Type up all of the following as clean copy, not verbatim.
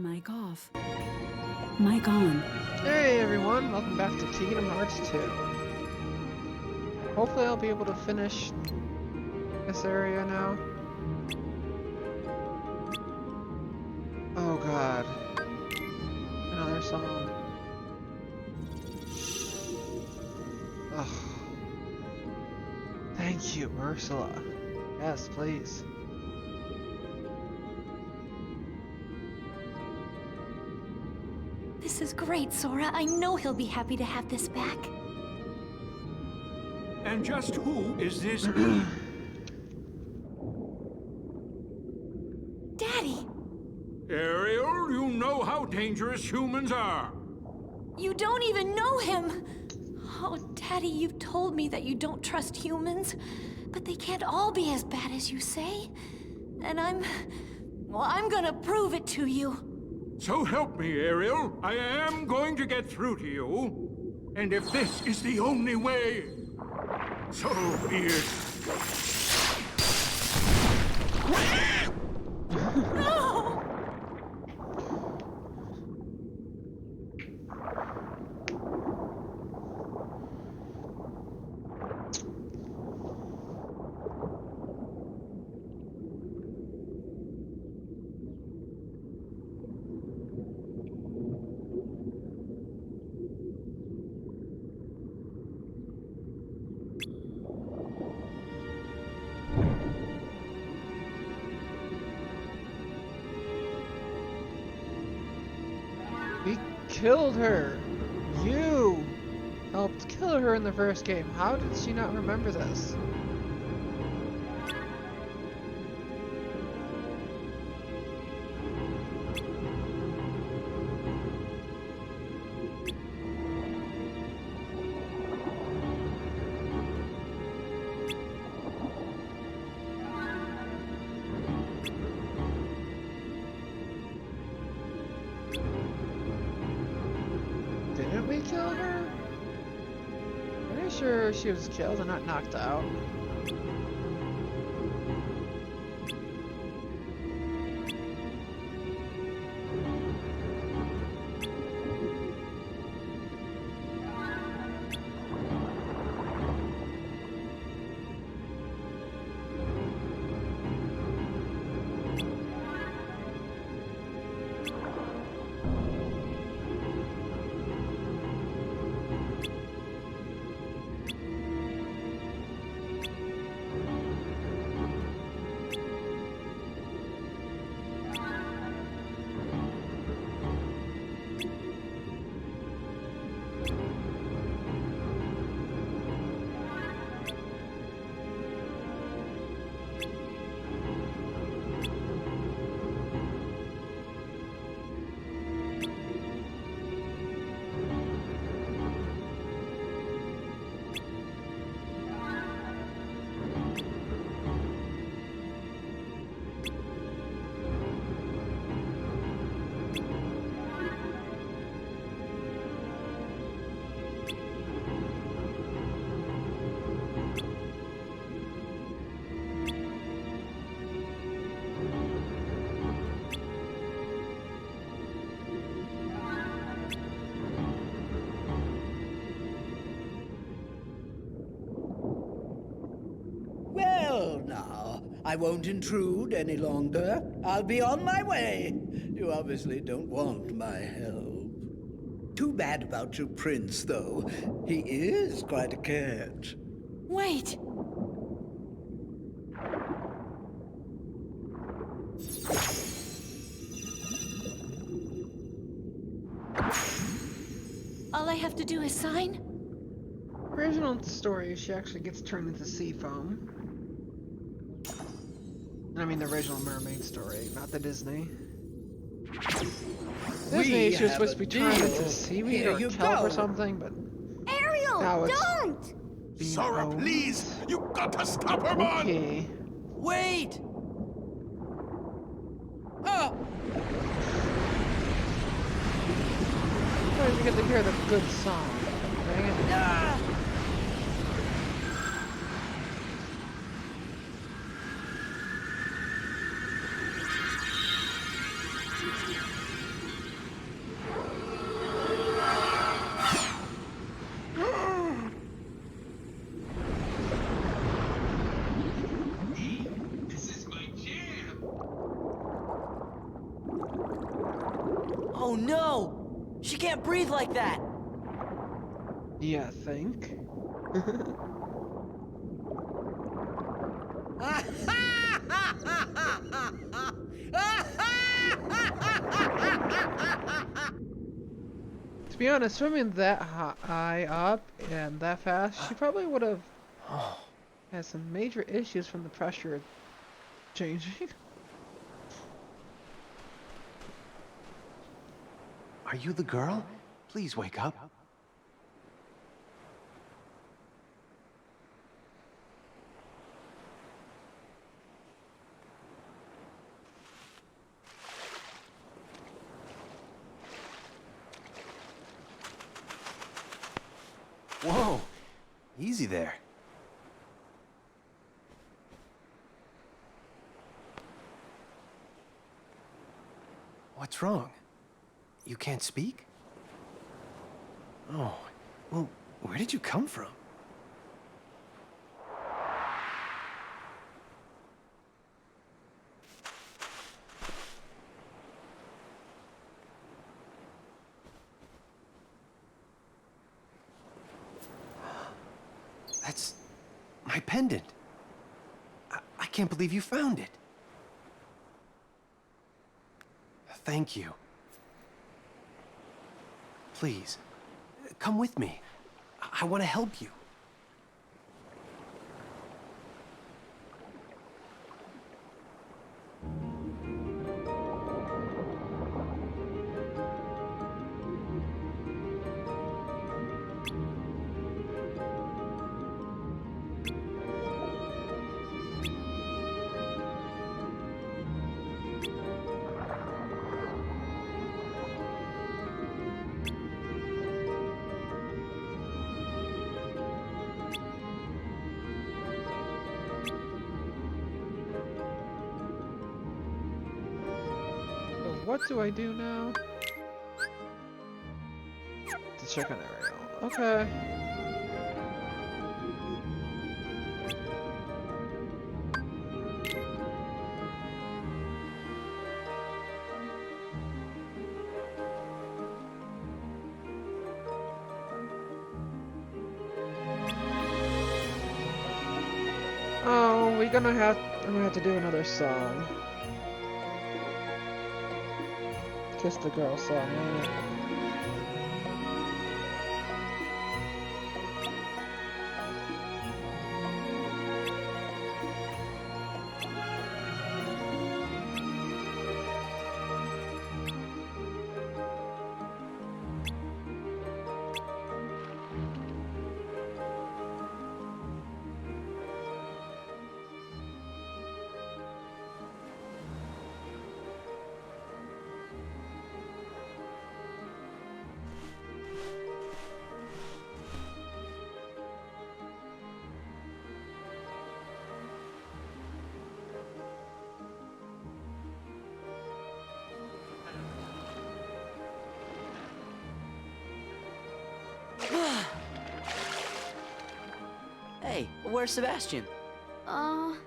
Mic off. Mic on. Hey everyone, welcome back to Kingdom Hearts 2. Hopefully I'll be able to finish this area now. Oh god. Another song. Ugh. Thank you, Ursula. Yes, please. This is great, Sora. I know he'll be happy to have this back. And just who is this? Daddy! Ariel, you know how dangerous humans are. You don't even know him! Oh, Daddy, you've told me that you don't trust humans, but they can't all be as bad as you say. And I'm gonna prove it to you. So help me, Ariel. I am going to get through to you. And if this is the only way, so be it. No! We killed her! You helped kill her in the first game. How did she not remember this? Didn't we kill her? Pretty sure she was killed and not knocked out. Well, now, I won't intrude any longer. I'll be on my way. You obviously don't want my help. Too bad about your prince, though. He is quite a catch. Wait! All I have to do is sign? Original story, she actually gets turned into sea foam. I mean the original mermaid story, not the Disney. Disney, she was supposed to be turned into seaweed Here or you kelp go. or something, but Ariel, now it's don't! being Sora, owned. please! You gotta stop her, man! Okay. Wait! Oh! I didn't get to hear the good song. Dang it. Ah! Oh no! She can't breathe like that! Yeah, think. To be honest, swimming that high up and that fast, she probably would have had some major issues from the pressure changing. Are you the girl? Please wake up. Whoa! Easy there. What's wrong? You can't speak? Oh, well, where did you come from? That's my pendant. I can't believe you found it. Thank you. Please, come with me. I want to help you. What do I do now? To check on Ariel. Okay. Oh, I'm gonna have to do another song. Kiss the Girl song, ain't it? Hey, where's Sebastian? Well,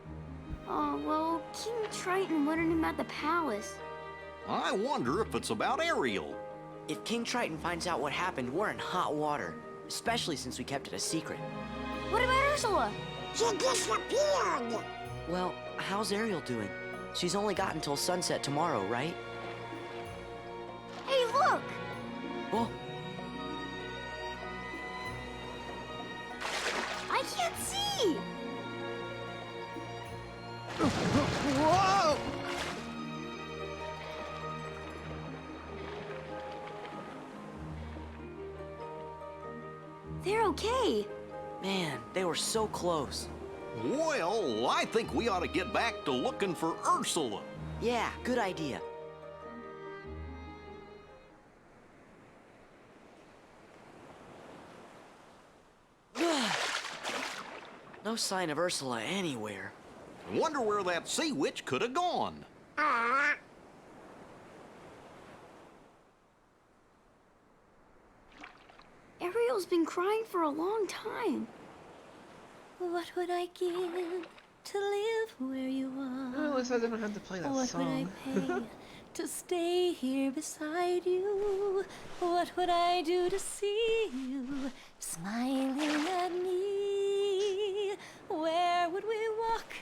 King Triton wanted him at the palace. I wonder if it's about Ariel. If King Triton finds out what happened, we're in hot water. Especially since we kept it a secret. What about Ursula? She disappeared. Well, how's Ariel doing? She's only got until sunset tomorrow, right? Hey, look! Well, I can't see! Whoa! They're okay. man, they were so close. Well, I think we ought to get back to looking for Ursula. Yeah, good idea. No sign of Ursula anywhere. Wonder where that sea witch could have gone. Ariel's been crying for a long time. What would I give to live where you Well, at are? least I didn't have to play that What would I song. pay to stay here beside you. What would I do to see you smiling at me? Where would we walk?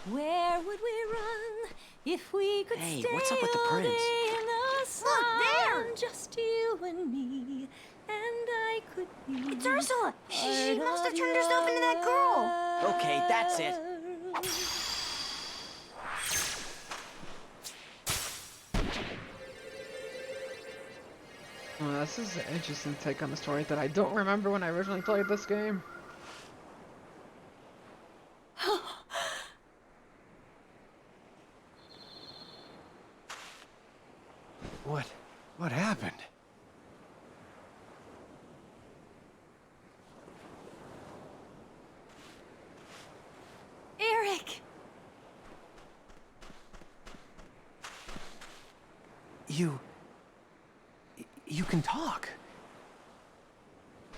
Where would we run if we could Hey, stay what's up with the all prince? day in the sun? there! Just you and me, and I could be. It's Ursula! She part must have of turned herself into that girl! Okay, that's it. world. Well, this is an interesting take on the story that I don't remember when I originally played this game. What happened? Eric! You can talk.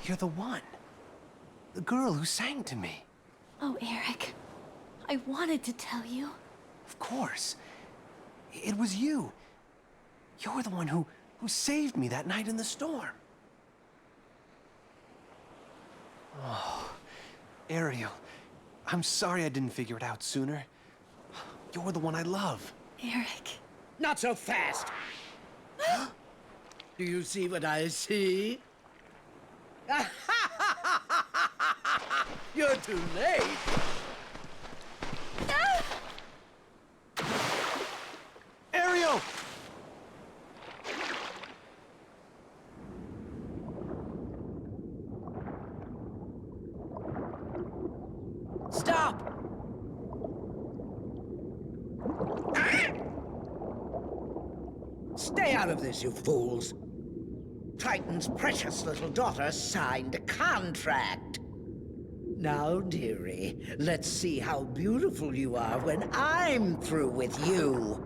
You're the one. The girl who sang to me. Oh, Eric. I wanted to tell you. Of course. It was you. You're the one who saved me that night in the storm. Oh, Ariel, I'm sorry I didn't figure it out sooner. You're the one I love. Eric. Not so fast! Do you see what I see? You're too late! Ariel! Stop! Stay out of this, you fools! Triton's precious little daughter signed a contract. Now, dearie, let's see how beautiful you are when I'm through with you.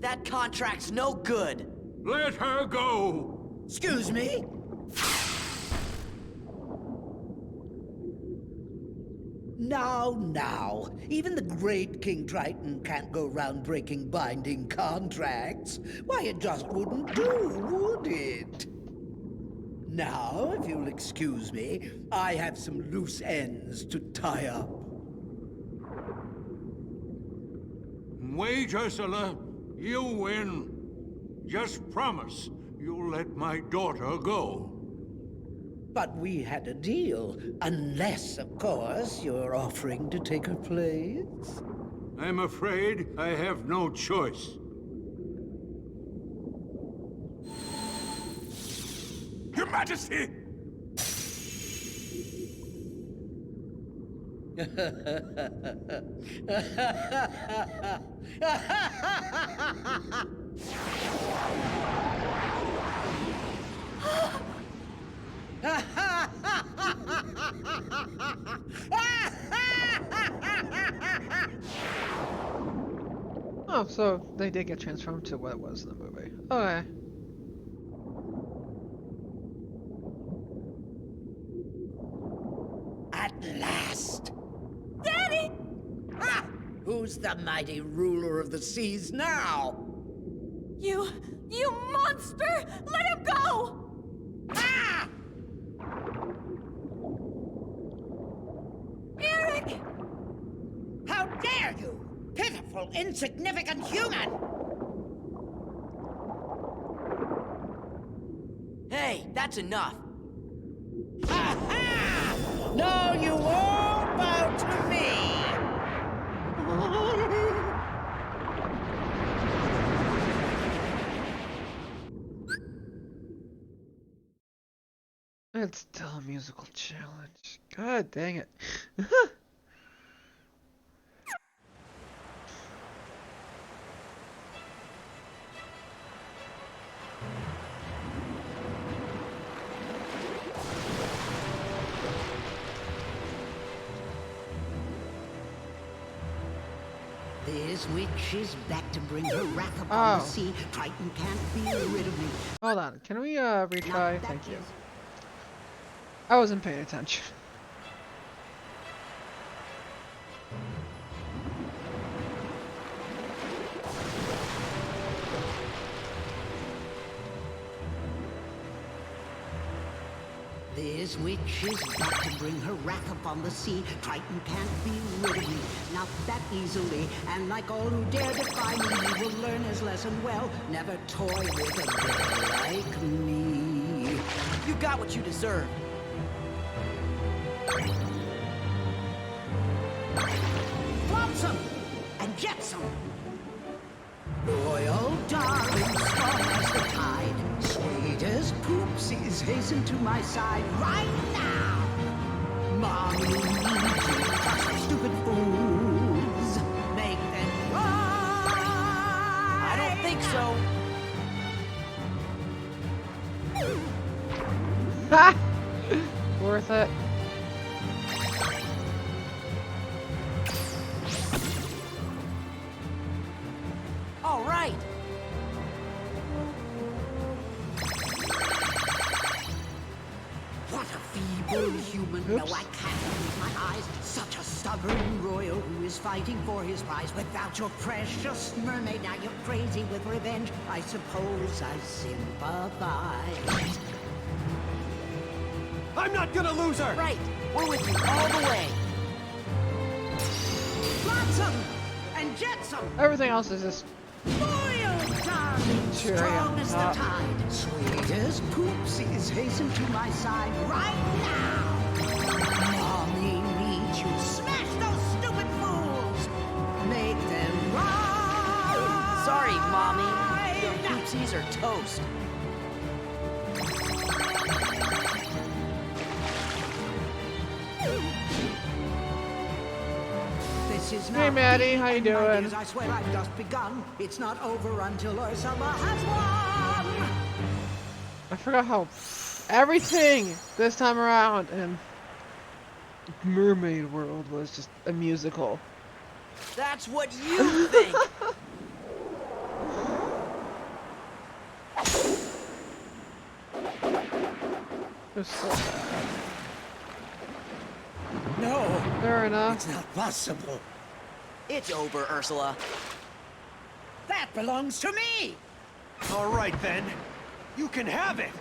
That contract's no good. Let her go! Excuse me? Now, even the great King Triton can't go round breaking binding contracts. Why, it just wouldn't do, would it? Now, if you'll excuse me, I have some loose ends to tie up. Wait, Ursula. You win. Just promise you'll let my daughter go. But we had a deal, unless, of course, you're offering to take her place. I'm afraid I have no choice. Your Majesty! Oh, so they did get transformed to what it was in the movie. Okay. At last! Daddy! Ha! Who's the mighty ruler of the seas now? You monster! Let him go! Ah! Eric! How dare you! Pitiful, insignificant human! Hey, that's enough. Ha-ha! No, you won't bow to me! It's still a musical challenge. God dang it. This witch is back to bring her wrath upon the sea. Triton can't be rid of me. Hold on. Can we retry? Thank you. I wasn't paying attention. This witch is about to bring her wrath upon the sea. Triton can't be rid of me, not that easily. And like all who dare defy me, he will learn his lesson well. Never toy with a girl like me. You got what you deserve. Flotsam and jetsam. Royal darling, strong as the tide. Sweet as poopsies, hasten to my side right now. Mommy needs you, crush stupid fools. Make them cry. I don't think so. Ha! Worth it. All right. What a feeble human. No, I can't believe my eyes. Such a stubborn royal who is fighting for his prize. Without your precious mermaid, now you're crazy with revenge. I suppose I sympathize. I'm not gonna lose her! Right. We're with you all the way. Flotsam and jetsam. Everything else is just Royal darling, Sure, strong yeah. as the tide. Sweet as poopsies, hasten to my side right now. Mommy needs you. Smash those stupid fools. Make them ride. Sorry, Mommy. Your poopsies are toast. This is Hey, not Maddie, the how you end, my doing? dears. I swear I've just begun. It's not over until Ursula has won. I forgot how everything this time around in Mermaid World was just a musical. That's what you think. It was so bad. No, Fair enough. it's not possible. It's over, Ursula. That belongs to me. All right, then. You can have it!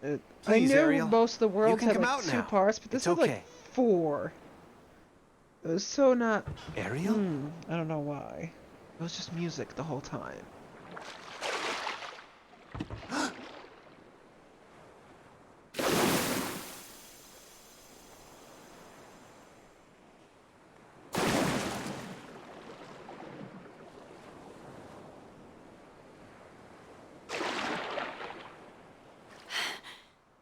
I Please, knew Ariel. most of the worlds can had come like out 2 now. parts, but this It's had okay. like 4. It was so not. Ariel? I don't know why. It was just music the whole time.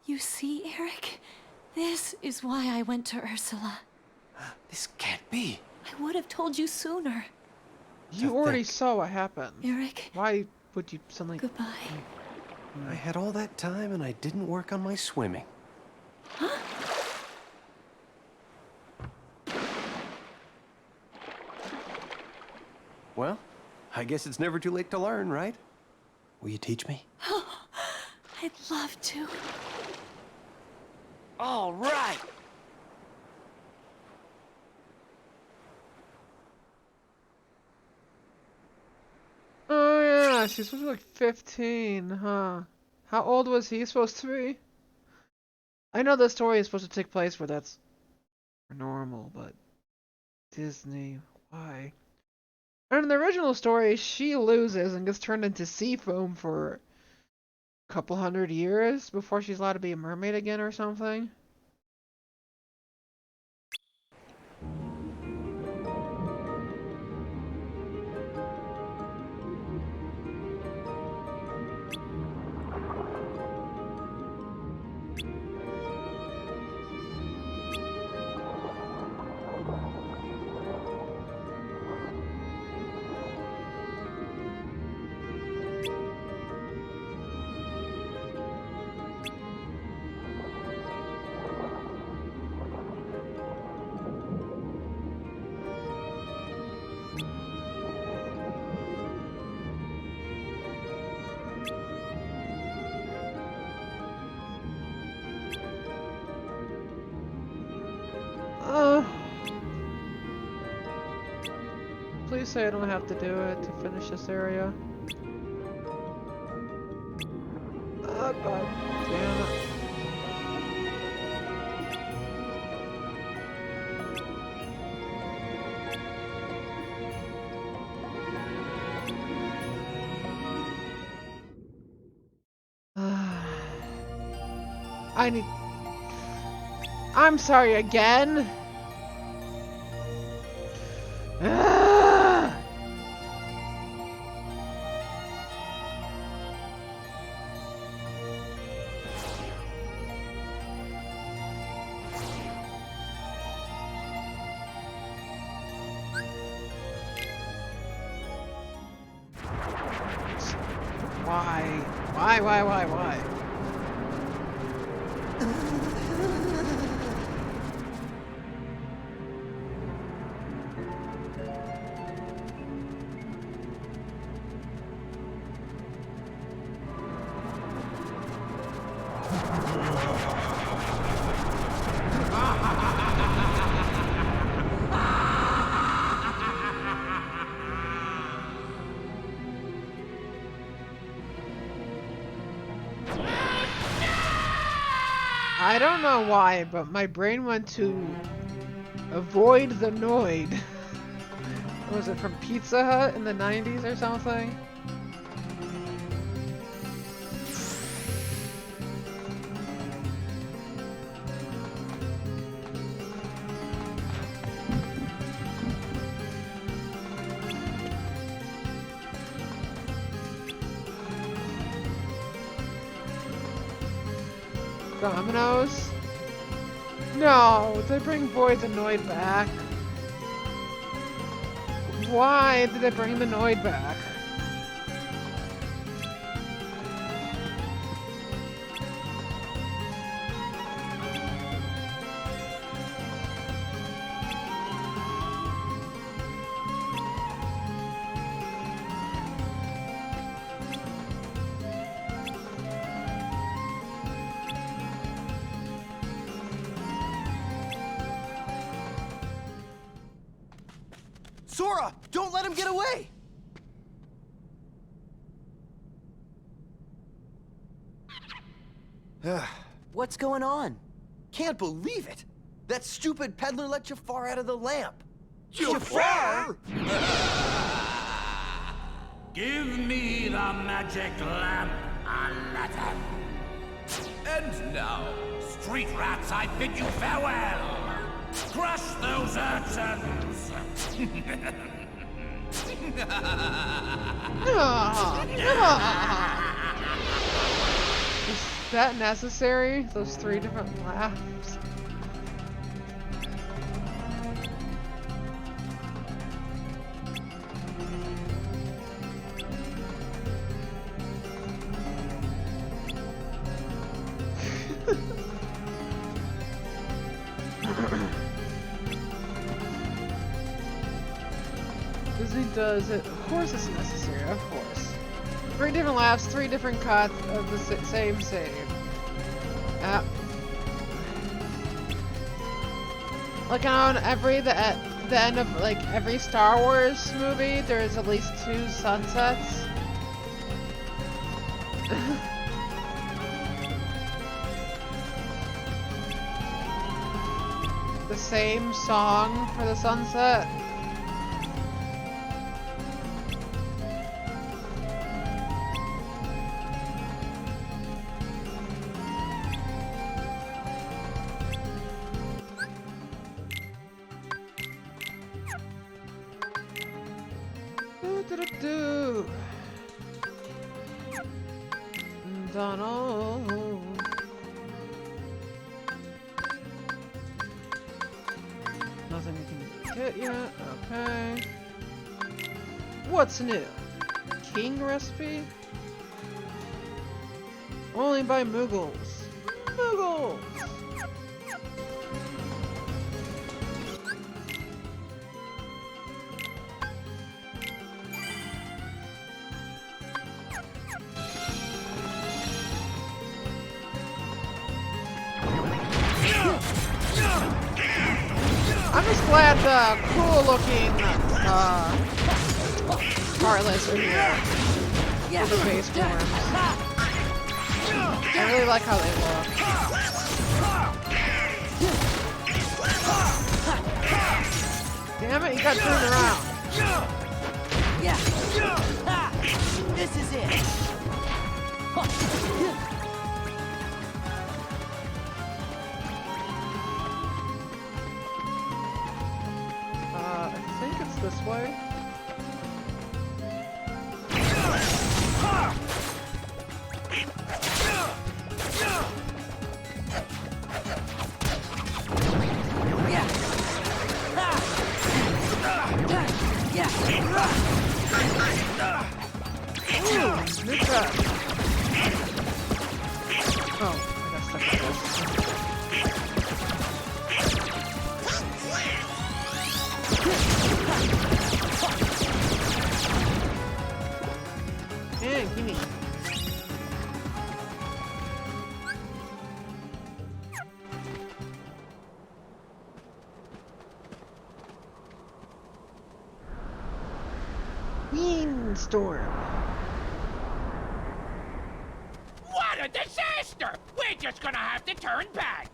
You see, Eric? This is why I went to Ursula. This can't be. I would have told you sooner. You already saw what happened. Eric, Why would you suddenly? goodbye. I had all that time and I didn't work on my swimming. Well, I guess it's never too late to learn, right? Will you teach me? I'd love to. All right. Oh yeah, she's supposed to be like 15, huh? How old was he supposed to be? I know the story is supposed to take place where that's normal, but Disney, why? And in the original story, she loses and gets turned into sea foam for a couple hundred years before she's allowed to be a mermaid again or something. Please say I don't have to do it to finish this area. Oh god damn it. I need... I'm sorry again? Ah! Why? I don't know why, but my brain went to avoid the Noid. Was it from Pizza Hut in the 90s or something? Dominoes? No, they bring Void the Noid back. Why did they bring the Noid back? Sora! Don't let him get away! What's going on? Can't believe it! That stupid peddler let Jafar out of the lamp! Jafar! Give me the magic lamp, Aladdin. And now, street rats, I bid you farewell. Crush those urchins! Is that necessary? Those 3 different laughs? Disney does it. Of course it's necessary, of course. 3 different laughs, 3 different cuts of the same save. Like on the end of like every Star Wars movie, there's at least 2 sunsets. The same song for the sunset. Donald. Nothing we can get yet. Okay. What's new? King recipe? Only by Moogles. Moogles! I'm just glad the cool looking Heartless are here. For the base forms. I really like how they look. Damn it, you got turned around. This is it. I think it's this way. New trap. Oh, I got stuck with this. Yeah, gimme. Storm. What a disaster! We're just gonna have to turn back.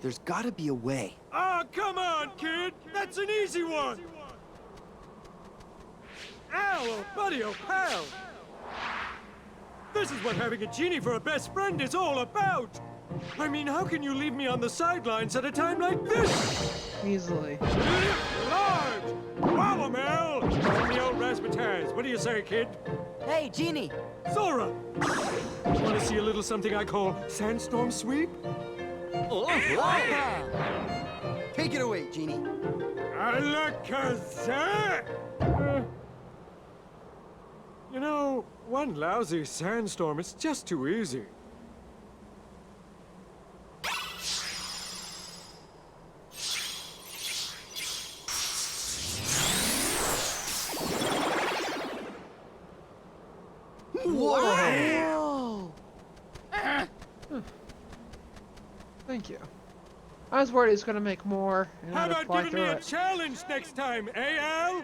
There's gotta be a way. Oh, come on, kid! That's an easy one! Ow, oh buddy, oh pal! This is what having a genie for a best friend is all about! I mean, how can you leave me on the sidelines at a time like this? Easily. Large! Wow, Mel! Call me old razzmatazz. What do you say, kid? Hey, Genie! Zora! Want to see a little something I call sandstorm sweep? Take it away, Genie. Alakazam! You know, one lousy sandstorm is just too easy. Whoa! Thank you. I was worried he was going to make more. And How I'd about fly giving me through a it. challenge next time, eh, Al?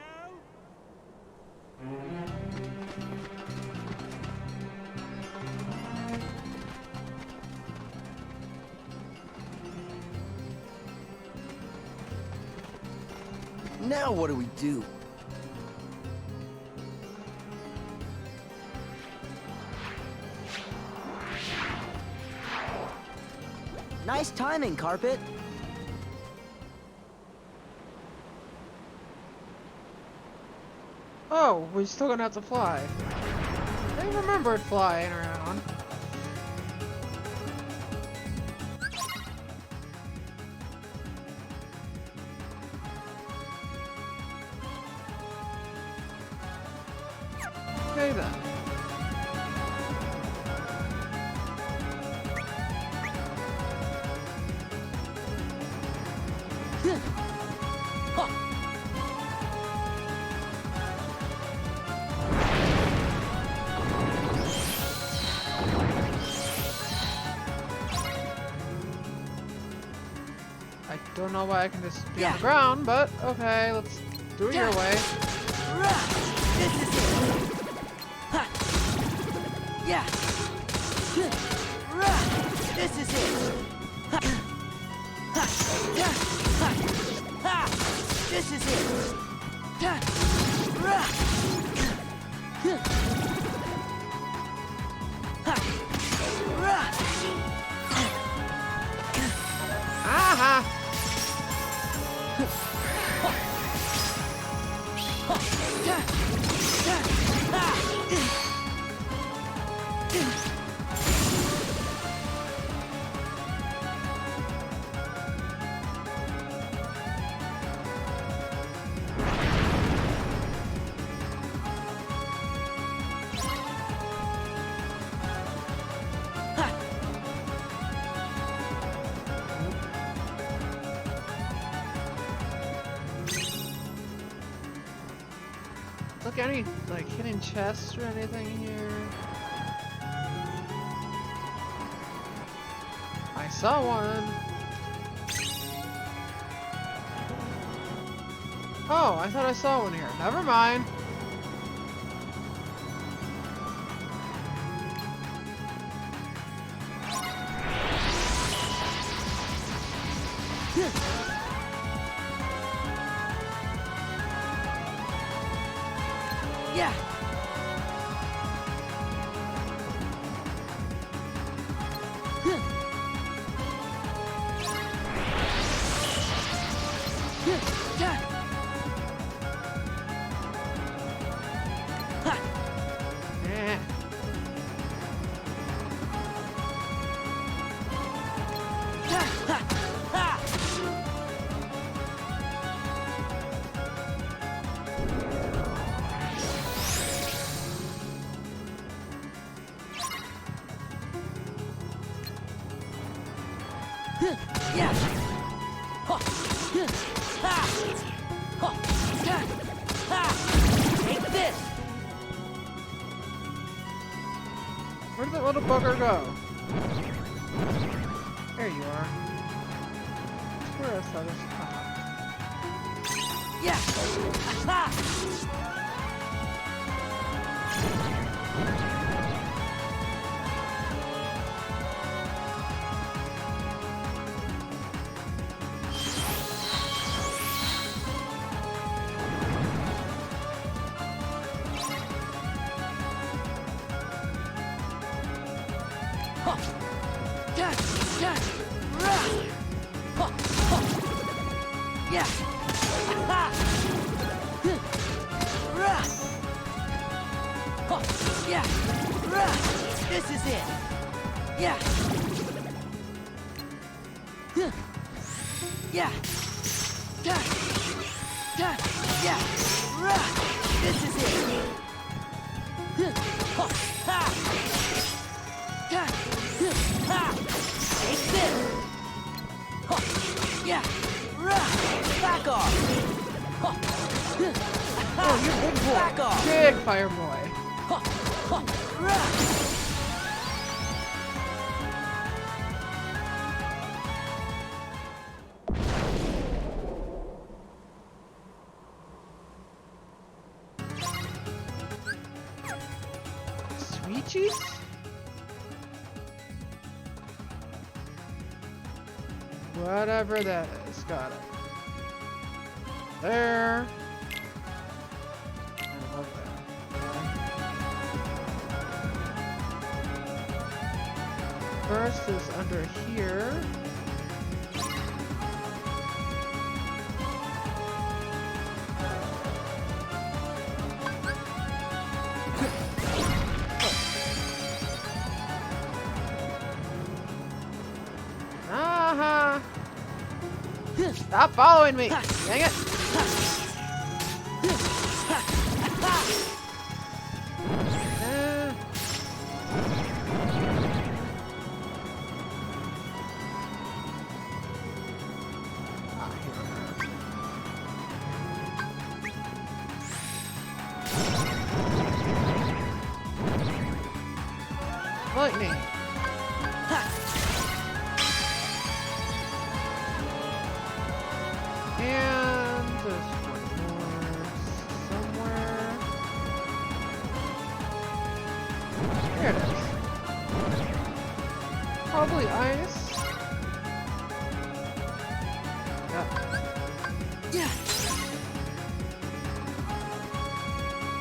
Now what do we do? Nice timing, Carpet. Oh, we're still going to have to fly. I remembered flying around. Okay then. I don't know why I can just be on the ground, but okay, let's do it your way. This is it. Yeah. This is it. This is it. Aha! Look, any like hidden chests or anything here? I saw one. Oh, I thought I saw one here. Never mind. Yeah. Eh. Take this. Where did that little bugger go? There you are. Where is that? Yeah. Yeah. Yeah. This is it. Yeah. Yeah. Yeah. This is it. Take this. Yeah. Back off. Oh, you big boy. Back off. Big fire boy. Sweeties? Whatever that is, got it. There. I love that. First is under here. Aha! Stop following me! Dang it! Lightning! And there's one more somewhere. There it is. Probably ice. Yeah.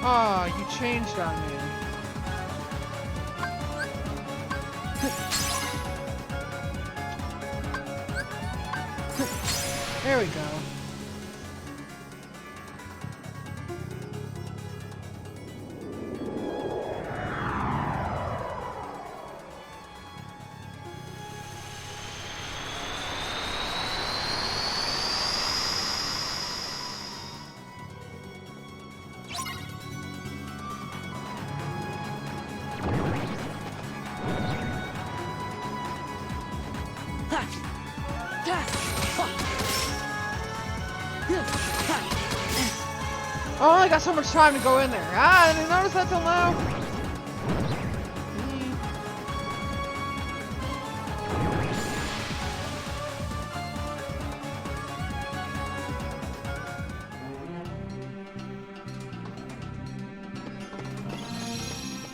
Oh, you changed on me. There we go. Oh, I only got so much time to go in there. Ah, I didn't notice that till now.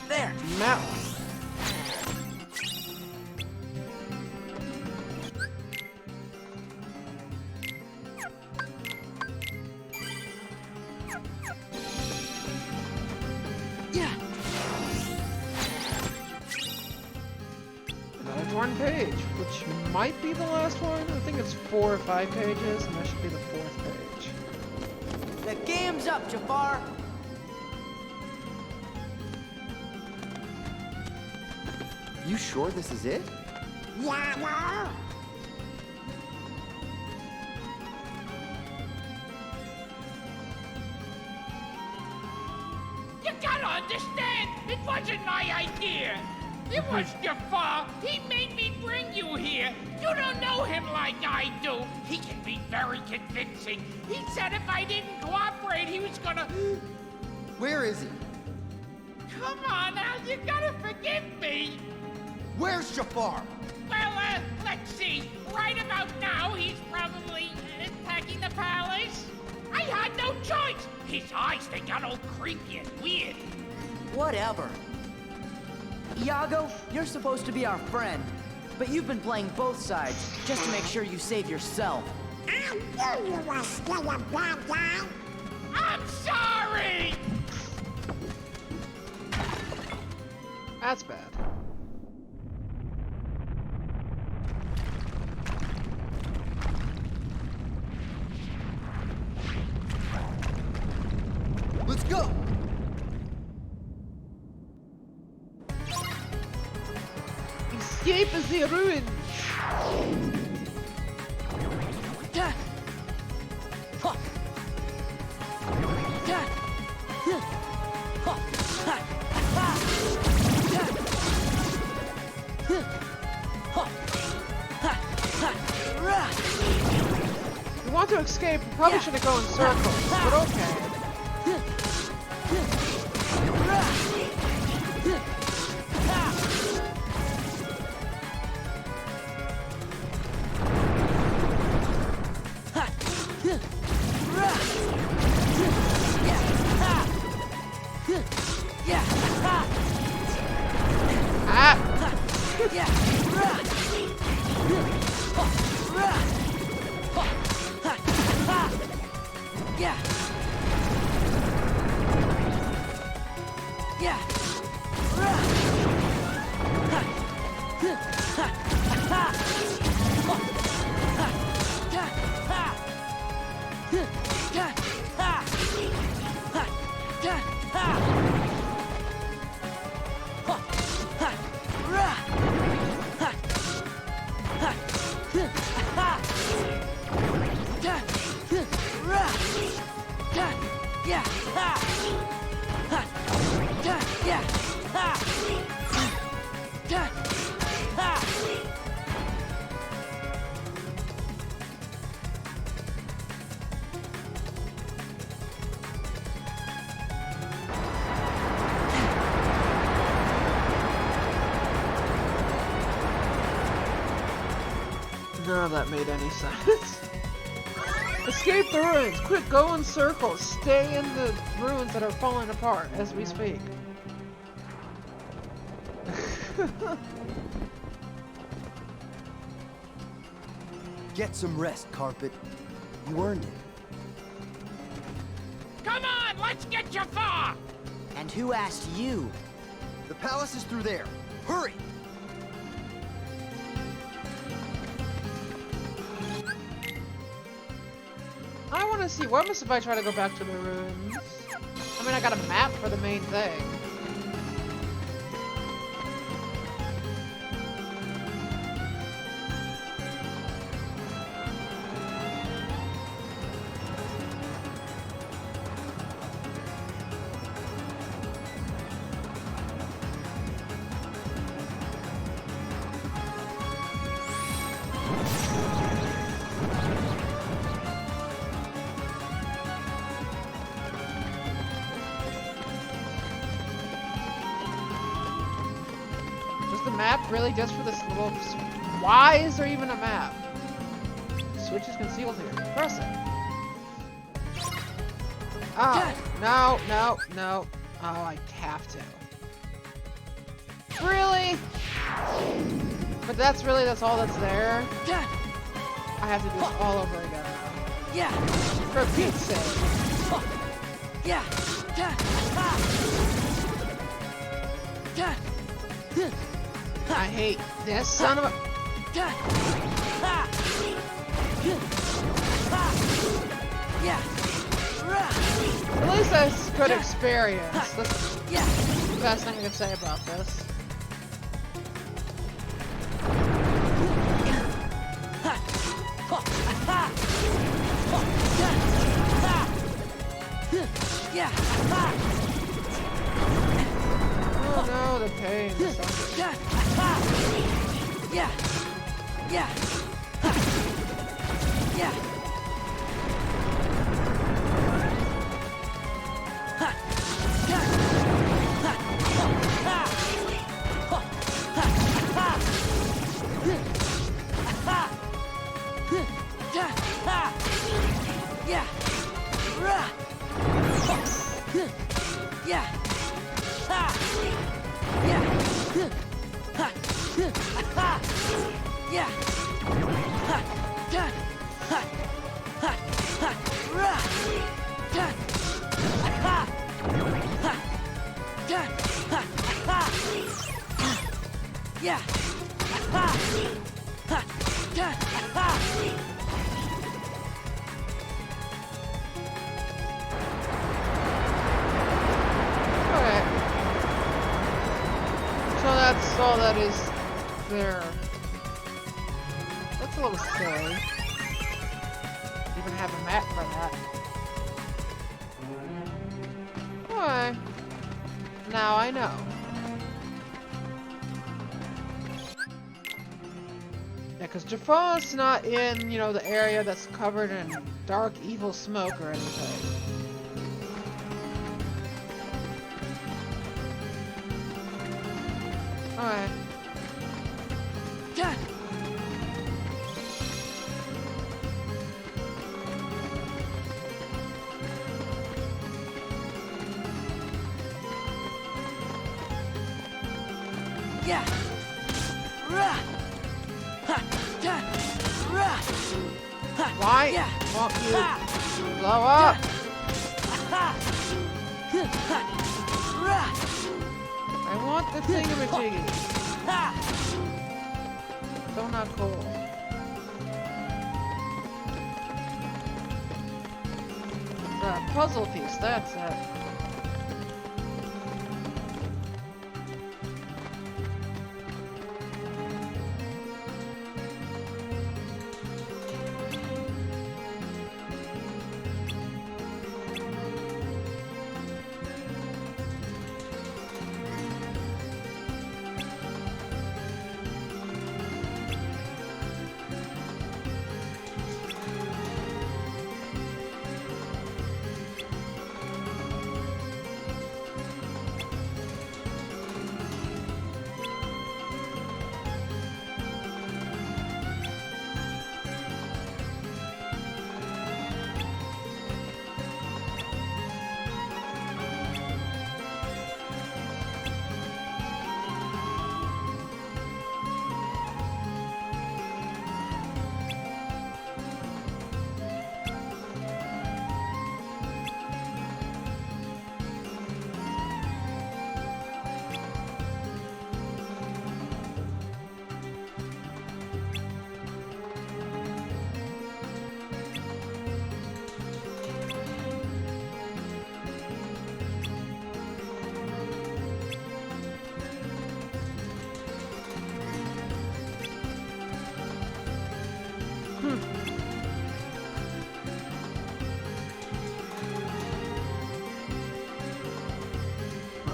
There. Map. one page, which might be the last one. I think it's 4 or 5 pages, and that should be the 4th page. The game's up, Jafar. You sure this is it? Yeah. You gotta understand, it wasn't my idea. It was Jafar. He made me bring you here. You don't know him like I do. He can be very convincing. He said if I didn't cooperate, he was gonna... Where is he? Come on now, you gotta forgive me. Where's Jafar? Well, let's see. Right about now, he's probably attacking the palace. I had no choice. His eyes, they got all creepy and weird. Whatever. Iago, you're supposed to be our friend, but you've been playing both sides just to make sure you save yourself. I knew you were still a bad guy. I'm sorry! That's bad. Let's go! Escape is the ruin! You want to escape, you probably shouldn't go in circles, but okay. None of that made any sense. Escape the ruins! Quick, go in circles! Stay in the ruins that are falling apart as we speak. Get some rest, Carpet. You earned it. Come on, let's get Jafar! And who asked you? The palace is through there. Hurry! I want to see, what happens if I try to go back to the ruins? I mean, I got a map for the main thing. Map really just for this little... Why is there even a map? Switch is concealed here. Press it. Oh, no, no, no. Oh, I have to. Really? But that's all that's there? I have to do this all over again now. Yeah. For Pete's sake. Yeah. I hate this son of a... At least that's good experience. That's the best thing I can say about this. Oh no, the pain. That's all that is there. That's a little silly. Even have a map for that. Why? Now I know. Yeah, because Jafon's not in, you know, the area that's covered in dark, evil smoke or anything. Alright. Why won't you blow up? I want the thingamajiggy. So not cool. Puzzle piece, that's it.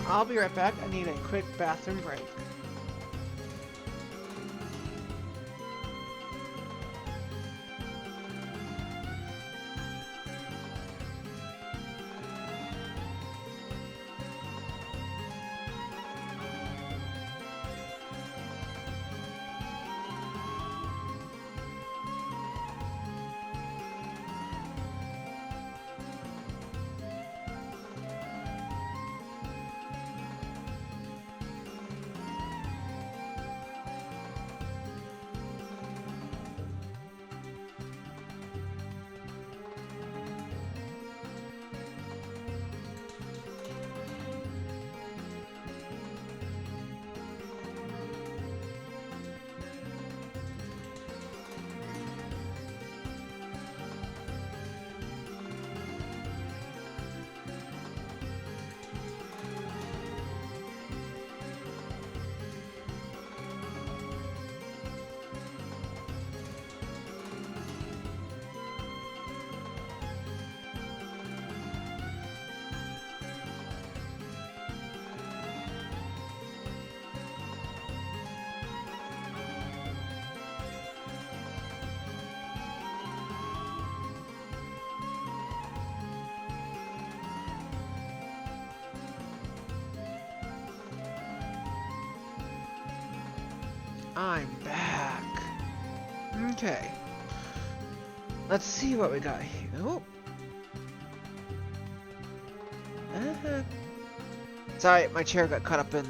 I'll be right back. I need a quick bathroom break. I'm back. Okay. Let's see what we got here. Oh. Sorry, my chair got caught up in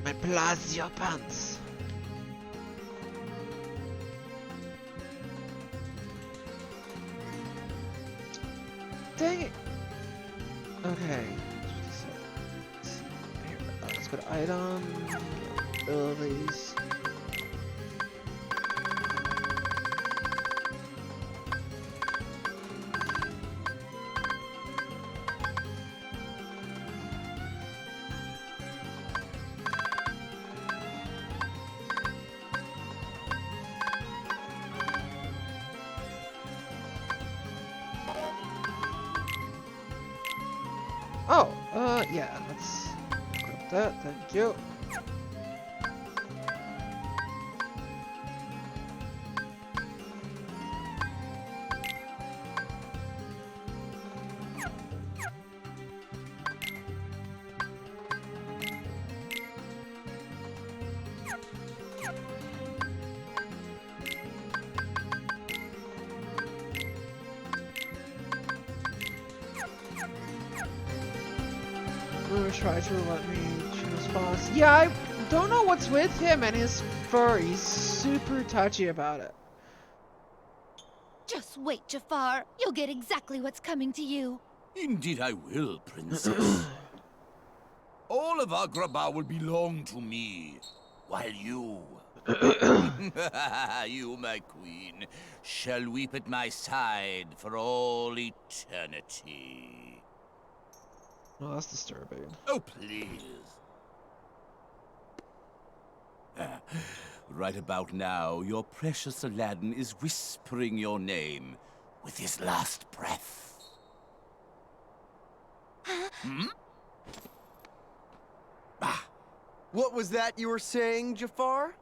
my Palazzo pants. Dang it. Okay. Let's go to item. Abilities. Oh, yeah, let's grab that, thank you. Try to let me choose boss. Yeah, I don't know what's with him and his fur. He's super touchy about it. Just wait, Jafar. You'll get exactly what's coming to you. Indeed I will, Princess. All of Agrabah will belong to me, while you... you, my queen, shall weep at my side for all eternity. Well, that's disturbing. Oh, please. Right about now, your precious Aladdin is whispering your name with his last breath. Hmm? Ah. What was that you were saying, Jafar?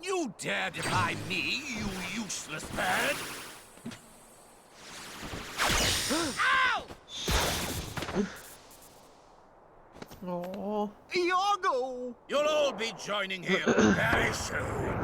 You dare defy me, you useless bird! Ow! Oh, Iago! You'll all be joining him very soon.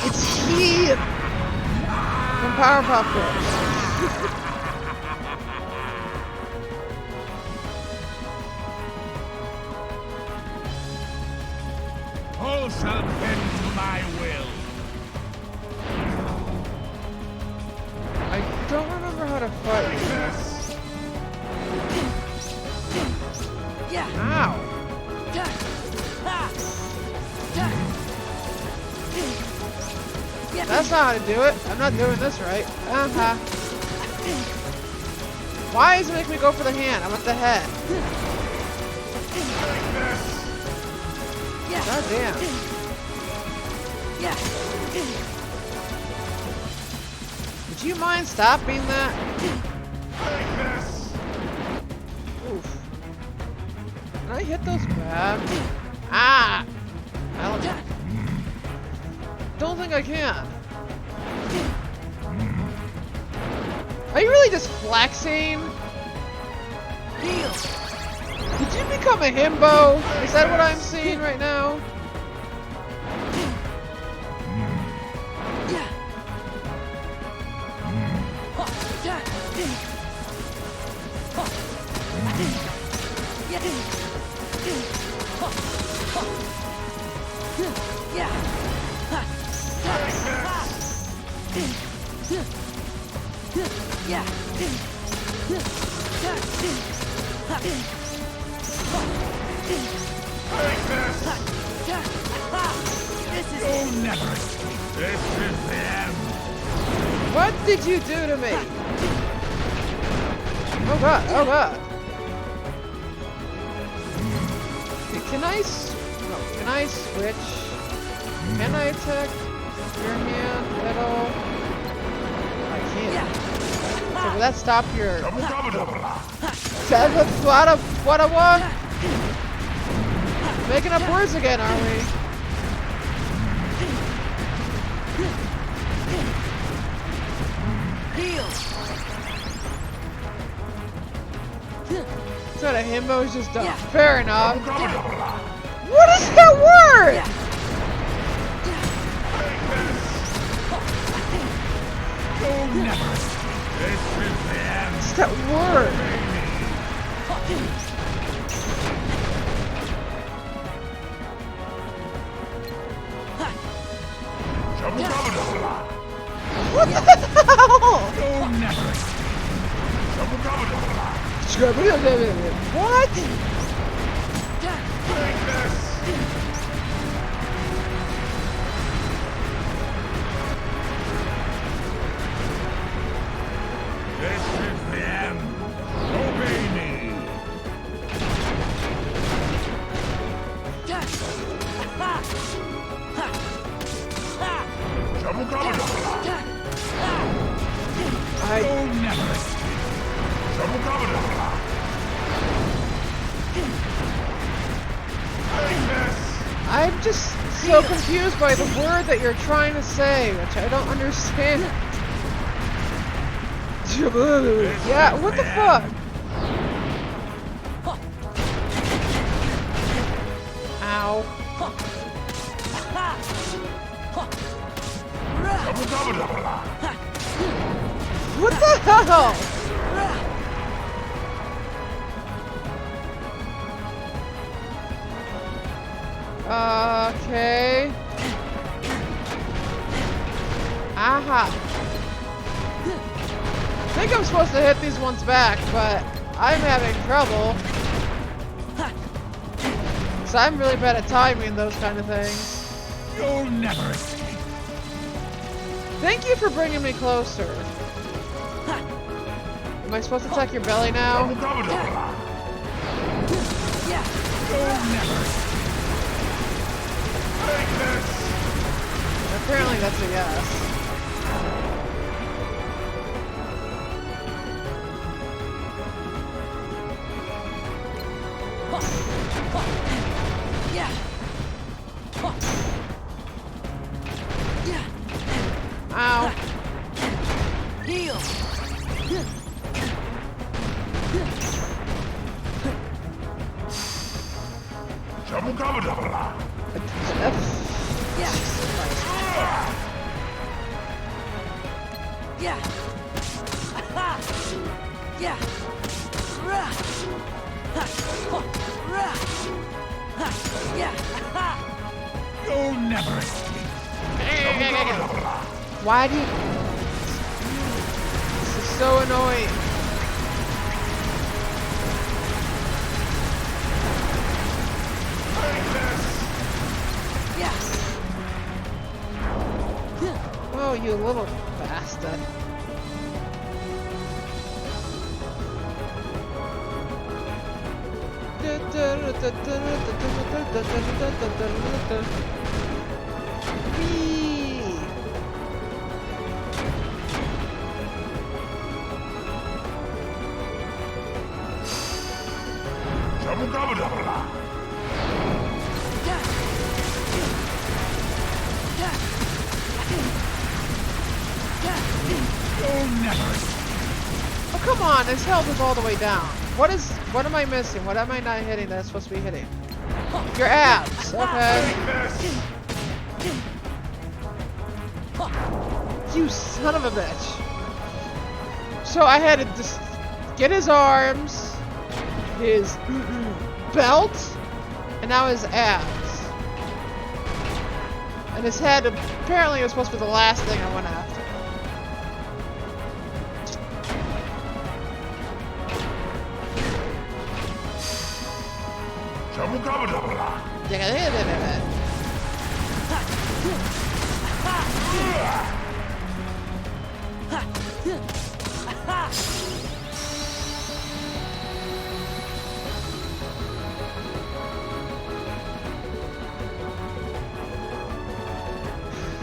it's he from Powerpuff Girls. All shall bend to my will. I don't remember how to fight this. Ow! That's not how to do it. I'm not doing this right. Why does it make me go for the hand? I want the head. God damn. Would you mind stopping that? Oof. Can I hit those grabs? Ah! I don't think I can. Are you really just flexing? Did you become a himbo? Is that what I'm seeing right now? What did you do to me? Oh god, oh god. Can I I switch? Can I attack your hand at all? I can't. So will that stop your... That's what I want? Making up words again, are we? So the himbo is just done. Fair enough. What is that word? What's that word? What the hell? What? This is the end. Obey me. I'm just so confused by the word that you're trying to say, which I don't understand. Yeah, what the fuck? Ow. What the hell? Okay. Aha. I think I'm supposed to hit these ones back, but I'm having trouble. So I'm really bad at timing those kind of things. You'll never escape. Thank you for bringing me closer. Am I supposed to attack your belly now? Apparently that's a yes. Ow. Heal. You'll never escape. Why do you... This is so annoying. Oh, you little bastard. Whee! Oh, come on, his health is all the way down. What am I missing? What am I not hitting that I'm supposed to be hitting? Your abs, okay. You son of a bitch. So I had to just get his arms, his belt, and now his abs. And his head apparently was supposed to be the last thing I went after.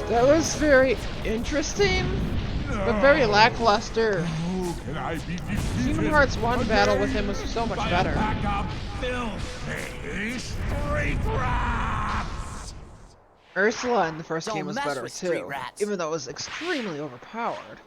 That was very interesting, but very lackluster. How can I be defeated? Kingdom Hearts 1 battle with him was so much better. Pack of filthy street rats! Ursula in the first Don't game was mess better with street too, rats. even though it was extremely overpowered.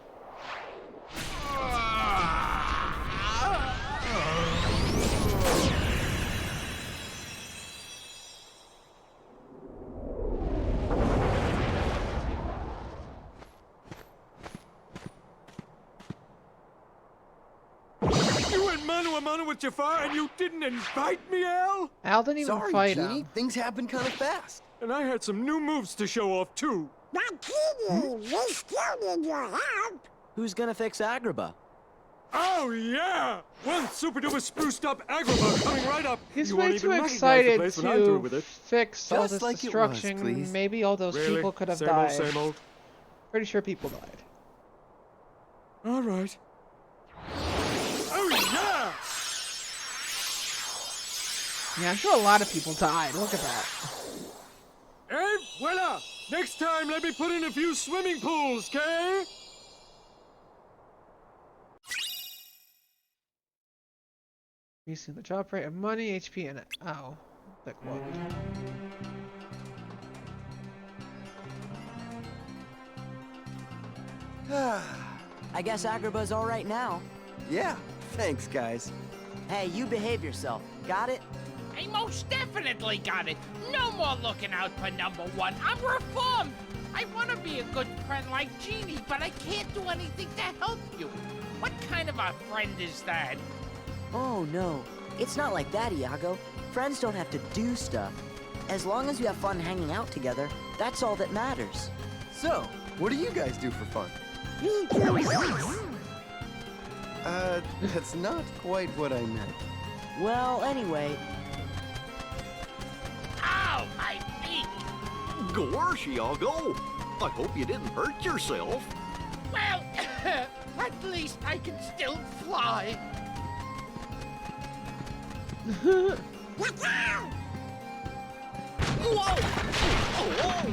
You went mano a mano with Jafar and you didn't invite me, Al? Al didn't even Sorry, fight Genie. him. Things happen kind of fast. And I had some new moves to show off, too. But Genie, we still need your help. Who's gonna fix Agrabah? Oh, yeah! One super duper spruced up Agrabah coming right up. He's You way won't too even recognize the excited place when I'm through to with it. fix all Just this like it was, destruction. please. Maybe all those Really? people could have Same died. old, same old. Pretty sure people died. All right. Oh, yeah! Yeah, I'm sure a lot of people died. Look at that. And voila! Next time, let me put in a few swimming pools, okay? Increasing the drop rate of money, HP, and ow. Like what? I guess Agrabah's all right now. Yeah, thanks, guys. Hey, you behave yourself. Got it? I most definitely got it. No more looking out for number one. I'm reformed. I want to be a good friend like Genie, but I can't do anything to help you. What kind of a friend is that? Oh, no. It's not like that, Iago. Friends don't have to do stuff. As long as you have fun hanging out together, that's all that matters. So, what do you guys do for fun? That's not quite what I meant. Well, anyway... Ow, my feet! Gosh, Iago. I hope you didn't hurt yourself. Well, at least I can still fly. Look out! Whoa! Oh!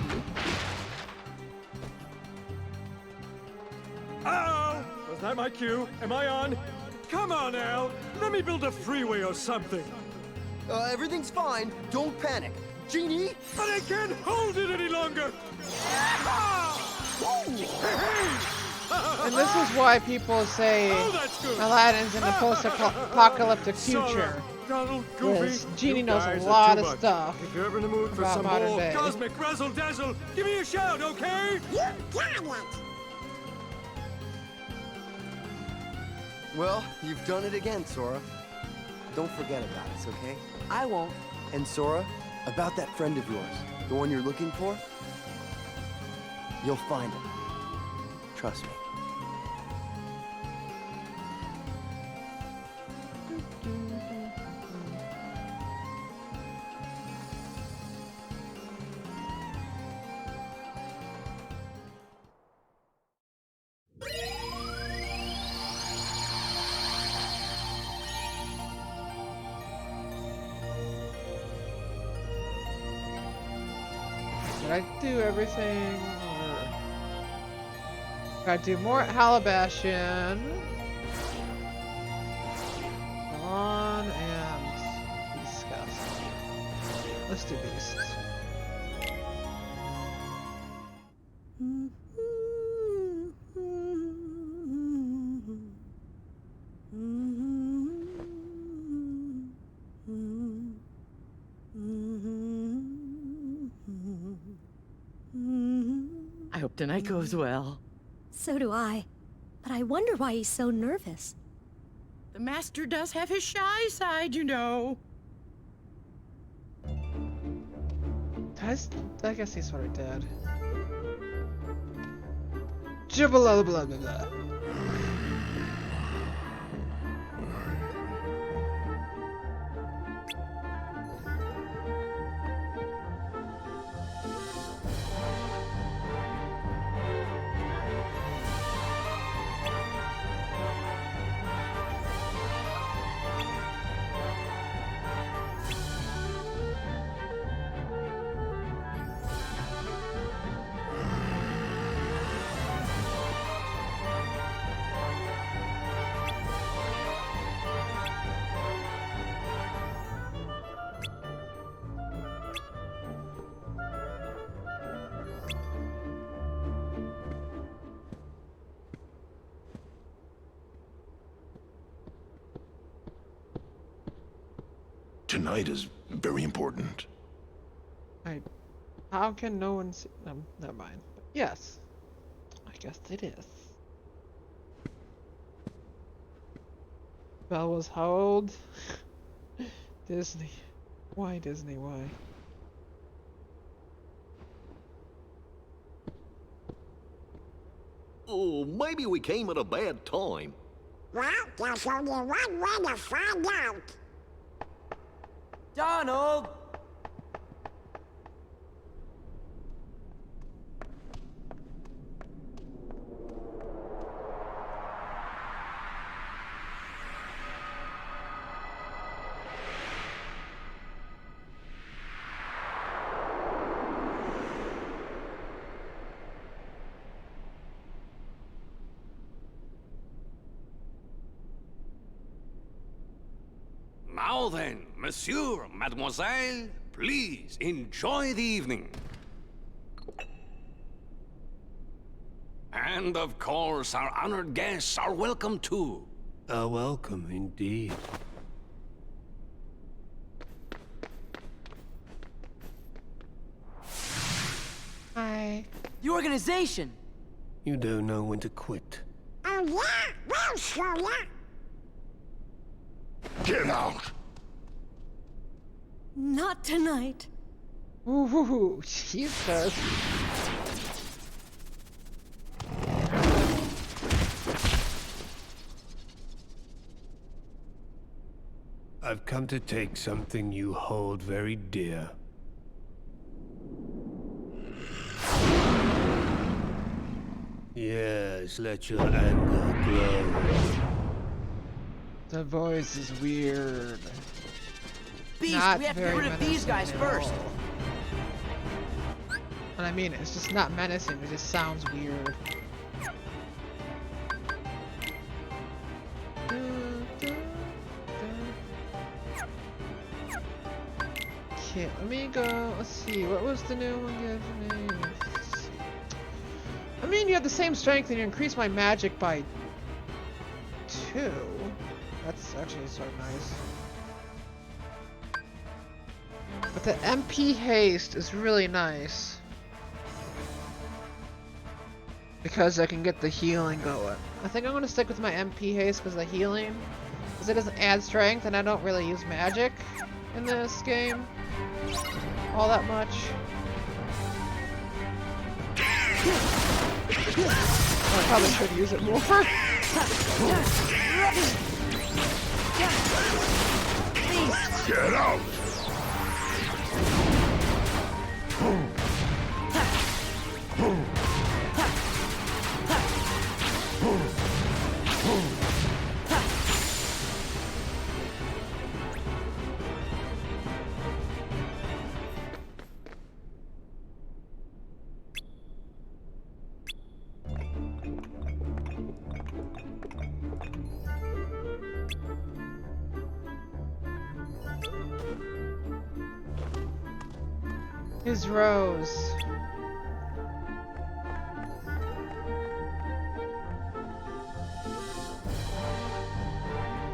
Uh-oh! Was that my cue? Am I on? Come on, Al. Let me build a freeway or something. Everything's fine. Don't panic. Genie? But I can't hold it any longer! And this is why people say Oh, that's good. Aladdin's in the post-apocalyptic Sora, future. Donald, Because Goofy, Genie you knows a guys are lot too of much. stuff If you're ever in the mood for about some modern more day. cosmic razzle dazzle, give me a shout, okay? You got it. Well, you've done it again, Sora. Don't forget about us, okay? I won't. And Sora, about that friend of yours, the one you're looking for, you'll find him. Trust me. Did I do everything? Gotta do more Halabashian. On and discuss. Let's do beasts. I hope tonight goes well. So do I. But I wonder why he's so nervous. The master does have his shy side, you know. I guess he's already dead. Jibble blah blah blah. tonight is very important. How can no one see them? Never mind. But yes. I guess it is. Belle was how old? Disney. Why Disney? Why? Oh, maybe we came at a bad time. Well, there's only one way to find out. Donald! Now then, monsieur, mademoiselle, please enjoy the evening. And of course, our honored guests are welcome too. A welcome indeed. Hi. The organization! You don't know when to quit. Oh yeah? We'll show ya. Get out! Not tonight. Ooh, Jesus. I've come to take something you hold very dear. Yes, let your anger glow. The voice is weird. Beast, Not we have to get very rid of these guys menacing at first. all. And I mean, it's just not menacing, it just sounds weird. Okay, let me go. Let's see, what was the new one give me? Let's see. I mean, you have the same strength and you increase my magic by 2. That's actually sort of nice. But the MP haste is really nice. Because I can get the healing going. I think I'm going to stick with my MP haste because of the healing. Because it doesn't add strength and I don't really use magic in this game all that much. Oh, I probably should use it more. Get out! His Rose.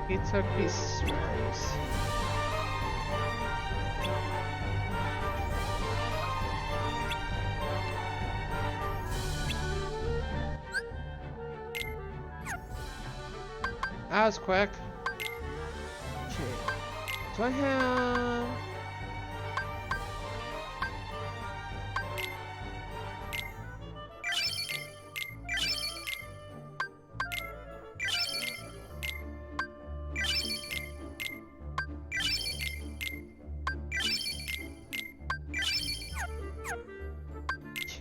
He took his Rose. That was quick. Okay. Do I have...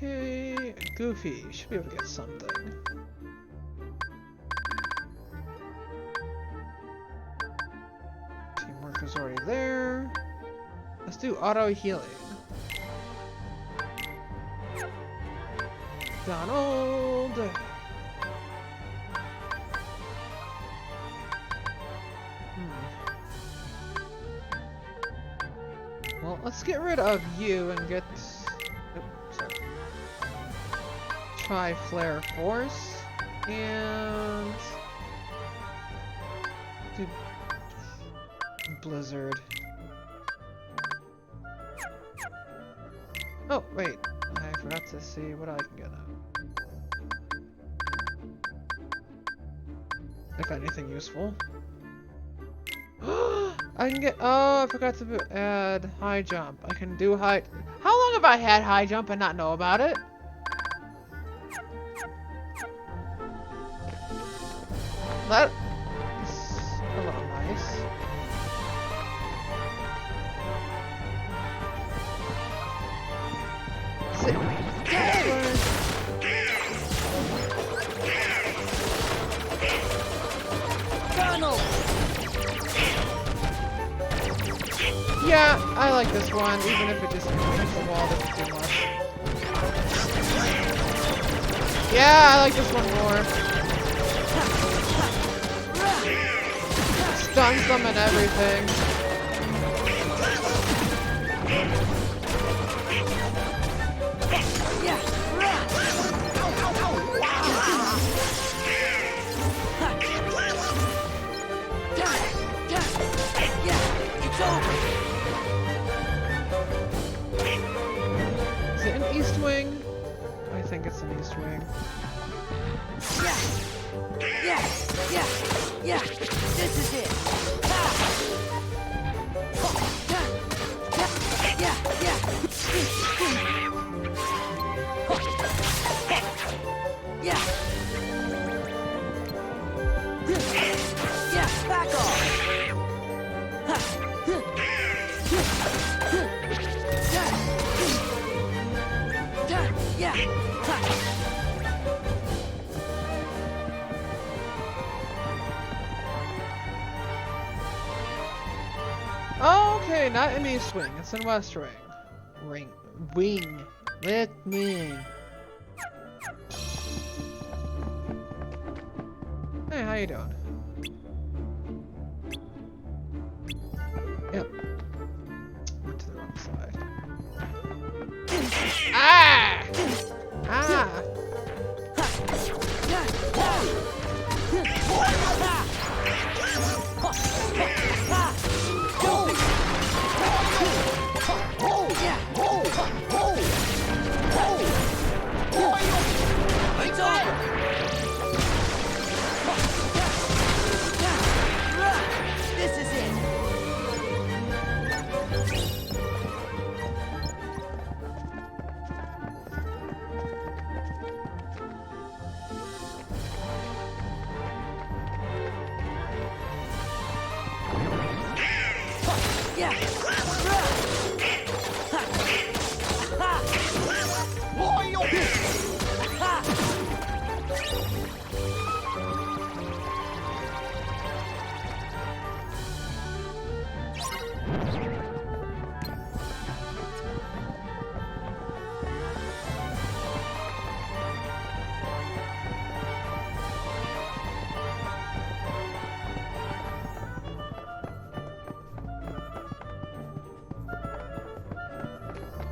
Okay, Goofy, should be able to get something. Teamwork is already there. Let's do auto healing. Donald! Well, let's get rid of you and get... Oops, sorry. Try Flare Force and do Blizzard. Oh, wait. I forgot to see what I can get out. If anything useful. I can get. Oh, I forgot to add high jump. I can do high. How long have I had high jump and not know about it? That's a little nice. Sit. Donald! Yeah, I like this one, even if it just hits the wall that's too much. Yeah, I like this one more. Stuns them and everything. It's over! Is it an East Wing? I think it's an East Wing. Yeah! This is it! Yeah, back off! Okay, not in East Wing, it's in West Wing. Wing. Let me. Hey, how you doing? Yep. Went to the wrong side. Ah! Ah! It's over! This is it!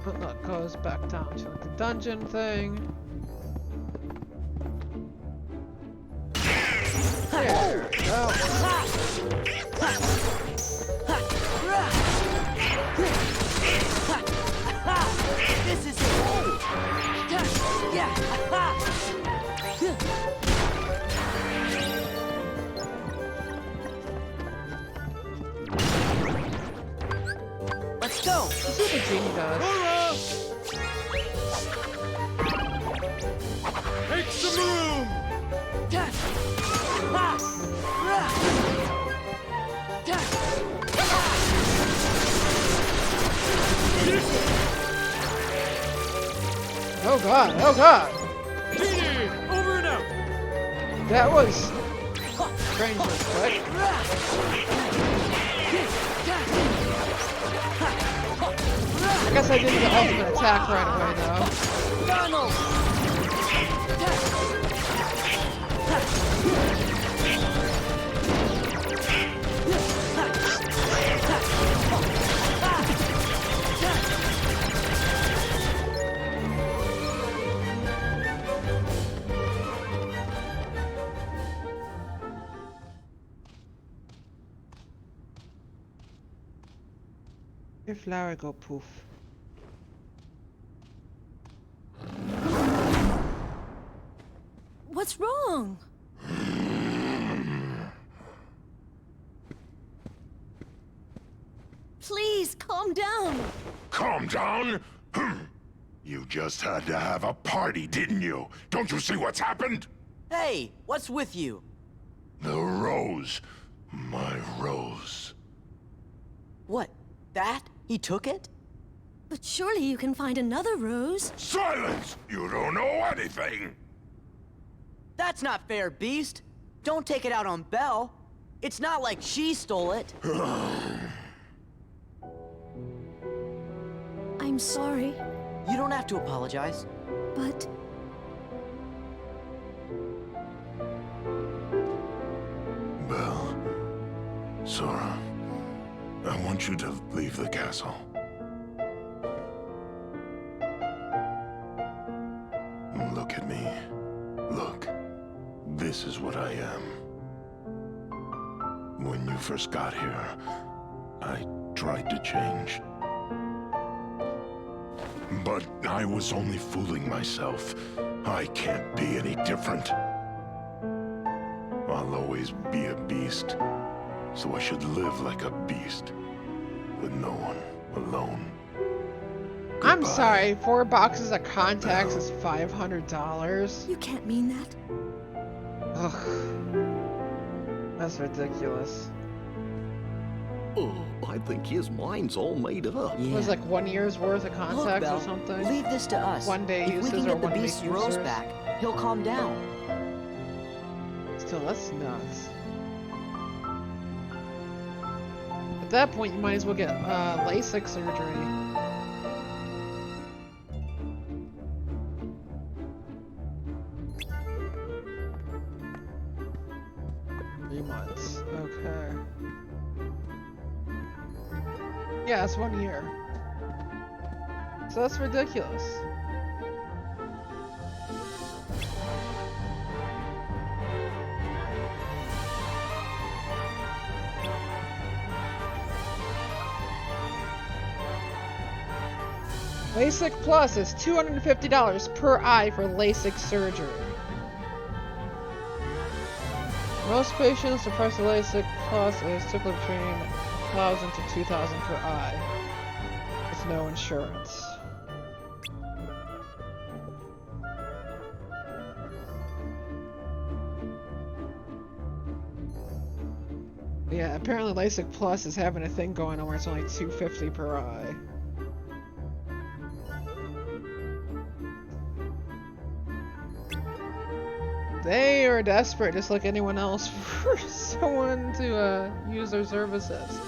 But that goes back down to the dungeon thing. There we go. This is it! Let's go! Let's see what the genie does. Make some room! Oh god, oh god! Genie, over and out! That was strangely quick. I guess I didn't get ultimate attack right away though. Donald! Your flower go poof. What's wrong? Please, calm down. Calm down? You just had to have a party, didn't you? Don't you see what's happened? Hey, what's with you? The rose. My rose. What? That? He took it? But surely you can find another rose. Silence! You don't know anything! That's not fair, Beast. Don't take it out on Belle. It's not like she stole it. I'm sorry, You don't have to apologize. but Belle, Sora, I want you to leave the castle. Look at me. Look. This is what I am. When you first got here, I tried to change. But I was only fooling myself. I can't be any different. I'll always be a beast, so I should live like a beast, with no one, alone. I'm sorry, 4 boxes of contacts is $500? you can't mean that. Ugh. That's ridiculous. Oh, I think his mind's all made up. It was like 1 year's worth of Look, contacts Belle, or something. leave this to us. One day If we uses can or get the one week Beast's rose users. back, he'll calm down. Still, that's nuts. At that point, you might as well get LASIK surgery. Okay. Yeah, it's 1 year. So that's ridiculous. LASIK Plus is $250 per eye for LASIK surgery. Most patients who price the LASIK Plus is typically between $1,000 to $2,000 per eye. With no insurance. Yeah, apparently LASIK Plus is having a thing going on where it's only $250 per eye. They are desperate, just like anyone else, for someone to use their services.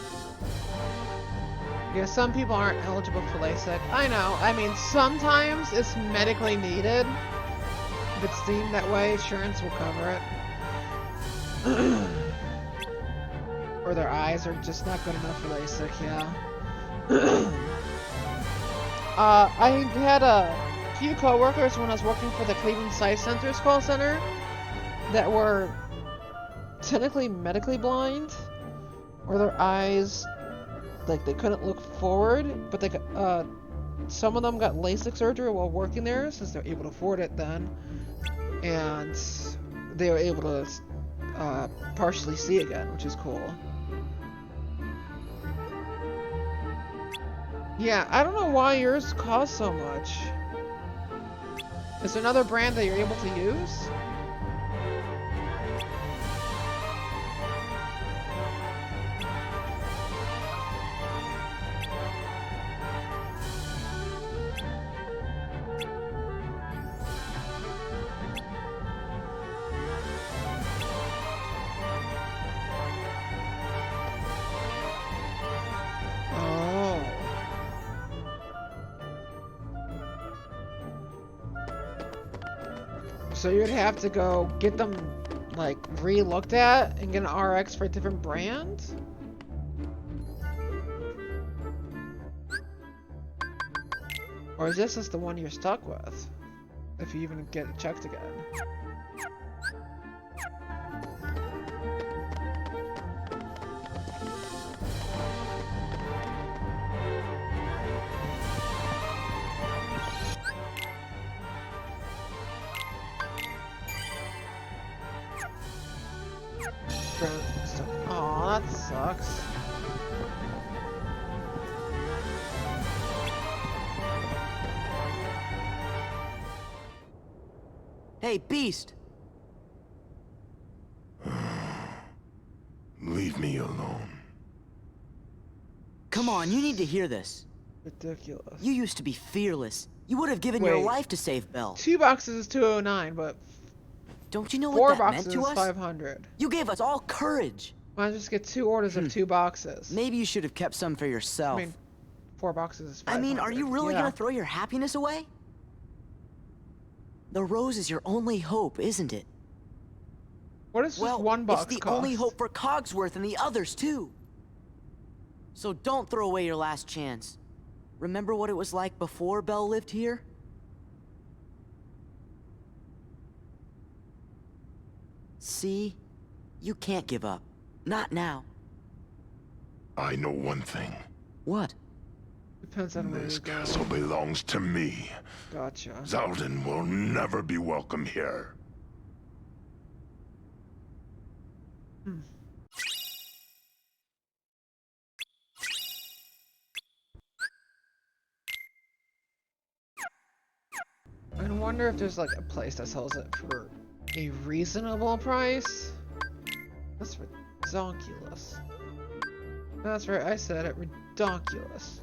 Yeah, some people aren't eligible for LASIK. I know. I mean, sometimes it's medically needed. If it's deemed that way, insurance will cover it. Or their eyes are just not good enough for LASIK, yeah. I had a few coworkers when I was working for the Cleveland Sight Center's call center that were technically medically blind, or their eyes, like, they couldn't look forward, but they got, some of them got LASIK surgery while working there, since they were able to afford it then, and they were able to partially see again, which is cool. Yeah, I don't know why yours costs so much. Is there another brand that you're able to use? So you'd have to go get them, like, re-looked at and get an RX for a different brand? Or is this just the one you're stuck with? If you even get it checked again. that sucks. Hey, Beast! Leave me alone. Come on, you need to hear this. Ridiculous. You used to be fearless. You would have given your Wait. life to save Belle. 2 boxes is 209, but Don't you know 4 what that boxes meant to is us? 500. You gave us all courage. Why don't I just get 2 orders of 2 boxes? Maybe you should have kept some for yourself. I mean, 4 boxes is I 500. mean, are you really Yeah. gonna throw your happiness away? The rose is your only hope, isn't it? What is Well, just 1 box it's the cost? only hope for Cogsworth and the others, too. So don't throw away your last chance. Remember what it was like before Belle lived here? See? You can't give up. Not now. I know one thing. What? Depends on where This you go. castle belongs to me. Gotcha. Zaldin will never be welcome here. I wonder if there's like a place that sells it for a reasonable price. That's redonkulous. That's right, I said it. Redonkulous.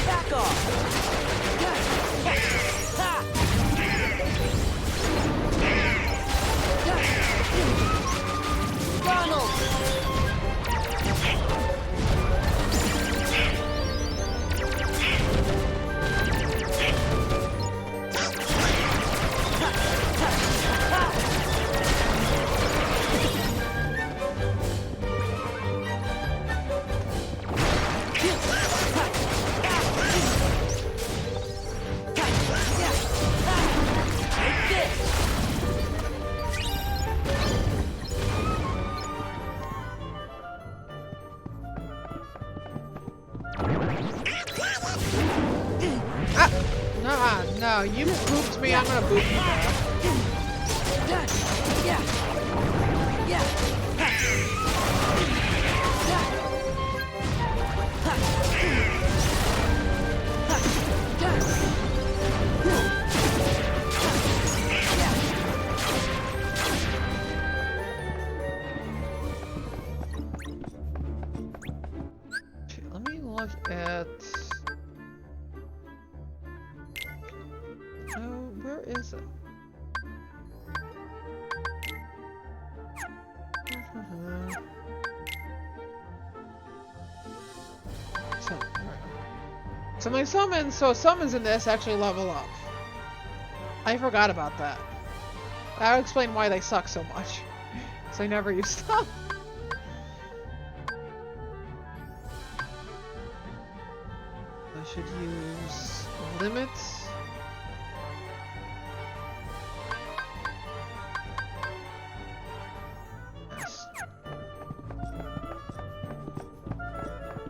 Back off! No, you booped me, I'm gonna boop you back. Okay, let me look at... Oh, where is it? So my summons, summons in this actually level up. I forgot about that. That would explain why they suck so much. So I never use them. I should use limits. Yes.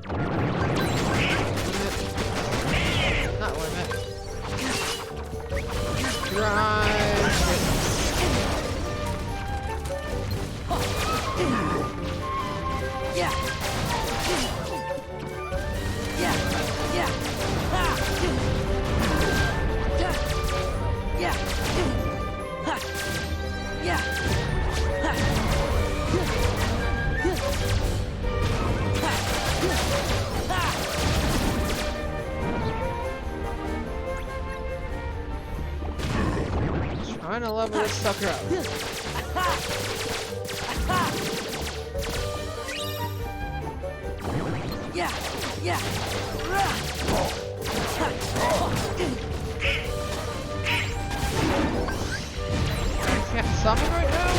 Limit. Not limit. Drive. Trying to level this sucker up. I can't summon right now?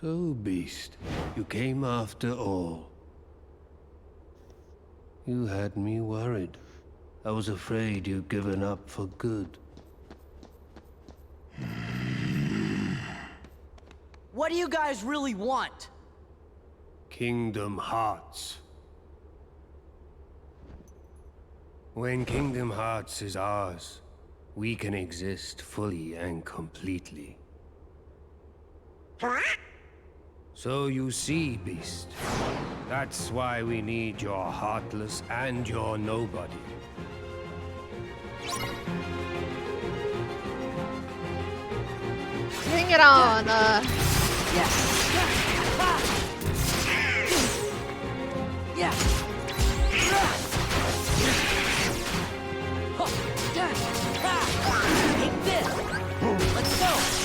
So, Beast, you came after all. You had me worried. I was afraid you'd given up for good. What do you guys really want? Kingdom Hearts. When Kingdom Hearts is ours, we can exist fully and completely. So you see, Beast, that's why we need your Heartless and your Nobody. Bring it on, Take this! Let's go!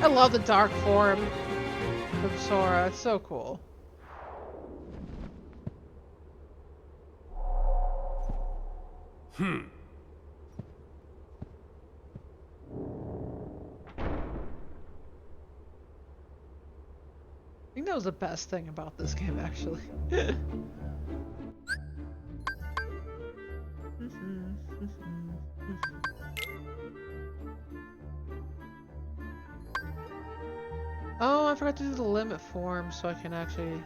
I love the dark form of Sora. It's so cool. I think that was the best thing about this game, actually. Oh, I forgot to do the limit form, so I can actually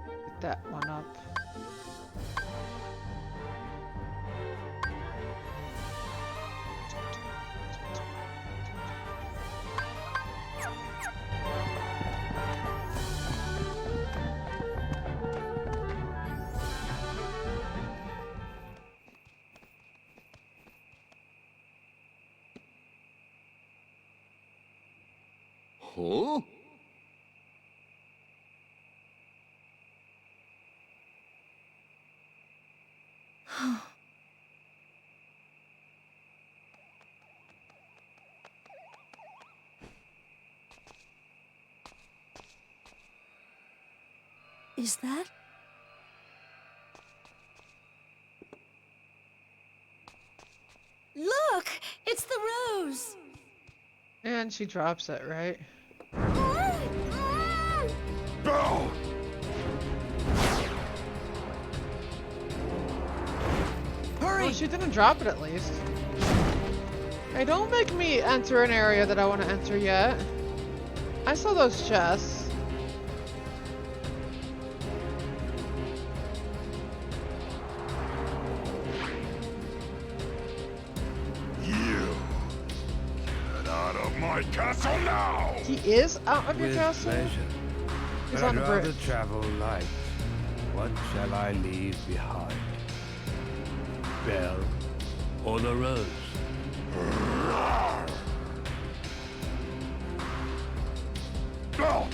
pick that one up. Huh? Is that? Look! It's the rose! And she drops it, right? Belle! Hurry! Well, she didn't drop it at least. Hey, don't make me enter an area that I want to enter yet. I saw those chests. My castle now! He is out of your castle? Pleasure. He's But on I'd the rather bridge. travel light. What shall I leave behind? Belle or the rose? Belle!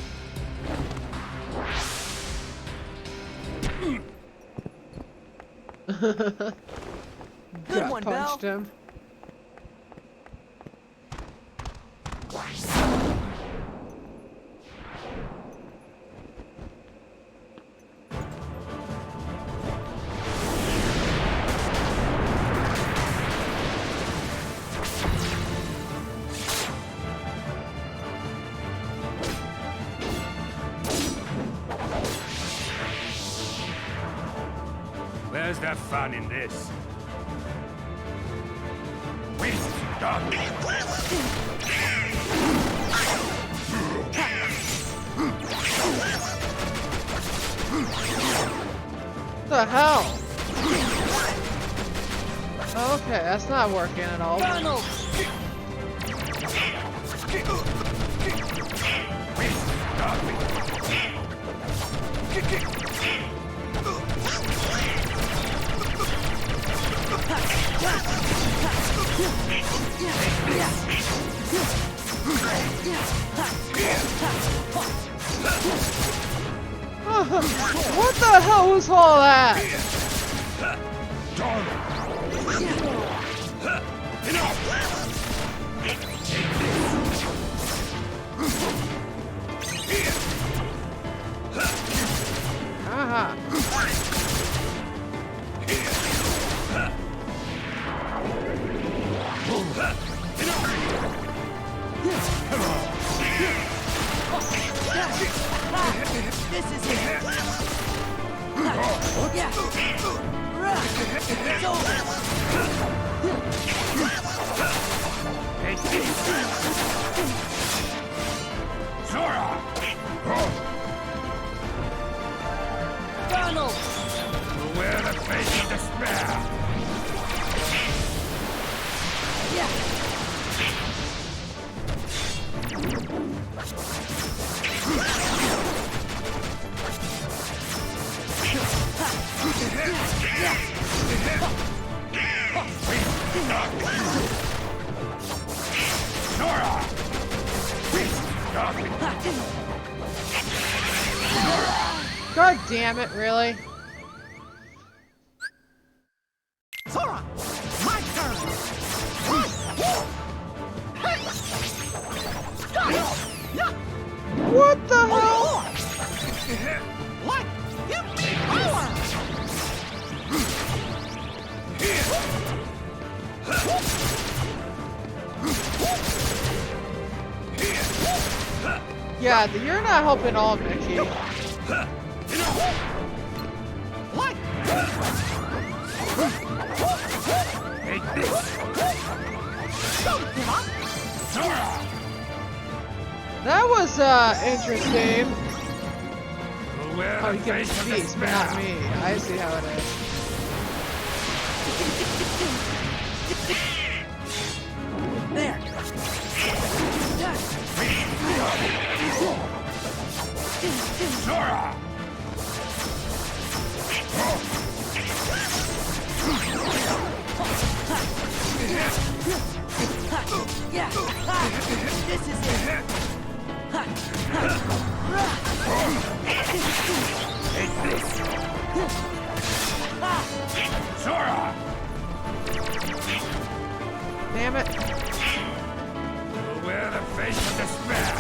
Good Gut one, punched Belle. him. Where's the fun in this? Waste What the hell? Okay, that's not working at all. What the hell was all that? Aha. This is it. Yeah. It's over. Zora! Donald! Wear the face of despair! Yeah. God damn it, really? Sora! My turn! What the hell? What? Give me power! Yeah, you're not helping all, Mickey. What? That was interesting. Oh, you get beast, but not me. I see how it is. There. Zora! Yeah. This is it. Take this! Zora! Damn it. Wear the face of despair!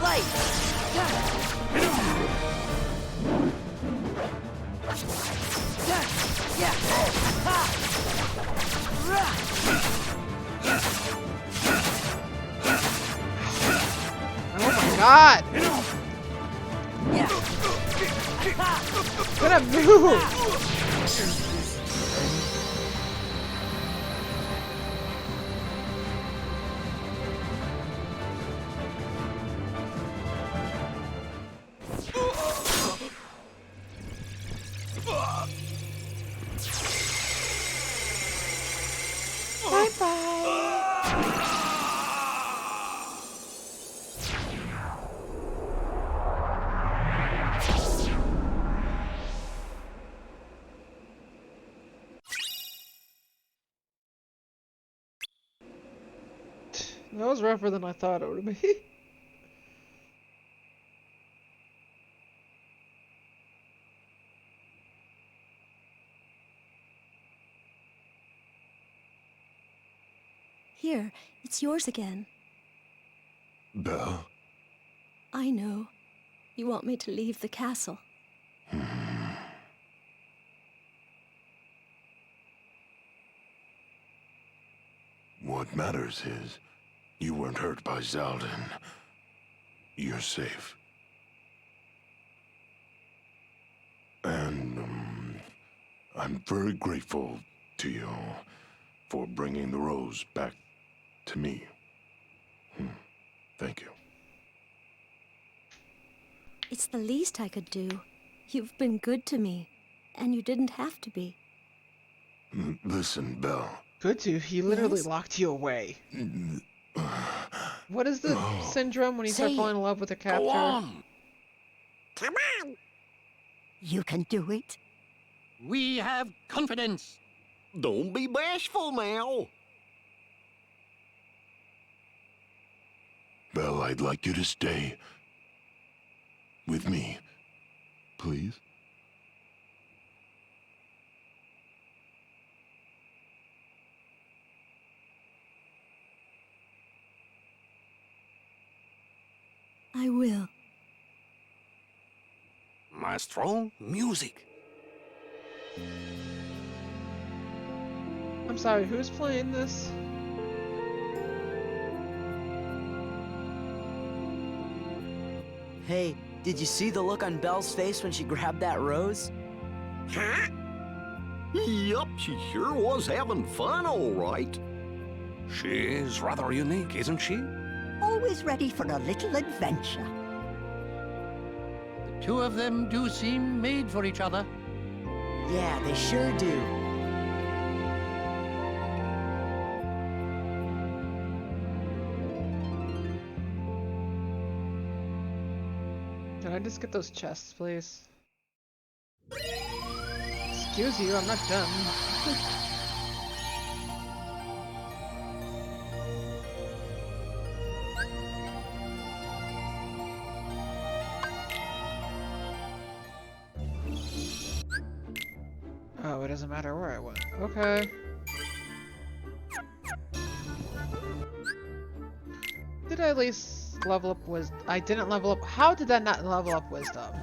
Light. Yeah. Oh my god! Yeah. Gonna move! That was rougher than I thought it would be. Here, it's yours again. Belle? I know. You want me to leave the castle. What matters is, you weren't hurt by Zaldin. You're safe. And, I'm very grateful to you for bringing the rose back to me. Thank you. It's the least I could do. You've been good to me, and you didn't have to be. Listen, Belle. Good to. He literally locked you away. What is the syndrome when you start falling in love with a captor? Go on. Come on. You can do it. We have confidence. Don't be bashful now. Belle, I'd like you to stay with me, please. I will. Maestro, music. I'm sorry, who's playing this? Hey, did you see the look on Belle's face when she grabbed that rose? Huh? Yup, she sure was having fun, all right. She's rather unique, isn't she? Always ready for a little adventure. The two of them do seem made for each other. Yeah, they sure do. Can I just get those chests, please? Excuse you, I'm not done. Oh, it doesn't matter where I went. Okay. Did I at least level up wisdom? I didn't level up. How did that not level up wisdom?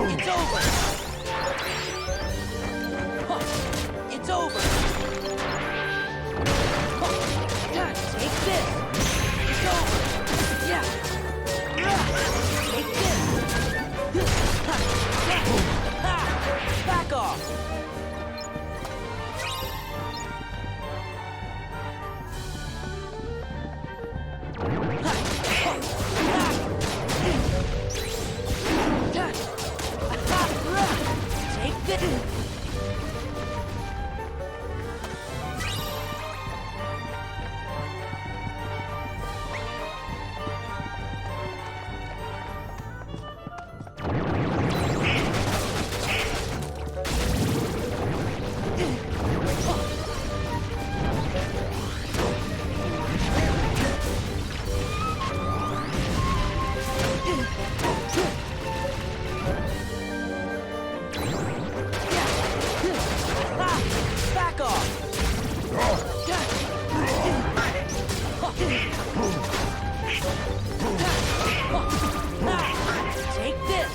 It's over! It's over! Take this! It's over! Yeah! Take this! Back off! Take this! Back off! Take this!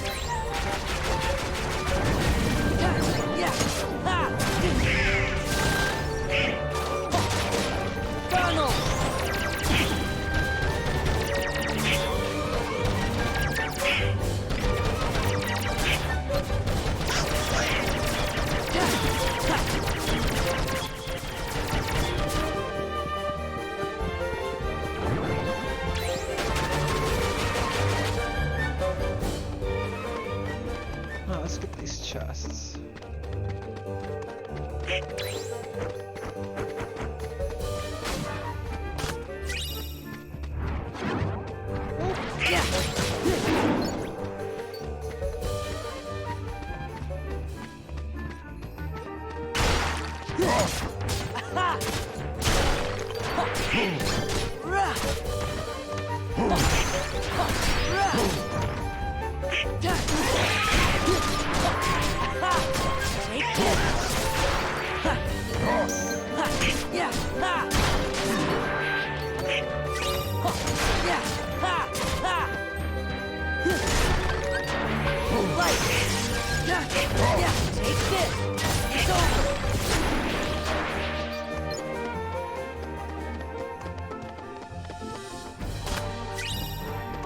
I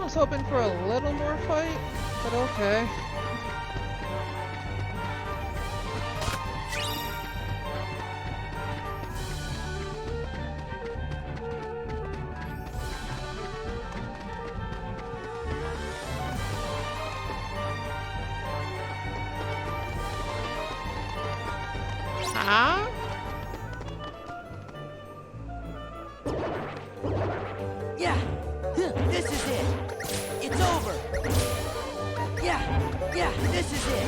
was hoping for a little more fight, but okay. Huh? Yeah, this is it. It's over. Yeah, this is it.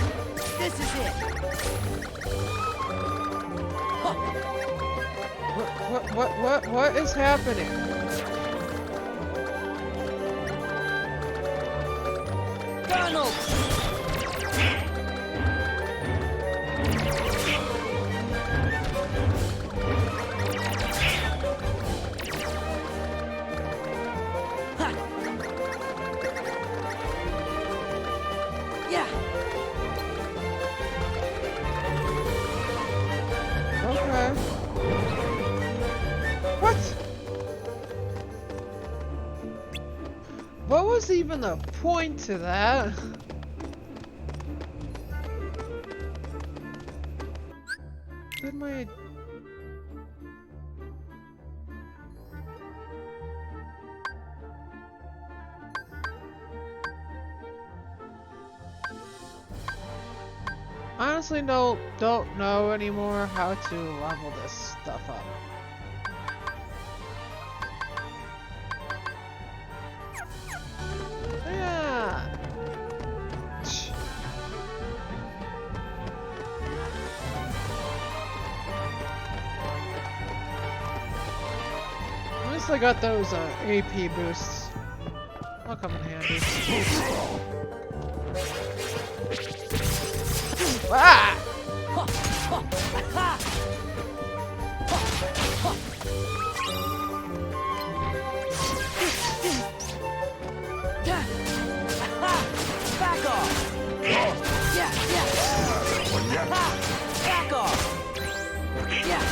This is it. Huh. What is happening? Donald! What was even the point to that? Did my... Honestly, don't know anymore how to level this stuff up. Yeah. At least I got those AP boosts. I'll come in handy. Ah! Back off! Yeah! Back off! Yeah!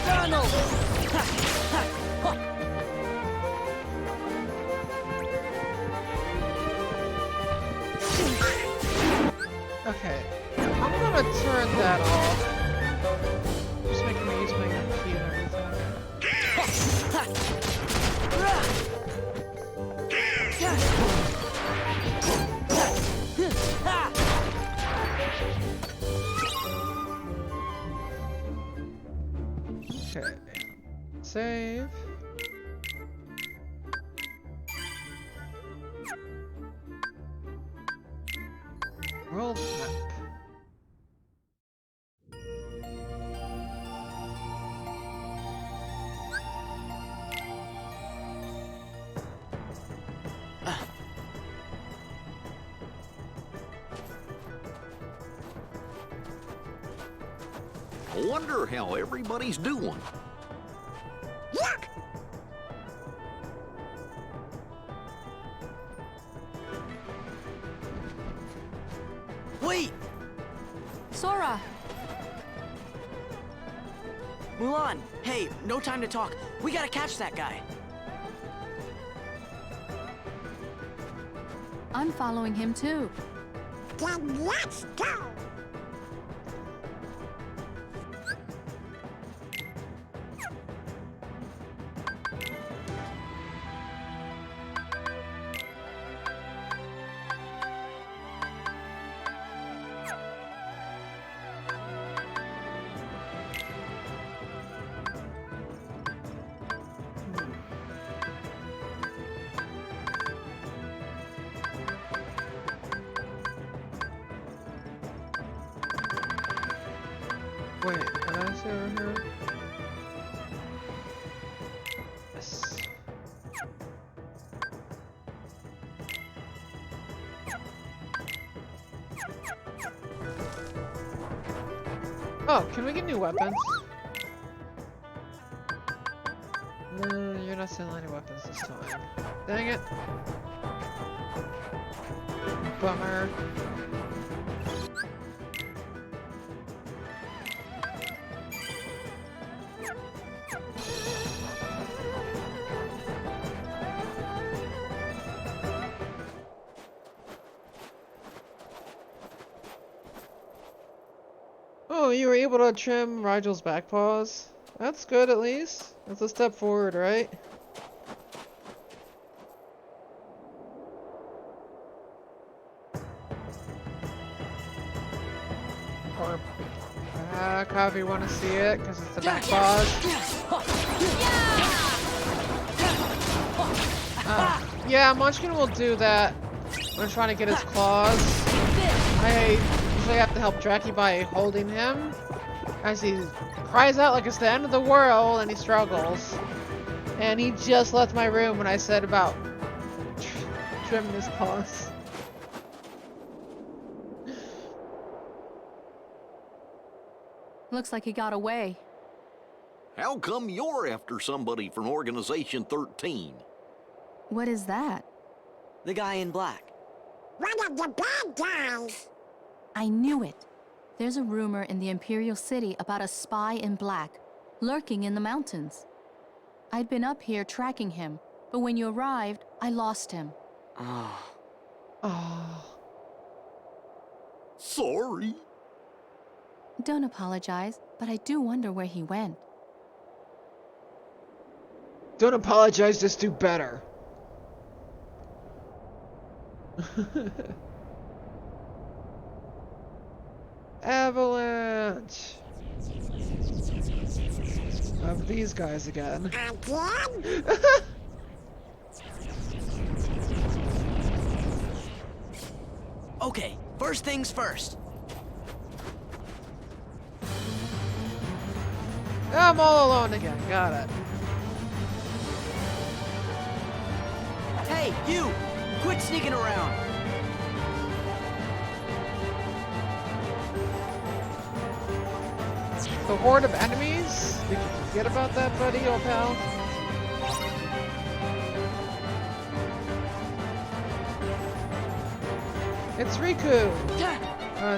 Donald! Okay, I'm gonna turn that off. Just making me use my MP and everything. Okay, save. World map. I wonder how everybody's doing. Yuck! Wait! Sora! Mulan, hey, no time to talk. We gotta catch that guy. I'm following him too. Then let's go! Wait, did I see over here? Yes. Oh, can we get new weapons? No, you're not selling any weapons this time. Dang it. Bummer. Oh, you were able to trim Rigel's back paws? That's good, at least. That's a step forward, right? Or back, however you want to see it, because it's the back paws. Yeah, Munchkin will do that when trying to get his claws. I usually have to help Draki by holding him as he cries out like it's the end of the world and he struggles. And he just left my room when I said about trimming his claws. Looks like he got away. How come you're after somebody from Organization 13? What is that? The guy in black. One of the bad guys. I knew it. There's a rumor in the Imperial City about a spy in black, lurking in the mountains. I'd been up here tracking him, but when you arrived, I lost him. Oh. Sorry. Don't apologize, but I do wonder where he went. Don't apologize, just do better. Avalanche of these guys again. Again? Okay, first things first. I'm all alone again. Got it. Hey, you! Quit sneaking around. The horde of enemies? Did you forget about that, buddy, old pal? It's Riku!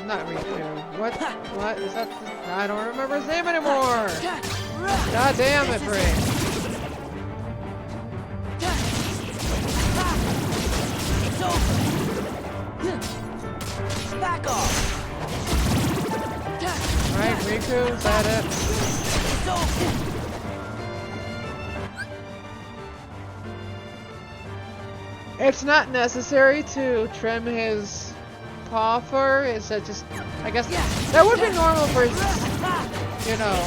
Not Riku. What? What? Is that the... I don't remember his name anymore! God damn it, Brink! It's over. Back off. Right, Riku, is that it? It's over. It's not necessary to trim his paw fur. Is that just... I guess that would be normal for his, you know,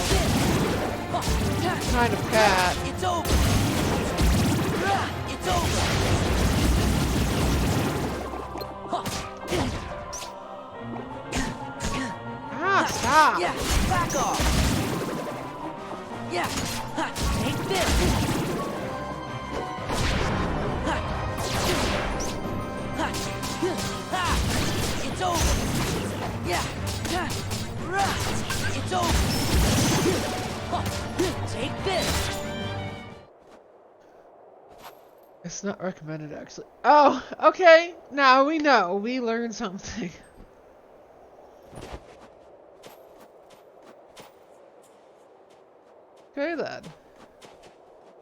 kind of cat. It's over. It's over. Ah, stop! Yeah, back off. Yeah, take this. It's over. Yeah, it's over. Take this. It's not recommended, actually. Oh, okay. Now we know. We learned something. Okay, then.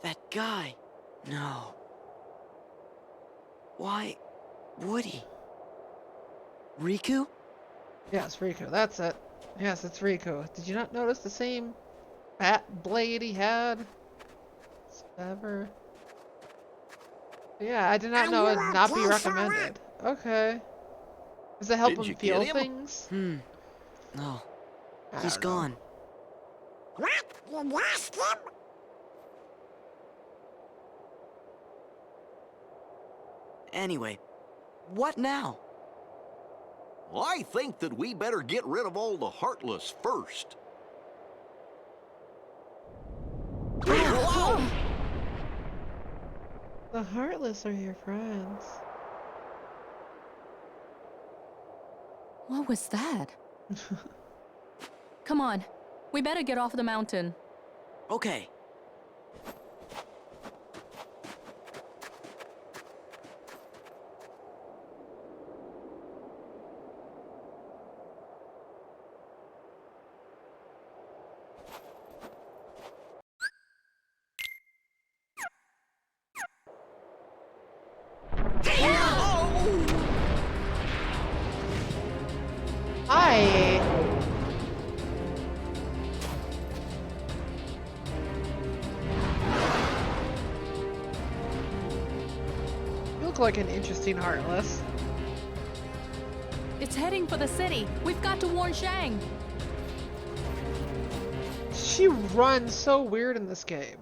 That guy. No. Why would he? Riku? Yes, Riku. That's it. Yes, it's Riku. Did you not notice the same bat blade he had? Ever? Yeah, I did not know it'd not be recommended. Okay. Does it help Did you him feel get him? things? No. I He's don't know. gone. What? You lost him? Anyway, what now? I think that we better get rid of all the Heartless first. The Heartless are your friends. What was that? Come on. We better get off the mountain. Okay. Hi. You look like an interesting Heartless. It's heading for the city. We've got to warn Shang. She runs so weird in this game.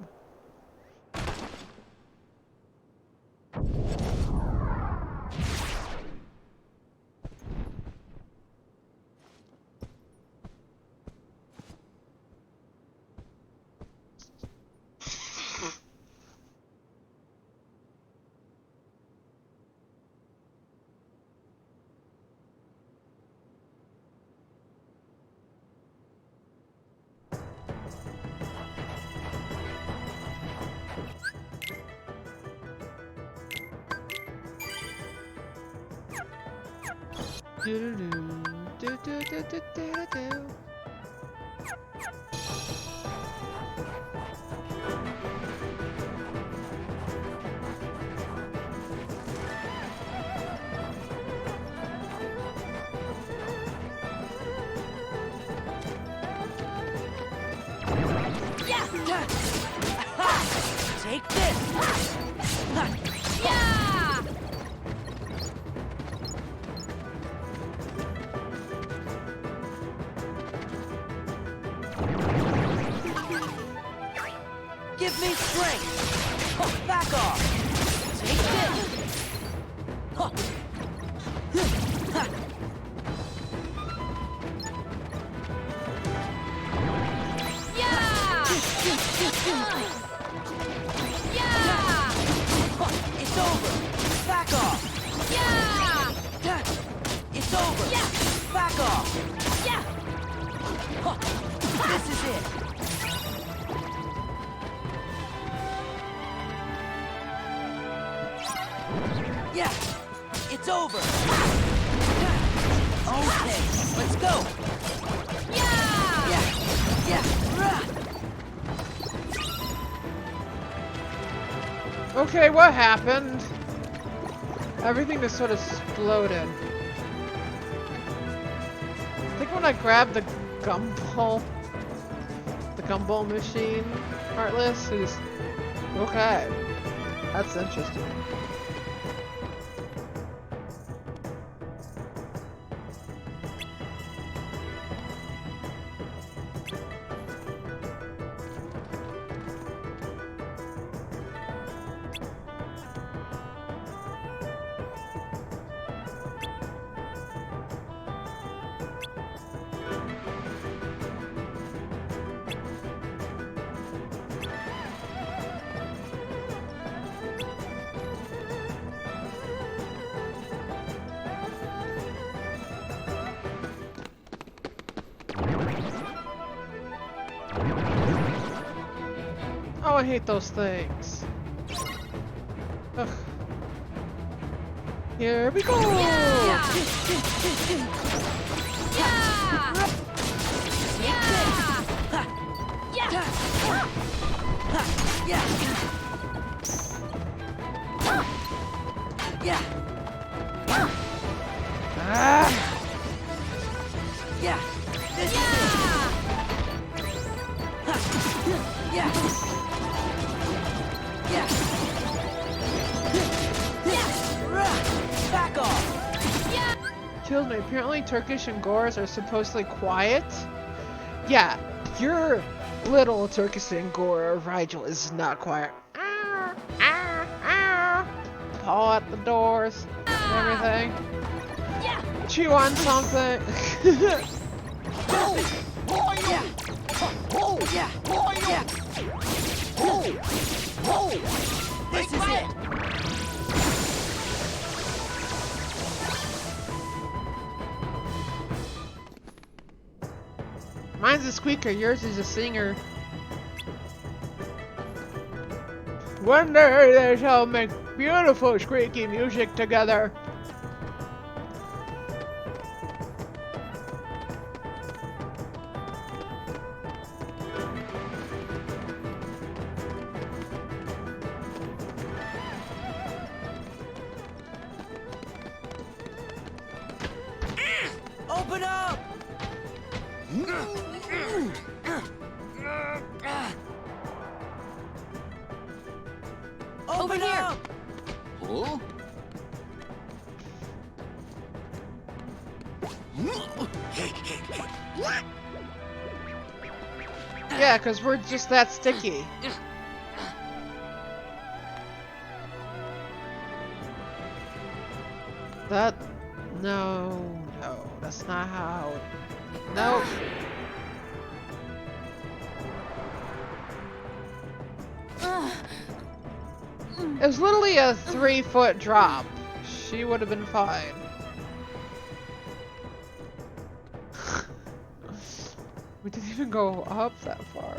Take this! Yeah! Give me strength! Oh, back off! Take this! Huh. It's over! Back off! Yeah! It's over! Yeah! Back off! Yeah! This is it! Yeah! It's over! Okay, let's go! Yeah! Yeah! Yeah! Okay, what happened? Everything just sort of exploded. I think when I grabbed the gumball machine, Heartless, it just... Okay. That's interesting. Oh, I hate those things. Ugh. Here we go! Yeah! This is it! Yeah! Yeah! Yeah! Back off! Yeah! Kills me. Apparently Turkish Angors are supposedly quiet. Yeah, your little Turkish Angora Rigel is not quiet. Paw at the doors and everything. Chew on something. Yeah! This is it! Mine's a squeaker, yours is a singer. One day they shall make beautiful squeaky music together. Open up! Over here. Up! Huh? Yeah, because we're just that sticky. That... No, that's not how... Nope. It was literally a 3-foot drop. She would have been fine. We didn't even go up that far.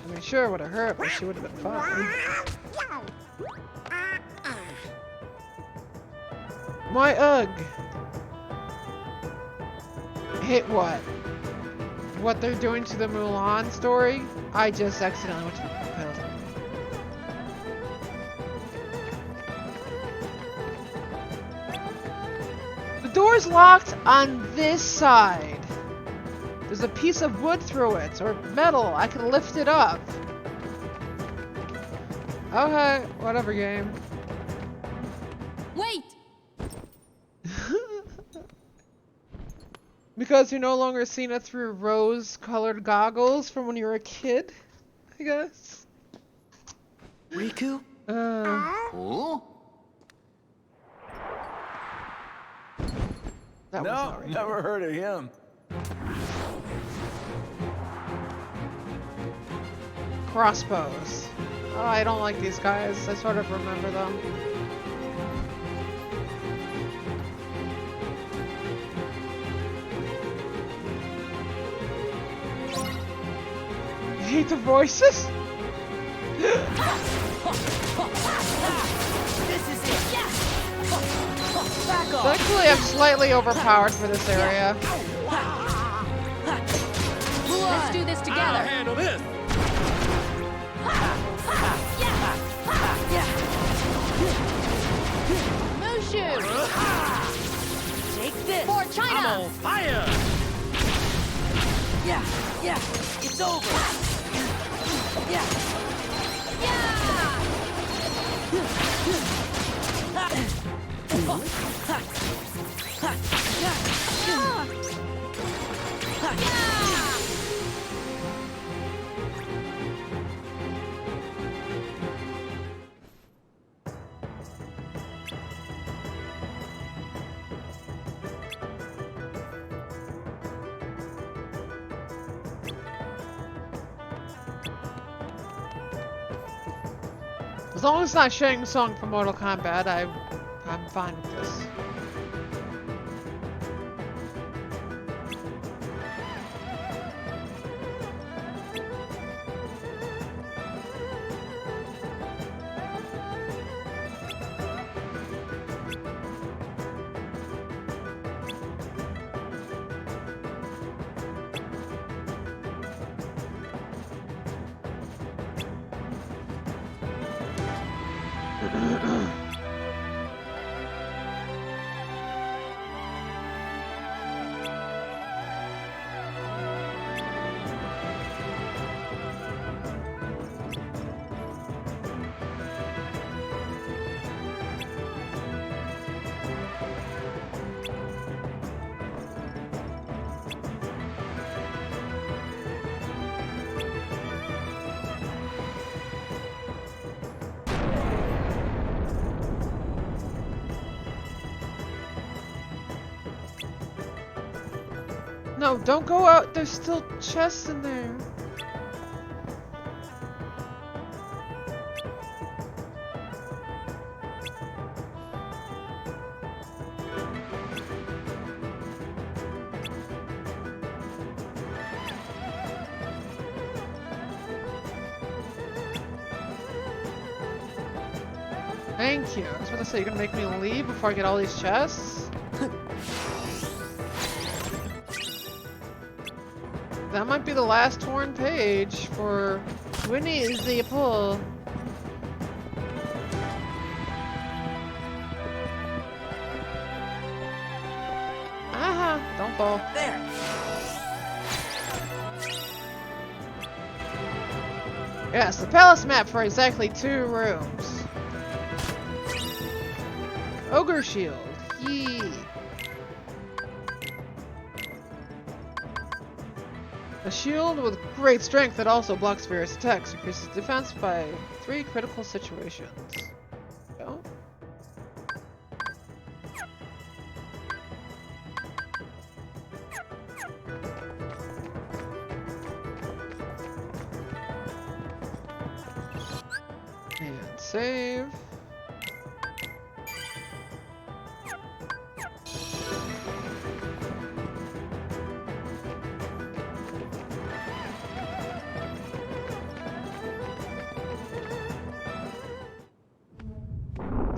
I mean, sure, it would have hurt, but she would have been fine. My ugh. Hit what? What they're doing to the Mulan story? I just accidentally went to the pill. The door's locked on this side. There's a piece of wood through it, or metal. I can lift it up. Okay, whatever, game. Wait! Because you're no longer seeing it through rose-colored goggles from when you were a kid, I guess. Riku? Huh? That was not right. Never heard of him. Crossbows. Oh, I don't like these guys. I sort of remember them. You hate the voices? This is it! Back off! Luckily, I'm slightly overpowered for this area. Let's do this together. I'll handle this. Mushu! Take this! For China! I'm on fire! Yeah, it's over! Yeah! As long as it's not Shang Tsung from Mortal Kombat, I'm fine with this. No, don't go out. There's still chests in there. Thank you. I was about to say, you're gonna make me leave before I get all these chests? That might be the last torn page for Winnie the Pooh. Aha! Don't fall. There! Yes, the palace map for exactly 2 rooms. Ogre shield. Yee. A shield with great strength that also blocks various attacks. Increases defense by 3 critical situations. Go. And save.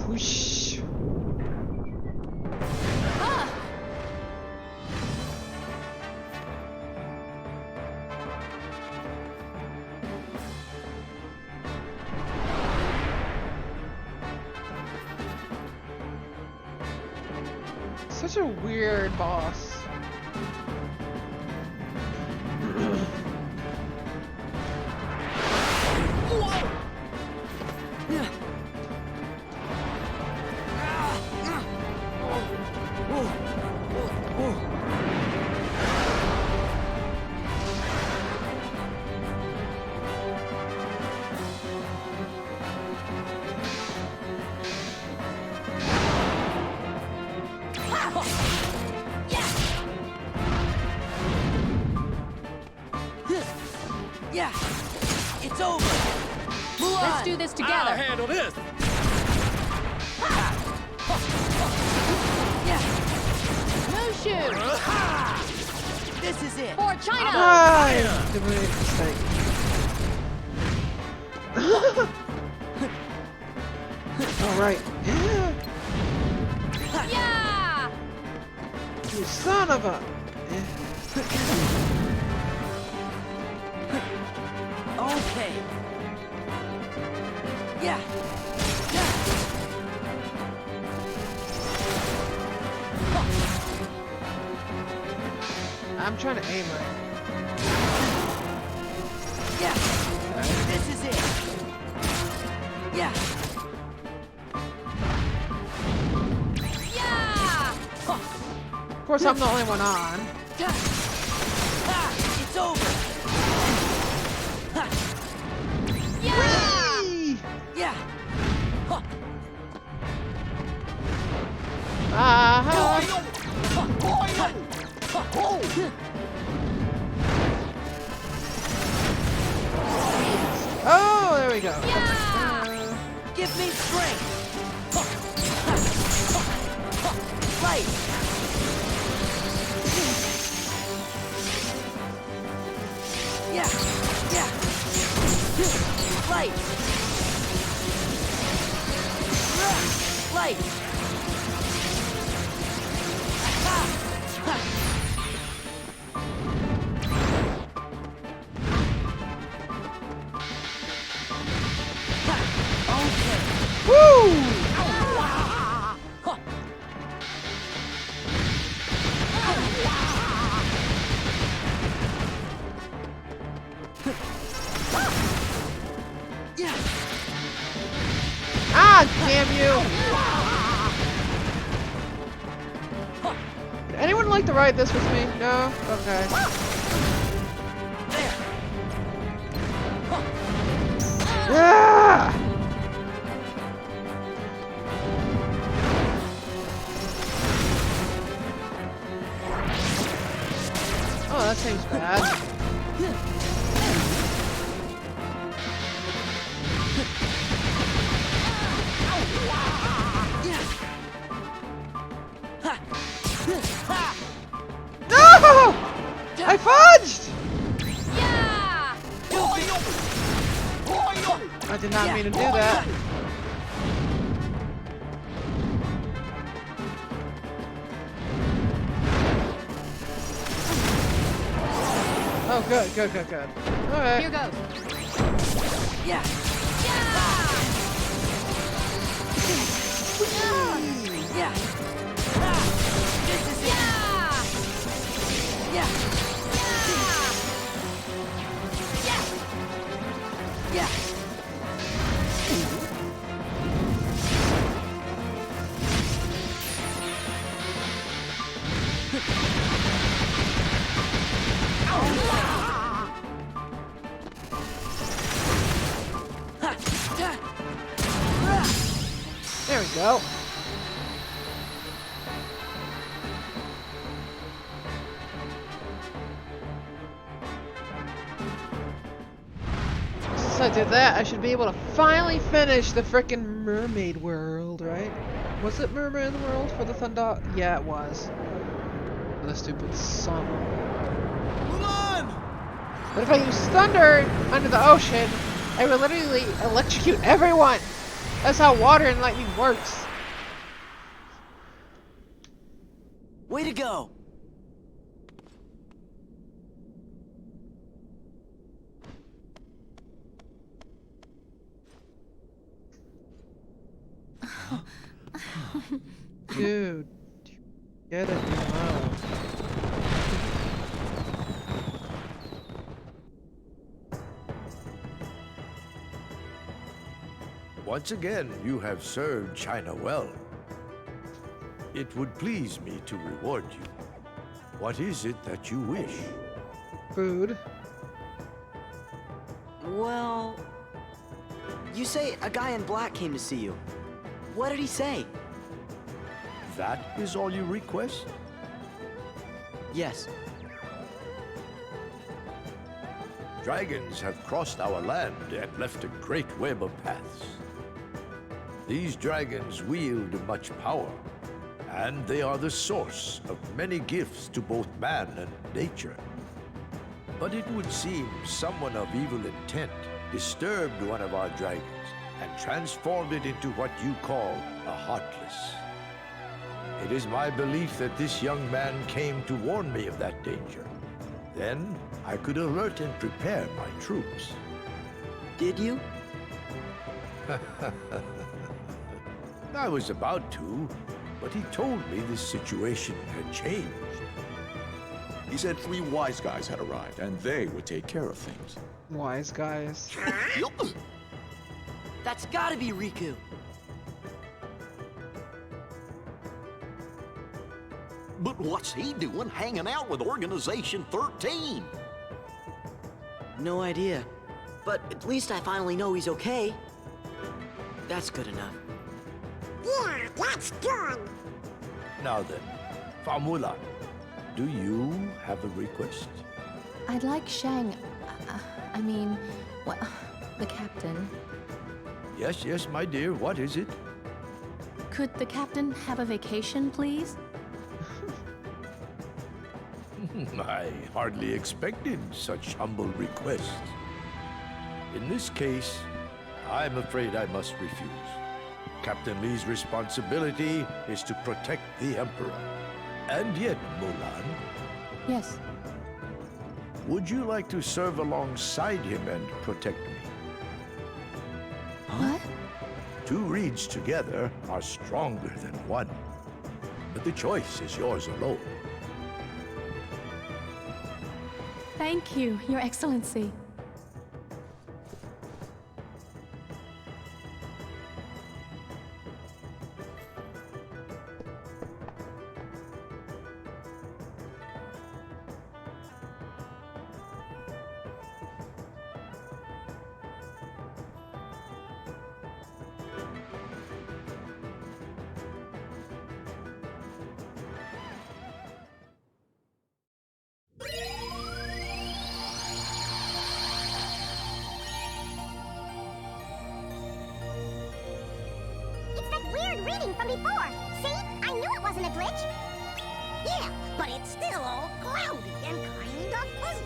Whoosh. Such a weird boss. Yeah, it's over. Move Let's on. do this together. I'll handle this. Yeah. Mushu! This is it. For China! Ah, did we make a mistake? All right. Yeah. Yeah! You son of a. Okay. Yeah. I'm trying to aim right. Yeah. This is it. Yeah. Yeah! Of course, I'm the only one on. It's over. Yeah! Yeah. Ah! Oh, there we go. Give me strength. Light. Yeah. Yeah. Light. Light. Woo! Ah, damn you! Would anyone like to ride this with me? No? Okay. Yeah! that seems bad. No! I fudged! I did not mean to do that. Oh, good, good, good, good. Alright. Here goes. Yeah. Yeah. This is it. Yeah. Yeah. There we go. Since I did that, I should be able to finally finish the frickin' mermaid world, right? Was it mermaid world for the Thunder? Yeah, it was. For the stupid sun. Mulan! But if I use thunder under the ocean, I will literally electrocute everyone! That's how water and lightning works. Way to go! Dude, get it now. Once again, you have served China well. It would please me to reward you. What is it that you wish? Food. Well, you say a guy in black came to see you. What did he say? That is all you request? Yes. Dragons have crossed our land and left a great web of paths. These dragons wield much power, and they are the source of many gifts to both man and nature. But it would seem someone of evil intent disturbed one of our dragons and transformed it into what you call a Heartless. It is my belief that this young man came to warn me of that danger. Then I could alert and prepare my troops. Did you? I was about to, but he told me this situation had changed. He said 3 wise guys had arrived, and they would take care of things. Wise guys. That's gotta be Riku. But what's he doing hanging out with Organization 13? No idea. But at least I finally know he's okay. That's good enough. Yeah, that's good. Now then, Fa Mulan, do you have a request? I'd like Shang... I mean, what, the captain. Yes, yes, my dear, what is it? Could the captain have a vacation, please? I hardly expected such humble requests. In this case, I'm afraid I must refuse. Captain Li's responsibility is to protect the Emperor. And yet, Mulan... Yes. Would you like to serve alongside him and protect me? What? 2 reeds together are stronger than 1. But the choice is yours alone. Thank you, Your Excellency. one before. See? I knew it wasn't a glitch. Yeah, but it's still all cloudy and kind of fuzzy.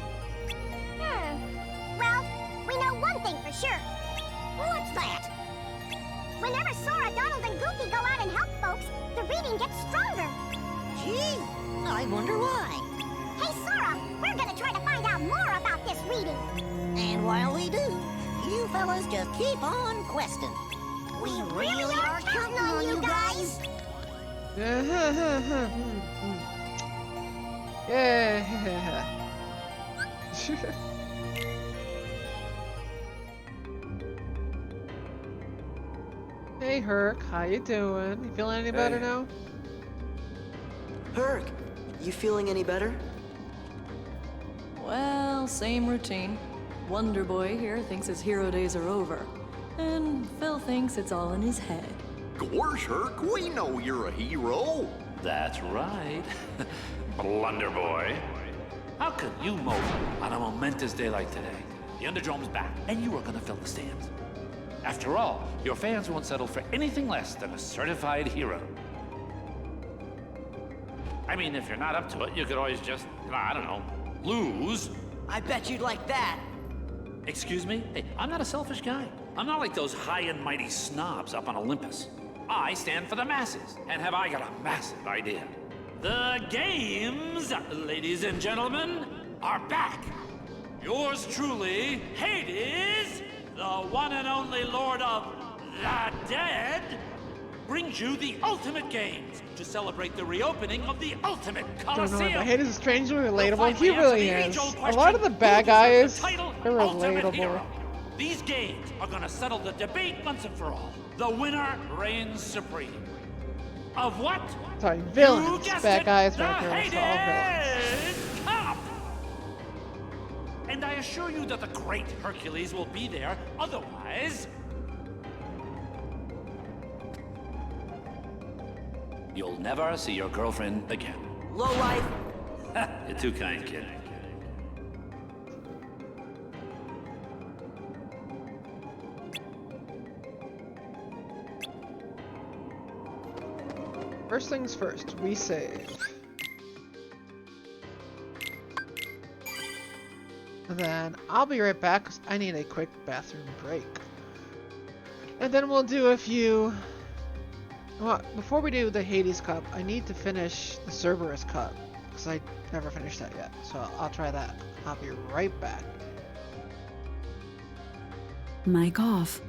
Well, we know one thing for sure. What's that? Whenever Sora, Donald, and Goofy go out and help folks, the reading gets stronger. Gee, I wonder why. Hey, Sora, we're gonna try to find out more about this reading. And while we do, you fellas just keep on questing. We really are counting on you guys. Yeah. Hey Herc, how you doing? You feeling any better now? Herc, you feeling any better? Well, same routine. Wonder Boy here thinks his hero days are over. And Phil thinks it's all in his head. Gosh, Herc, we know you're a hero. That's right. Blunder Boy. How could you mope on a momentous day like today? The Underdrome's back, and you are gonna fill the stands. After all, your fans won't settle for anything less than a certified hero. I mean, if you're not up to it, you could always just, I don't know, lose. I bet you'd like that. Excuse me? Hey, I'm not a selfish guy. I'm not like those high and mighty snobs up on Olympus. I stand for the masses, and have I got a massive idea. The games, ladies and gentlemen, are back. Yours truly, Hades, the one and only Lord of the Dead, brings you the Ultimate Games to celebrate the reopening of the Ultimate Coliseum. Don't know, but Hades is strangely relatable. He really is. A lot of the bad guys, they're relatable. These games are gonna settle the debate once and for all. The winner reigns supreme. Of what? Sorry, villains. You guessed Bad it, guys, the bad girls, all villains. Hades Cup! And I assure you that the great Hercules will be there, otherwise... you'll never see your girlfriend again. Lowlife. You're too kind, kid. First things first, we save. And then I'll be right back because I need a quick bathroom break. And then we'll do a few... Well, before we do the Hades Cup, I need to finish the Cerberus Cup because I never finished that yet. So I'll try that. I'll be right back. Mic off.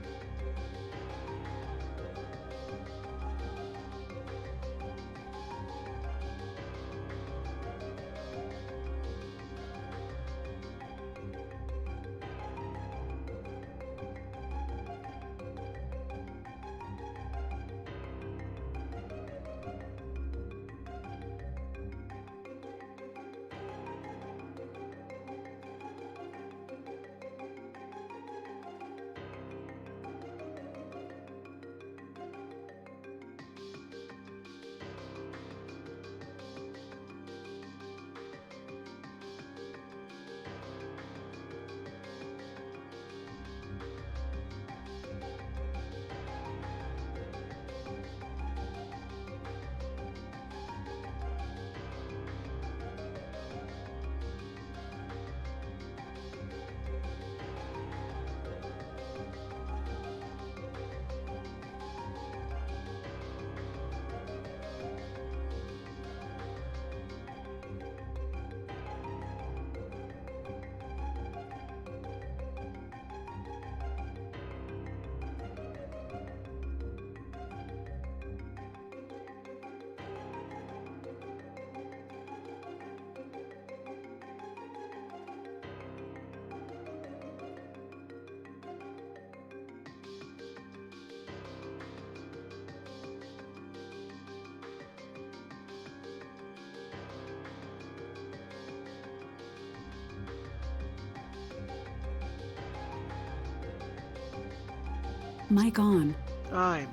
Mic on. I'm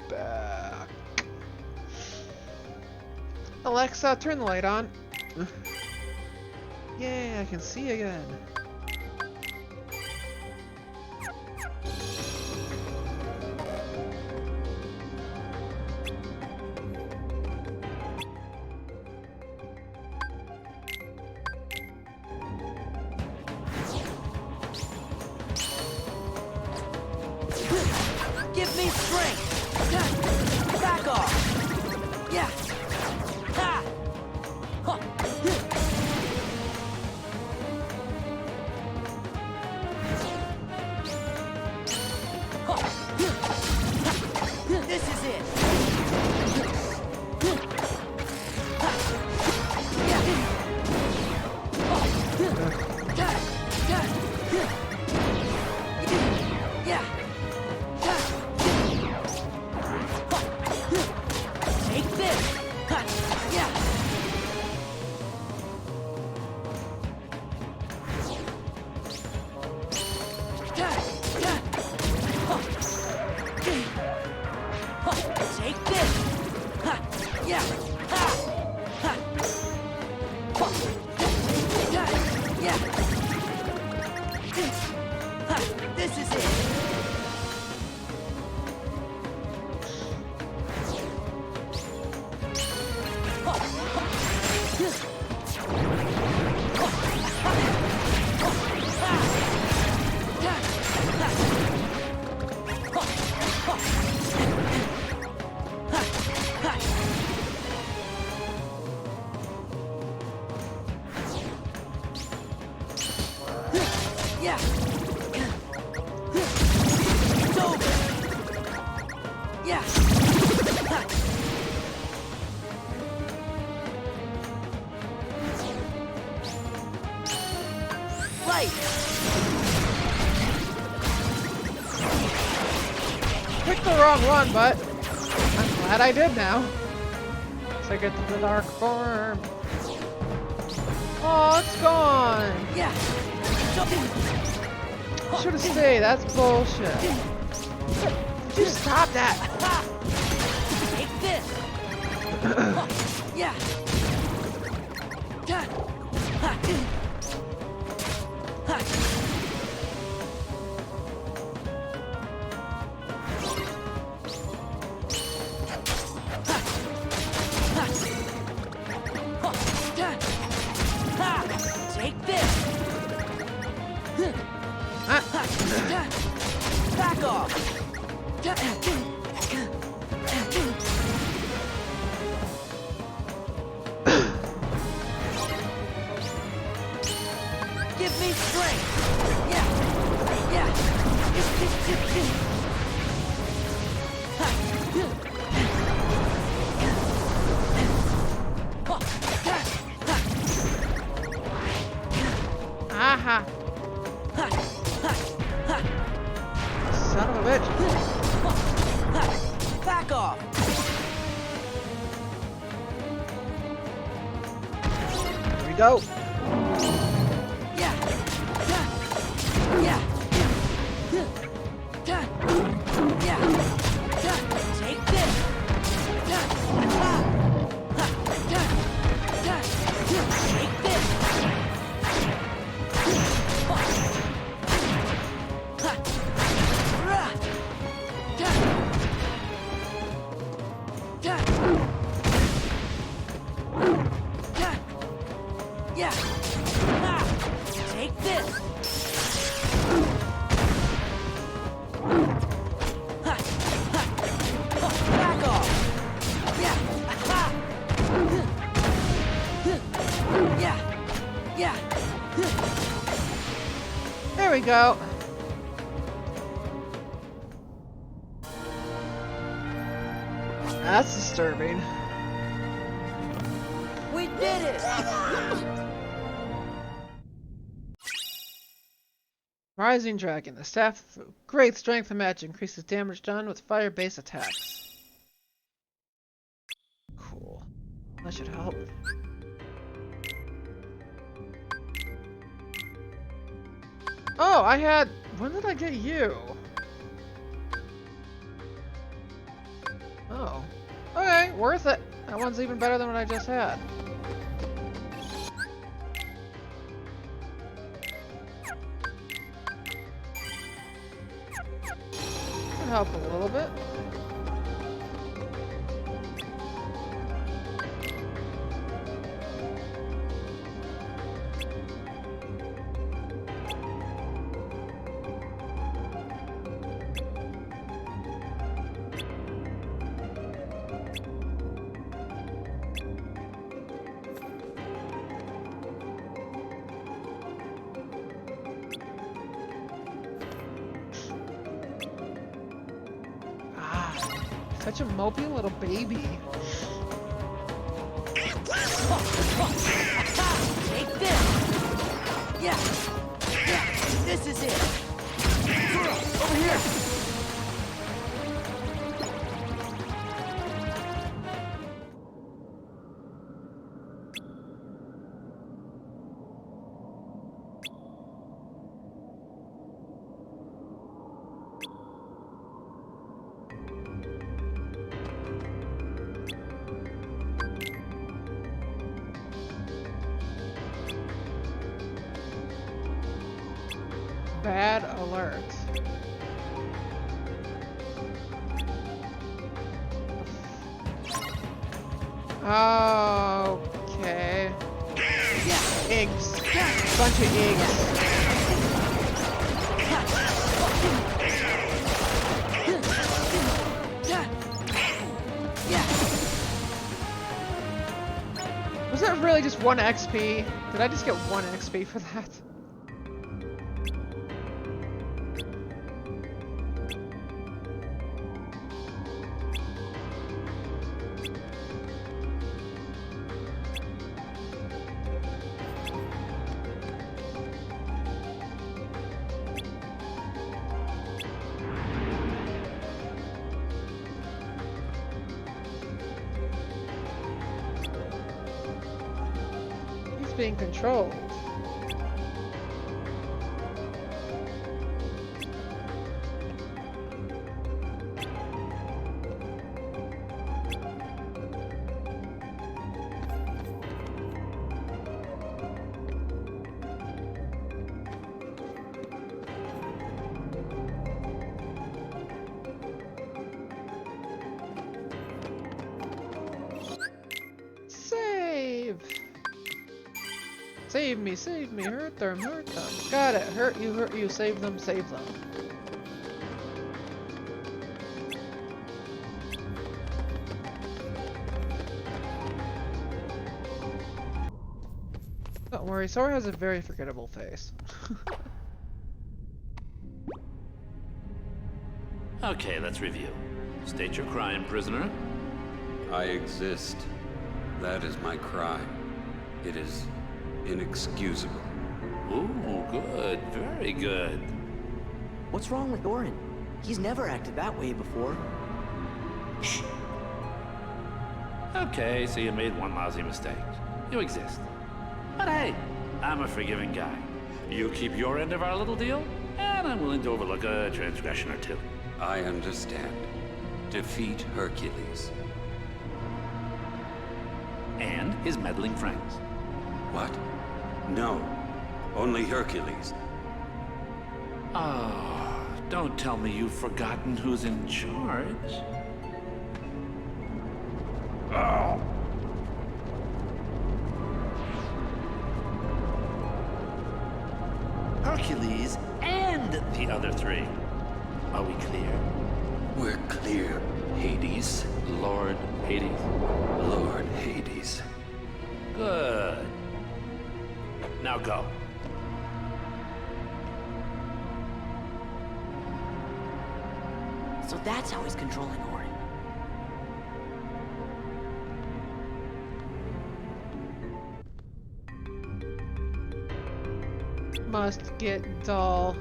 back. Alexa, turn the light on. Yay, I can see again. Take this! Ha! Yeah! Take this! Ha! Yeah! Ha! Ha! Yeah! Ha! This is it! Yeah. It's over. Yeah. Light. Picked the wrong one, but I'm glad I did now. So I get to the dark form. Oh, it's gone. Yeah. Should have stayed. That's bullshit. Did you stop that? Take this. Yeah. Take this. Back off. Give me strength. Yeah. Yeah. Aha. Son of a bitch. Back off. Here we go. Yeah. Yeah. Yeah. Take this. Take this. Yeah. Take this. Back off. Yeah. Yeah. Yeah. There we go. That's disturbing. We did it. Rising Dragon. The staff of great strength and match increases damage done with fire-based attacks. Cool. That should help. Oh, I had... When did I get you? Oh. Okay, worth it. That one's even better than what I just had. Could help a little bit. Such a mopey little baby. Take this. Yeah. Yeah. This is it. Over here. Bad alert. Okay. Eggs. Bunch of eggs. Was that really just 1 XP? Did I just get 1 XP for that? Being controlled. Save me, hurt them. Got it, hurt you, save them. Don't worry, Sora has a very forgettable face. Okay, let's review. State your crime, prisoner. I exist. That is my crime. It is inexcusable. Ooh, good. Very good. What's wrong with Auron? He's never acted that way before. Shh. Okay, so you made one lousy mistake. You exist. But hey, I'm a forgiving guy. You keep your end of our little deal, and I'm willing to overlook a transgression or two. I understand. Defeat Hercules. And his meddling friends. What? No. Only Hercules. Oh, don't tell me you've forgotten who's in charge. Oh. Hercules and the other 3. Are we clear? We're clear. Hades, Lord Hades. Lord Hades. Good. Now go. So that's how he's controlling Auron. Must get dull.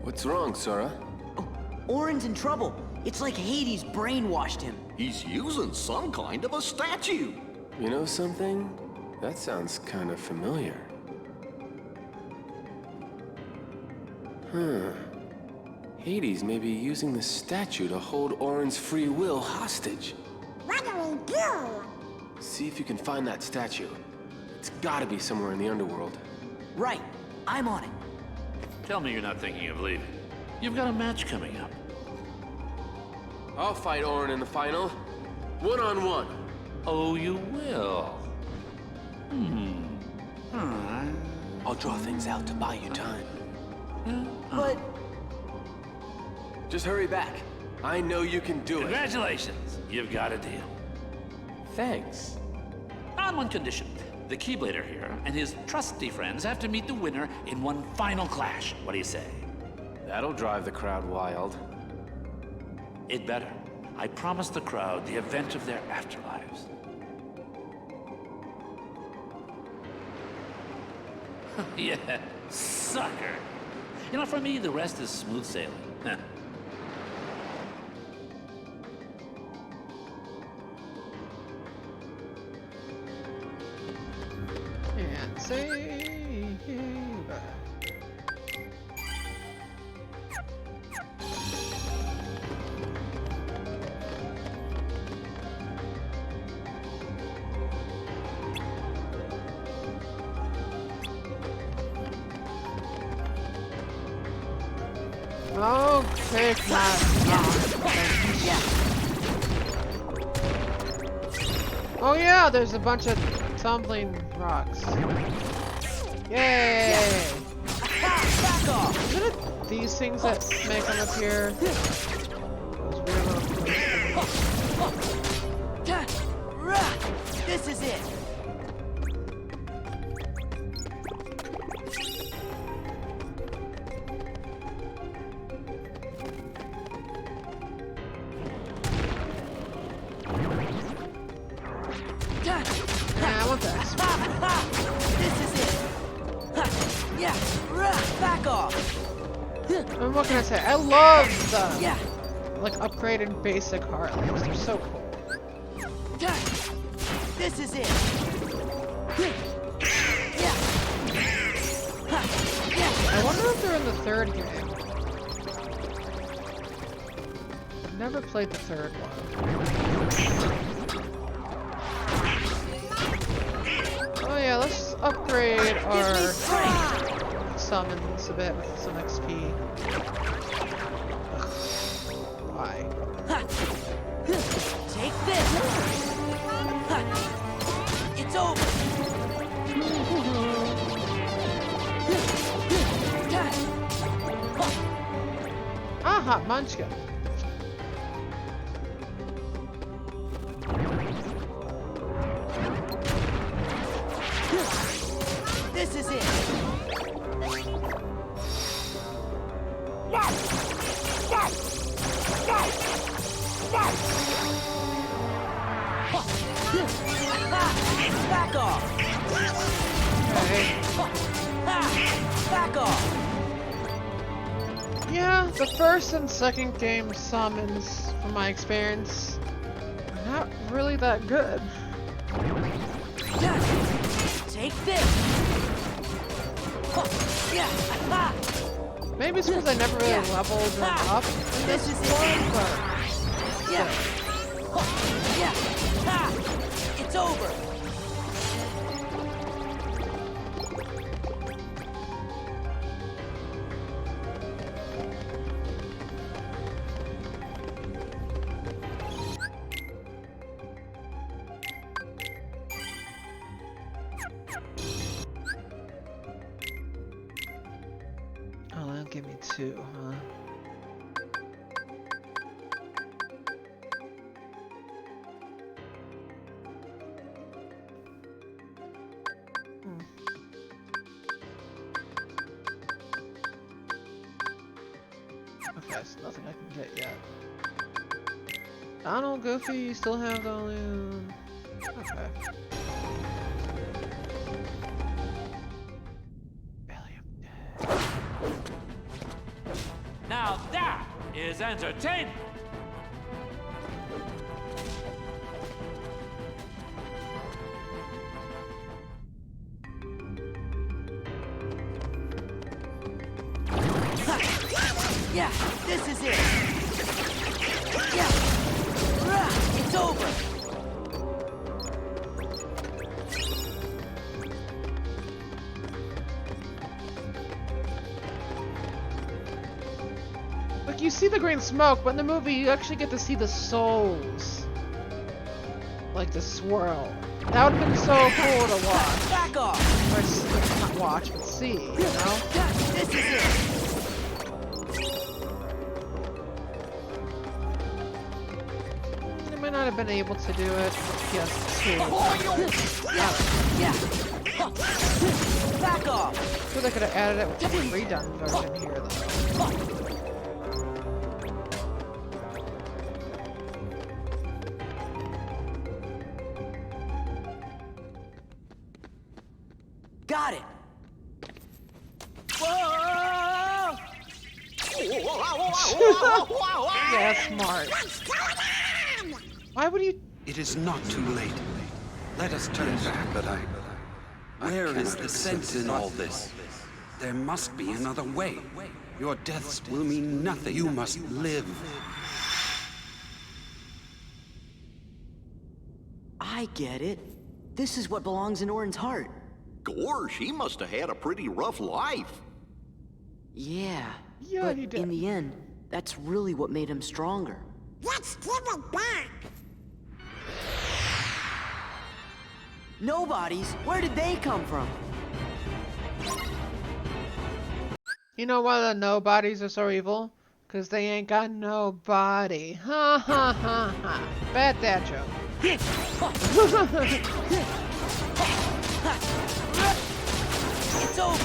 What's wrong, Sora? Oh, Auron's in trouble. It's like Hades brainwashed him. He's using some kind of a statue. You know something? That sounds kind of familiar. Huh. Hades may be using the statue to hold Auron's free will hostage. What do we do? See if you can find that statue. It's gotta be somewhere in the underworld. Right. I'm on it. Tell me you're not thinking of leaving. You've got a match coming up. I'll fight Auron in the final. 1-on-1. Oh, you will? I'll draw things out to buy you time. But... Just hurry back. I know you can do it. Congratulations. You've got a deal. Thanks. On one condition. The Keyblader here and his trusty friends have to meet the winner in one final clash. What do you say? That'll drive the crowd wild. It better. I promised the crowd the event of their afterlives. Yeah, sucker. You know, for me, the rest is smooth sailing. And save. Oh, take my Oh yeah, there's a bunch of tumbling rocks. Yay! Isn't it these things that make them appear? Those weird little This is it. I want that. This is it. Yeah, back off. And what can I say? I love the like upgraded basic Harleys. They're so cool. This is it. I wonder if they're in the third game. I've never played the third one. Oh yeah, let's upgrade our summons a bit with some XP. Ugh. Why? Take this. It's over. Aha, Munchkin. This is it. Back off. Okay. Back off. Yeah, the first and second game summons, from my experience, are not really that good. Take this. Maybe it's because I never really leveled them up in this one, but It's over. oh, that'll give me 2, huh? Okay, so nothing I can get yet. Donald, Goofy, you still have the balloon. Okay. Now that is entertainment. Yeah, this is it. Yeah. It's over. Like, you see the green smoke, but in the movie you actually get to see the souls. Like the swirl. That would have been so cool to watch. Back off. Or not watch, but see, you know? This is it. I might not have been able to do it with PS2. Yeah. Back off. So they could have added it with the redone version here, though. Got it. Yeah, smart. Why would you? It is not too late. Let us turn back, but where is the sense in all this? There must be another way. Your deaths will mean nothing. You must live. I get it. This is what belongs in Orin's heart. Gosh, he must have had a pretty rough life. Yeah. Yeah, but he did. in the end, that's really what made him stronger. Let's give it back. Nobodies? Where did they come from? You know why the nobodies are so evil? Because they ain't got no body. Ha ha ha ha. Bad dad joke. It's over.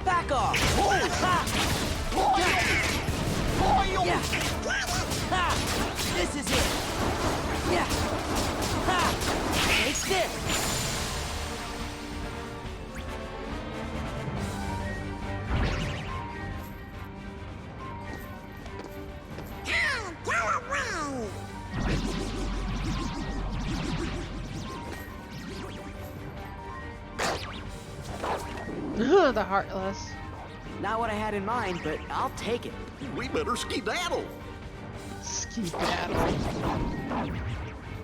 Back off. Back off. This is it. Takes this. The Heartless. Not what I had in mind, but I'll take it. We better skedaddle. Skedaddle.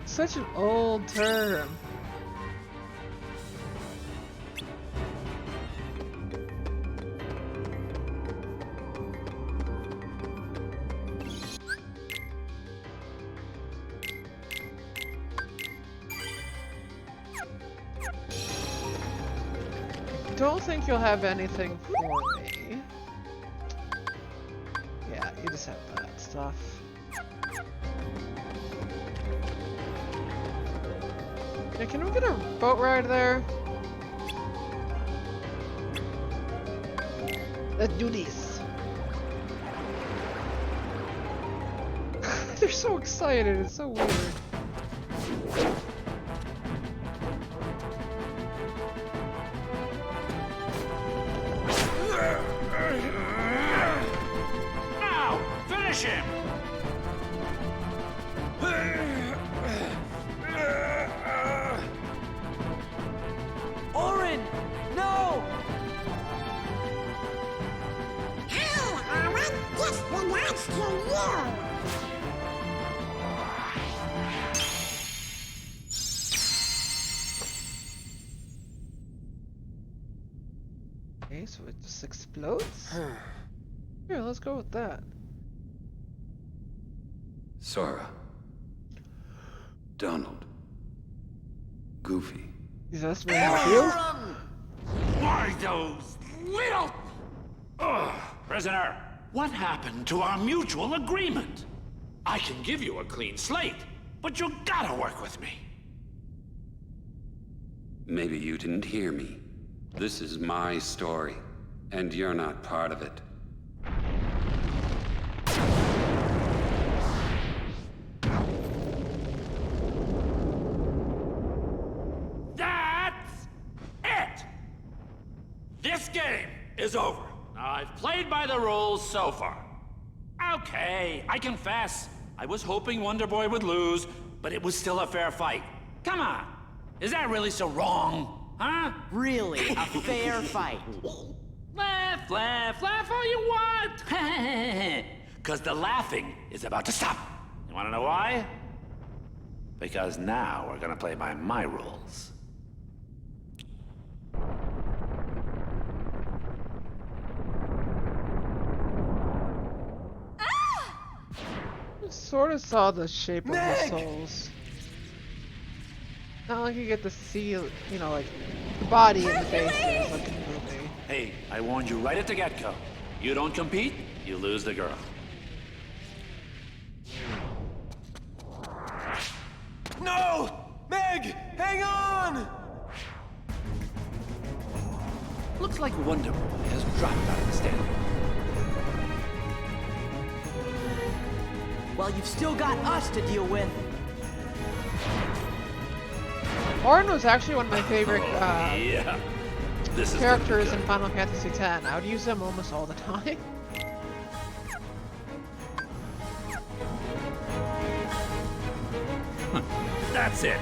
Such an old term. Don't think you'll have anything for me. Yeah, you just have that stuff. Yeah, can we get a boat ride there? Let's do this. They're so excited, it's so weird. Now, finish him! Orin! No! Owen, this belongs to you. Okay, so it just explodes? Here, let's go with that. Sora. Donald. Goofy. Is that supposed to help you? Why those little... Ugh. Prisoner, what happened to our mutual agreement? I can give you a clean slate, but you gotta work with me. Maybe you didn't hear me. This is my story, and you're not part of it. That's it! This game is over. I've played by the rules so far. Okay, I confess. I was hoping Wonder Boy would lose, but it was still a fair fight. Come on. Is that really so wrong? Huh? Really, a fair fight. Laugh, laugh, laugh all you want. Because the laughing is about to stop. You want to know why? Because now we're going to play by my rules. I sort of saw the shape of the souls. Not like you get to see, you know, like the body and the faces like in the movie. Hey, I warned you right at the get-go. You don't compete, you lose the girl. No! Meg! Hang on! Looks like Wonder Boy has dropped out of the standing. Well, you've still got us to deal with. Auron was actually one of my favorite Yeah. This is characters in Final Fantasy X. I would use them almost all the time. That's it.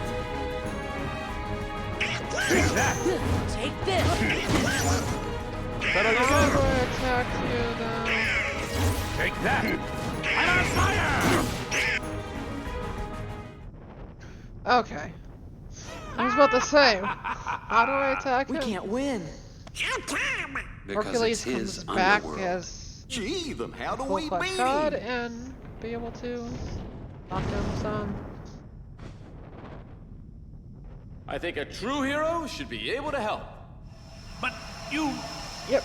Take that. Take this. Better How go. do I attack you now? Take that. I'm on fire. Okay. I was about to say, how do I attack him? We can't win. Because Hercules it's his comes back underworld. as Gee, then how do full we flesh beat god him? and be able to knock him some. I think a true hero should be able to help. But you... Yep.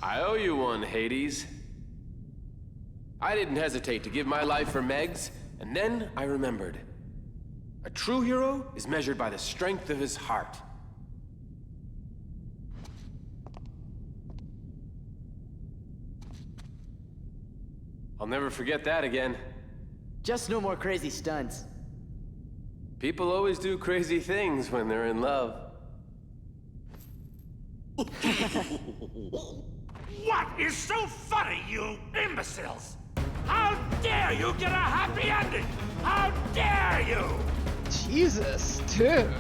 I owe you one, Hades. I didn't hesitate to give my life for Meg's, and then I remembered. A true hero is measured by the strength of his heart. I'll never forget that again. Just no more crazy stunts. People always do crazy things when they're in love. What is so funny, you imbeciles? How dare you get a happy ending? How dare you? Jesus, dude.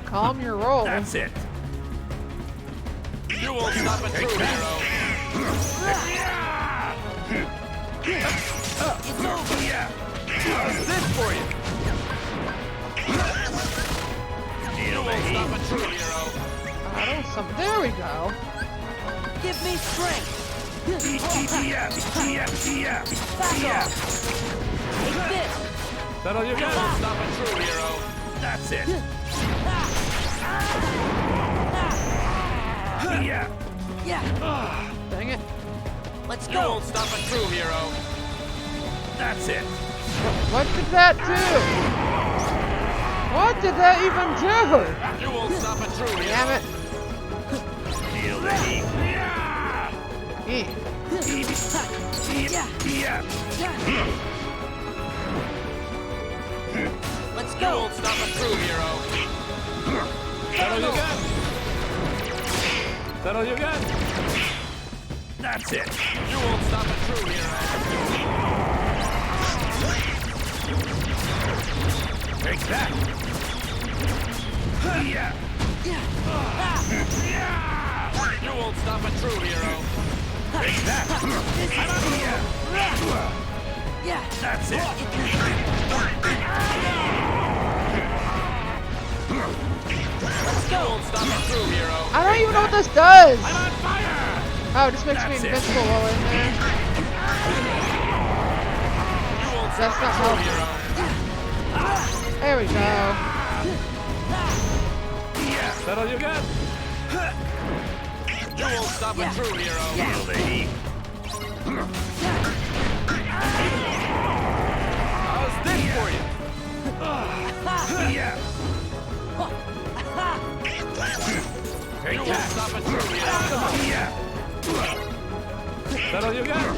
Calm your roll. That's it. You won't stop a true hero. It's over. What's this for you? You won't stop a true hero. There we go. Give me strength. Back off. Take this. That'll you You won't stop a true hero. That's it. Dang it. Let's You go. won't stop a true hero. That's it. What did that do? What did that even do? You won't stop a true hero. Damn it. Feel the heat. Let's You go. won't stop a true hero. That'll you got. That'll you got. That's it. You won't stop a true hero. Take that. You won't stop a true hero. Take that. That's it. You won't stop a true hero. I don't even know what this does. I'm on fire. Oh, it just makes me That's it. invincible while in there. You won't That's stop not a true helpful. hero. There we go. That'll you got. You won't stop a true hero. Feel the heat. How's this for you? Take You won't that. stop a true hero. That'll you got.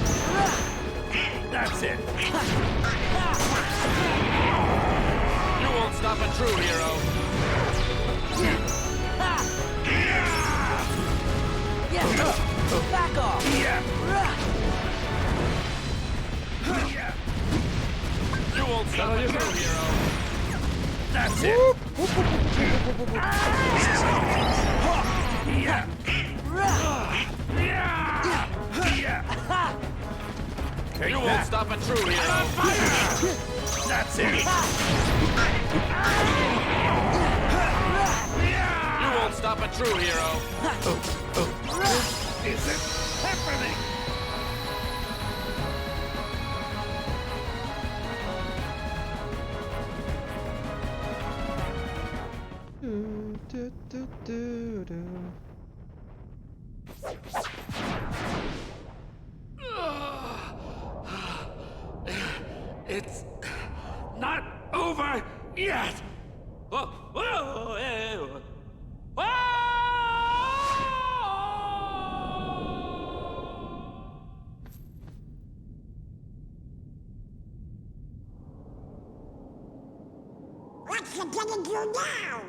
That's it. You won't stop a true hero. Back off. You won't stop a true hero. That's it. Take You won't that. stop a true hero. That's it. You won't stop a true hero. Is it happening? It's not over yet. you gonna do now?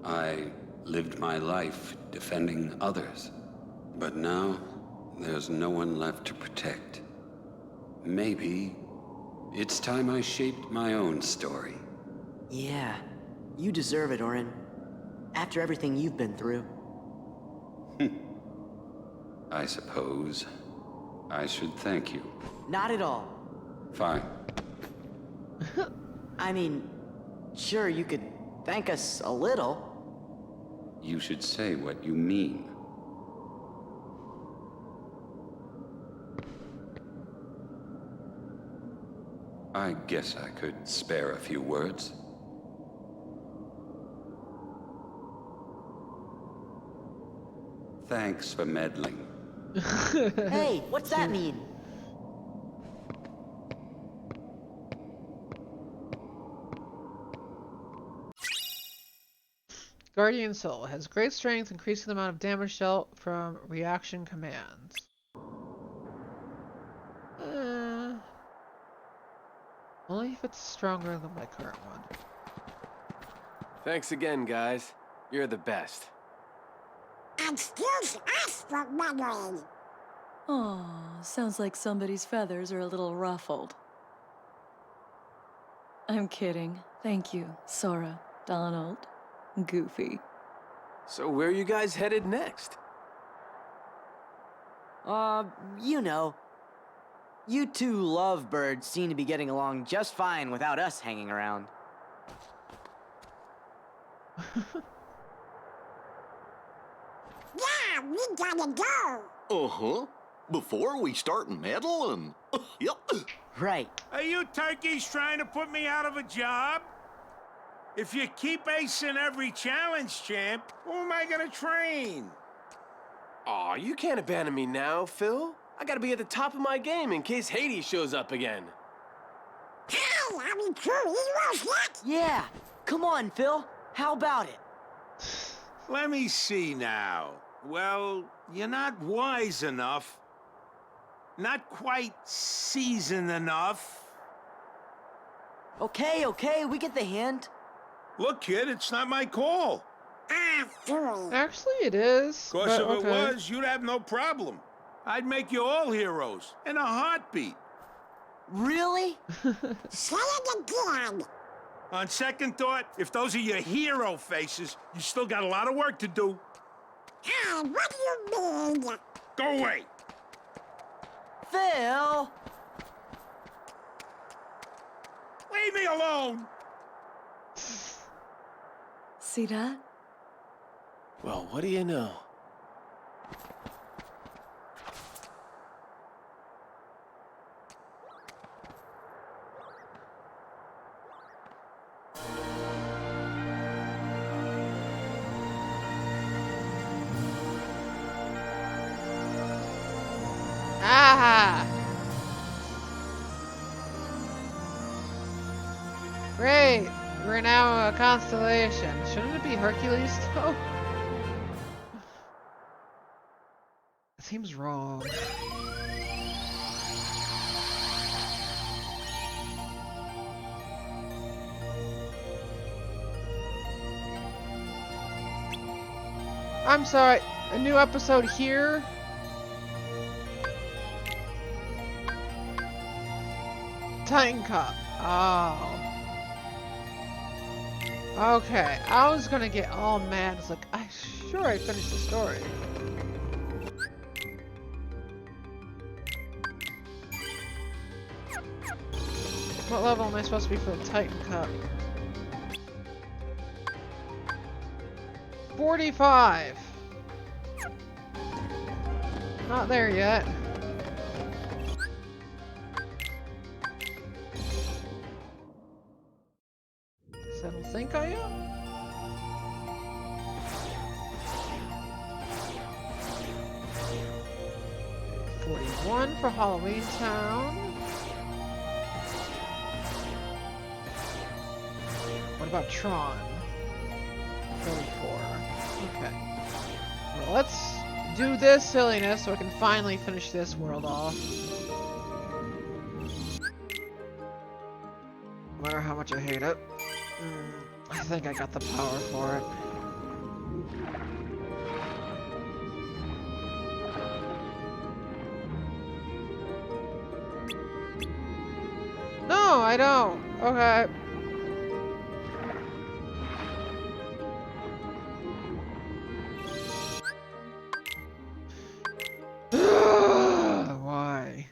I lived my life defending others. But now, there's no one left to protect. Maybe it's time I shaped my own story. Yeah, you deserve it, Orin. After everything you've been through. I suppose I should thank you. Not at all. Fine. I mean, sure, you could thank us a little. You should say what you mean. I guess I could spare a few words. Thanks for meddling. Hey, what's that mean? Guardian Soul has great strength, increasing the amount of damage dealt from reaction commands. Only if it's stronger than my current one. Thanks again, guys. You're the best. Excuse us for meddling. Oh, sounds like somebody's feathers are a little ruffled. I'm kidding. Thank you, Sora, Donald, Goofy. So where are you guys headed next? You know. You two lovebirds seem to be getting along just fine without us hanging around. Yeah, we gotta go. Uh-huh. Before we start meddling. Yep. Right. Are you turkeys trying to put me out of a job? If you keep acing every challenge, champ, who am I gonna train? Aw, you can't abandon me now, Phil. I gotta be at the top of my game in case Hades shows up again. Hey, are we true heroes yet? Yeah. Come on, Phil. How about it? Let me see now. Well, you're not wise enough. Not quite seasoned enough. Okay, we get the hint. Look, kid, it's not my call. Actually, it is. Because but if it was, you'd have no problem. I'd make you all heroes in a heartbeat. Really? Say it again. On second thought, if those are your hero faces, you still got a lot of work to do. Hey, what do you mean? Go away. Phil! Leave me alone. See that? Well, what do you know? Ah! Great! We're now a constellation. Shouldn't it be Hercules, though? It seems wrong. I'm sorry, a new episode here? Titan Cup. Oh. Okay, I was gonna get all mad. It's like, I finished the story. What level am I supposed to be for the Titan Cup? 45! Not there yet. I don't think I am. $41 for Halloween Town. What about Tron? 34. Okay. Well, let's do this silliness so I can finally finish this world off. No matter how much I hate it. I think I got the power for it. No, I don't. Okay. Why?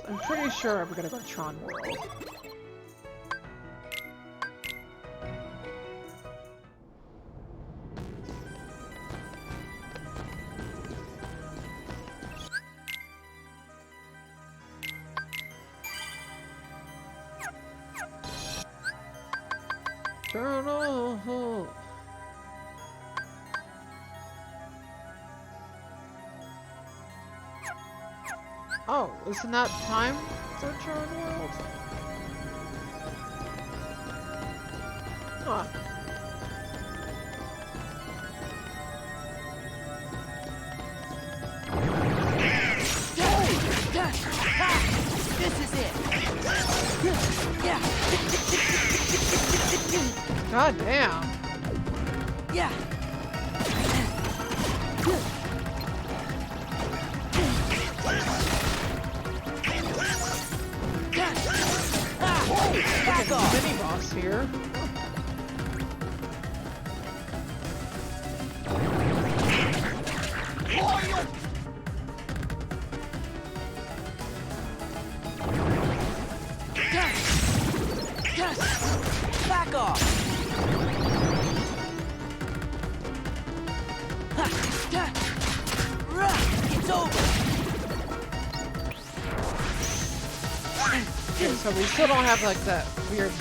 I'm pretty sure I'm gonna go to Tron World. Eternal hope. Oh, isn't that time for Tron World? Huh. This is it. Yeah. God damn. Yeah. Back off. Mini boss here. Back off. It's over. Okay, so we still don't have like that weird.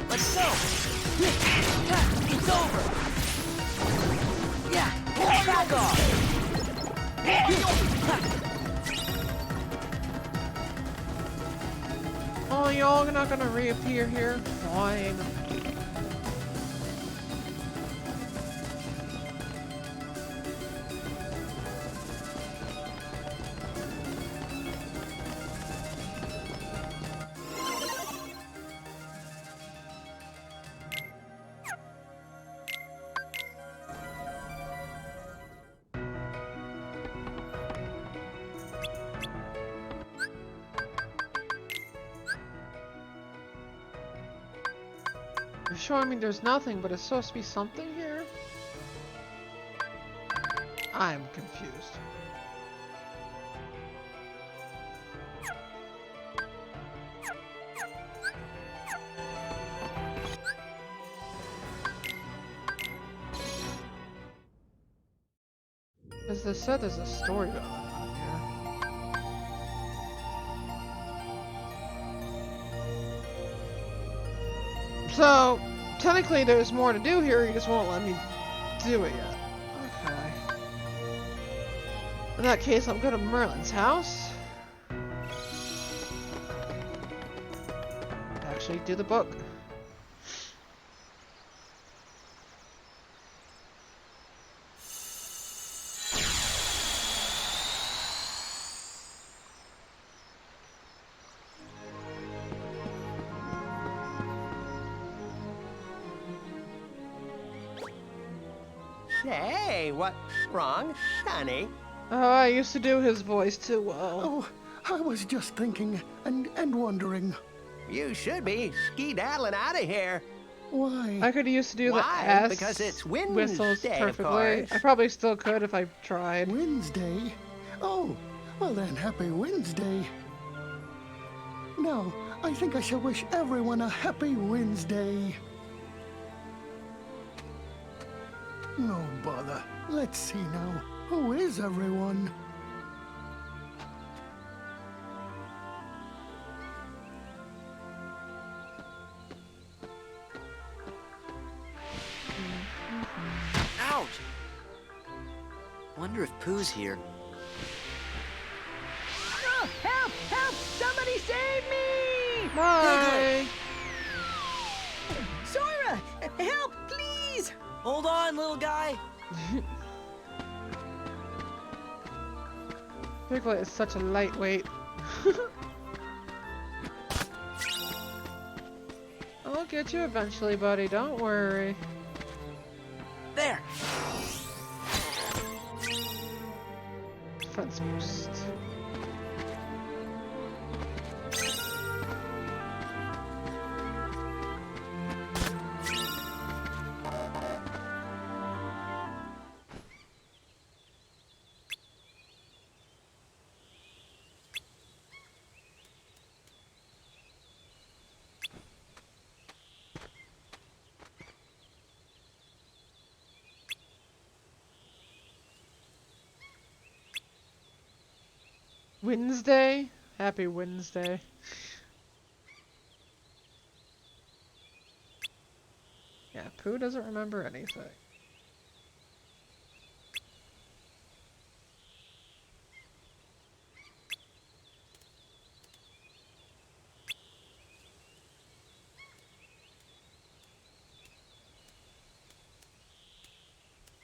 Let's go. It's over. Yeah. Back off. Oh, y'all are not gonna reappear here? Fine. You're showing me there's nothing, but it's supposed to be something here? I'm confused. As they said, there's a story going on here. So, technically there's more to do here, you just won't let me do it yet. Okay. In that case, I'll go to Merlin's house. Actually, do the book. Hey, what's wrong, Sonny? Oh, I used to do his voice too well. Oh, I was just thinking and wondering. You should be skedaddling out of here. Why? I could used to do the Why? S Because it's whistles Wednesday, of perfectly. course. I probably still could if I tried. Wednesday? Oh, well then, happy Wednesday. No, I think I shall wish everyone a happy Wednesday. No bother. Let's see now. Who is everyone? Wonder if Pooh's here. Oh, help! Help! Somebody save me! Bye! Sora! Help, please! Hold on, little guy. Piglet is such a lightweight. I'll get you eventually, buddy. Don't worry. There. Defense boost. Wednesday? Happy Wednesday. Yeah, Pooh doesn't remember anything.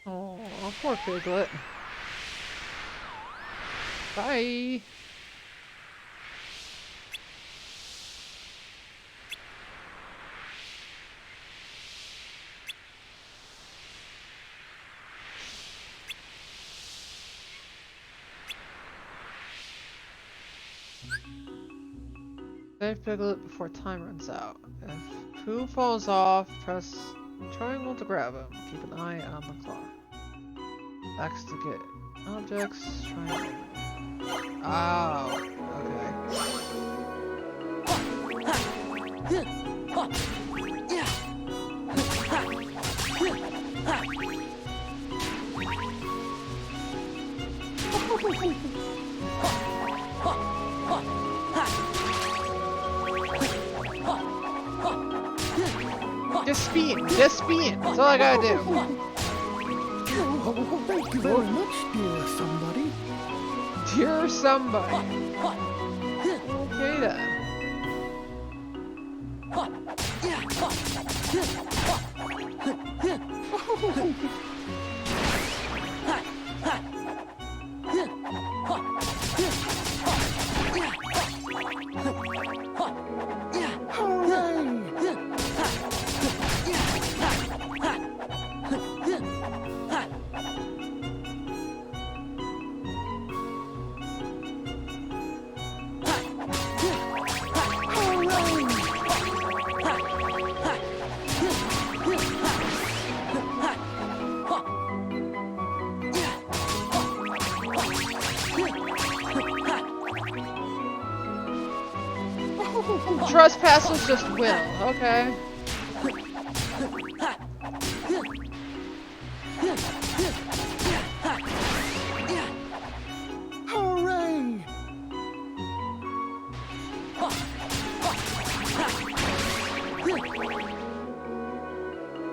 Oh, poor Piglet. Bye. Save Piglet before time runs out. If Pooh falls off, press triangle to grab him. Keep an eye on the clock. X to get objects. Triangle. Oh, okay. Just speed. That's all I gotta do. Oh, thank you very much, dear somebody. Dear somebody. Okay then. Trespassers just will, okay. Hooray!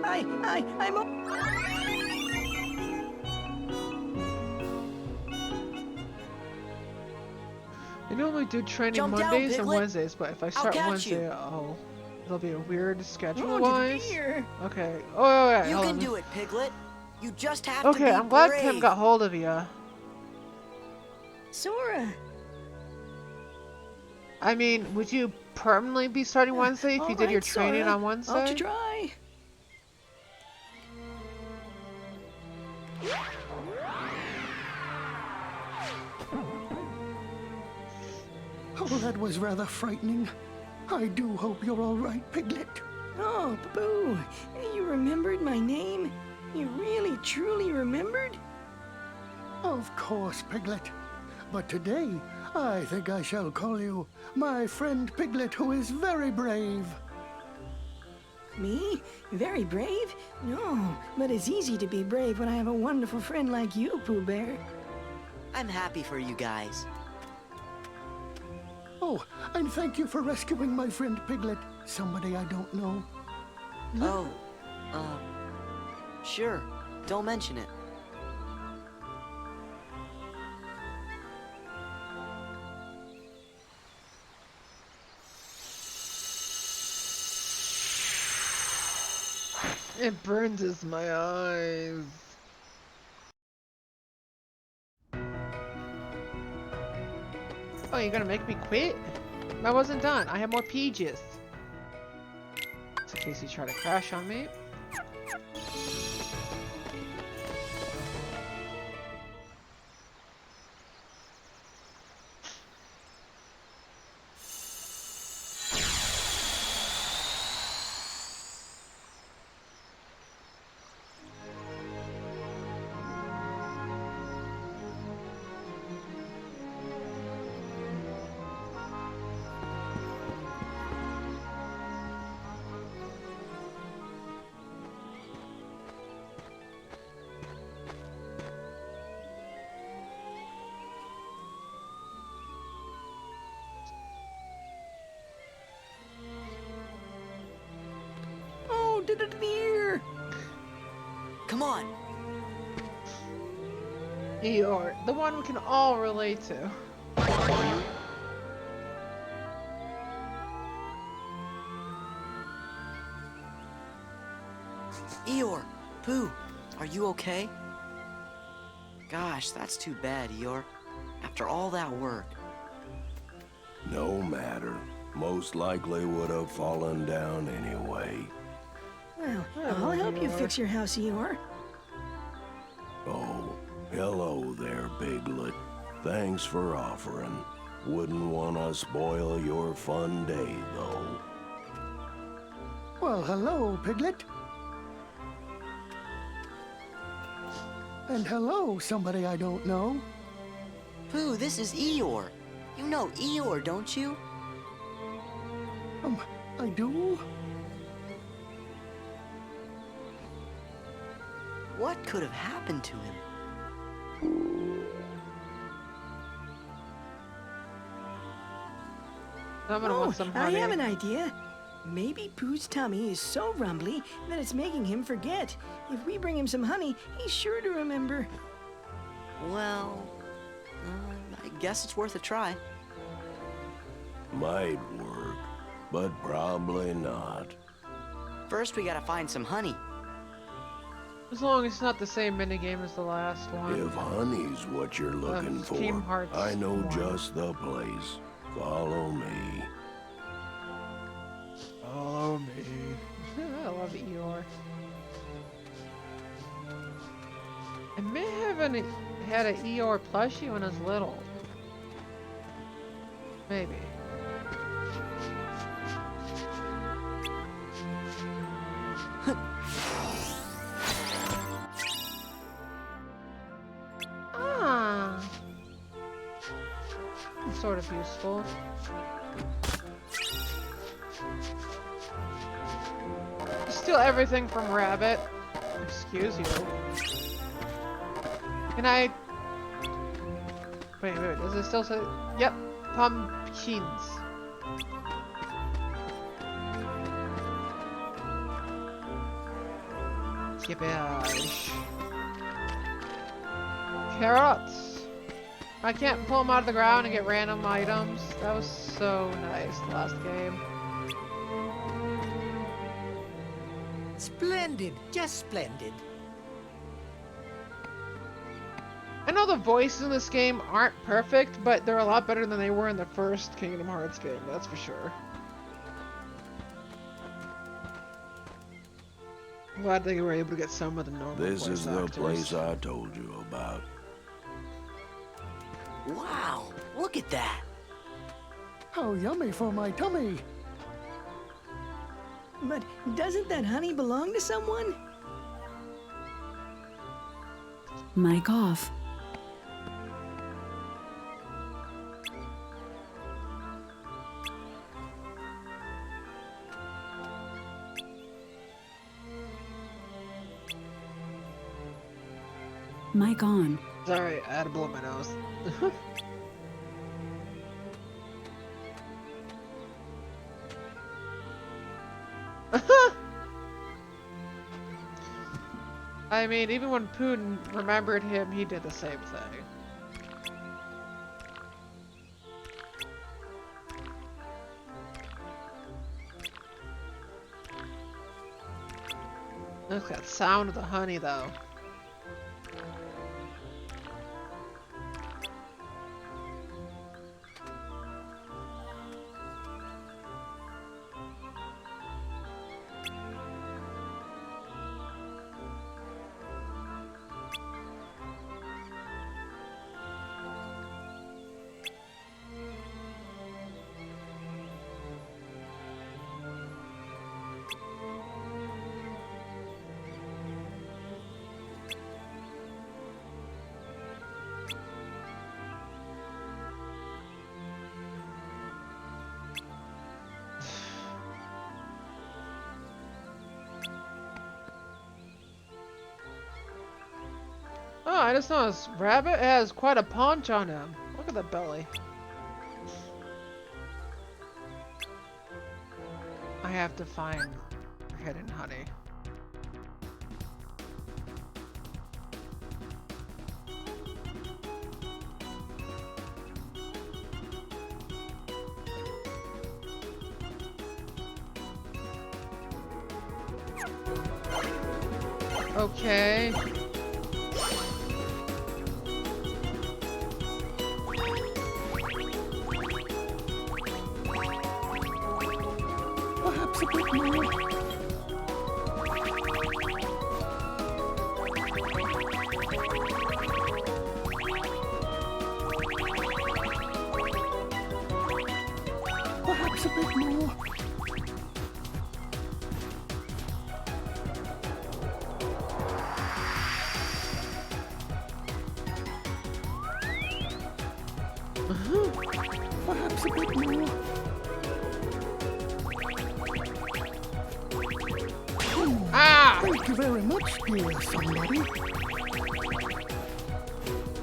I'm I normally do training Jump down, Mondays and Piglet. Wednesdays, but if I start catch Wednesday, you. it'll be a weird schedule wanted wise. beer. Okay. Oh yeah. You hold can on. do it, Piglet. You just have to Okay, be I'm glad brave. Kim got hold of you. Sora. I mean, would you permanently be starting Wednesday if you did your Alright, training Sora. on Wednesday? I'll try. Oh, that was rather frightening. I do hope you're all right, Piglet. Oh, Boo, you remembered my name? You really, truly remembered? Of course, Piglet. But today, I think I shall call you my friend Piglet, who is very brave. Me? Very brave? No, but it's easy to be brave when I have a wonderful friend like you, Pooh Bear. I'm happy for you guys. Oh, and thank you for rescuing my friend Piglet, somebody I don't know. Oh, sure. Don't mention it. It burns my eyes. Oh, you're gonna make me quit? I wasn't done. I have more pages. Just in case you try to crash on me. Oh, did it appear? Come on. Eeyore, the one we can all relate to. Eeyore, Pooh, are you okay? Gosh, that's too bad, Eeyore. After all that work. No matter. Most likely would have fallen down anyway. Well, I'll help you fix your house, Eeyore. Oh, hello there, Piglet. Thanks for offering. Wouldn't want to spoil your fun day, though. Well, hello, Piglet. And hello, somebody I don't know. Pooh, this is Eeyore. You know Eeyore, don't you? I do? What could have happened to him? I'm gonna want some honey. I have an idea. Maybe Pooh's tummy is so rumbly that it's making him forget. If we bring him some honey, he's sure to remember. Well, I guess it's worth a try. Might work, but probably not. First, we gotta find some honey. As long as it's not the same minigame as the last one. If honey's what you're looking for, Team Hearts I know 1. just the place. Follow me. Follow me. I love Eeyore. I may have had an Eeyore plushie when I was little. Maybe. Ah. Sort of useful. Steal everything from Rabbit. Excuse you. Can I... Wait, does it still say... Yep, pumpkins. Cabbage. Carrots. I can't pull them out of the ground and get random items. That was so nice last game. Splendid, just splendid. I know the voices in this game aren't perfect, but they're a lot better than they were in the first Kingdom Hearts game, that's for sure. I'm glad they were able to get some of the normal This voice is the actors. place I told you about. Wow, look at that. How yummy for my tummy. But doesn't that honey belong to someone? Mic off. Mic on. Sorry, I had to blow my nose. I mean, even when Putin remembered him, he did the same thing. Look at that sound of the honey, though. Oh, I just noticed Rabbit has quite a paunch on him. Look at the belly. I have to find hidden honey. Okay. Perhaps a bit more. Perhaps a bit more. Perhaps a bit more. Ah! Thank you very much, dear somebody.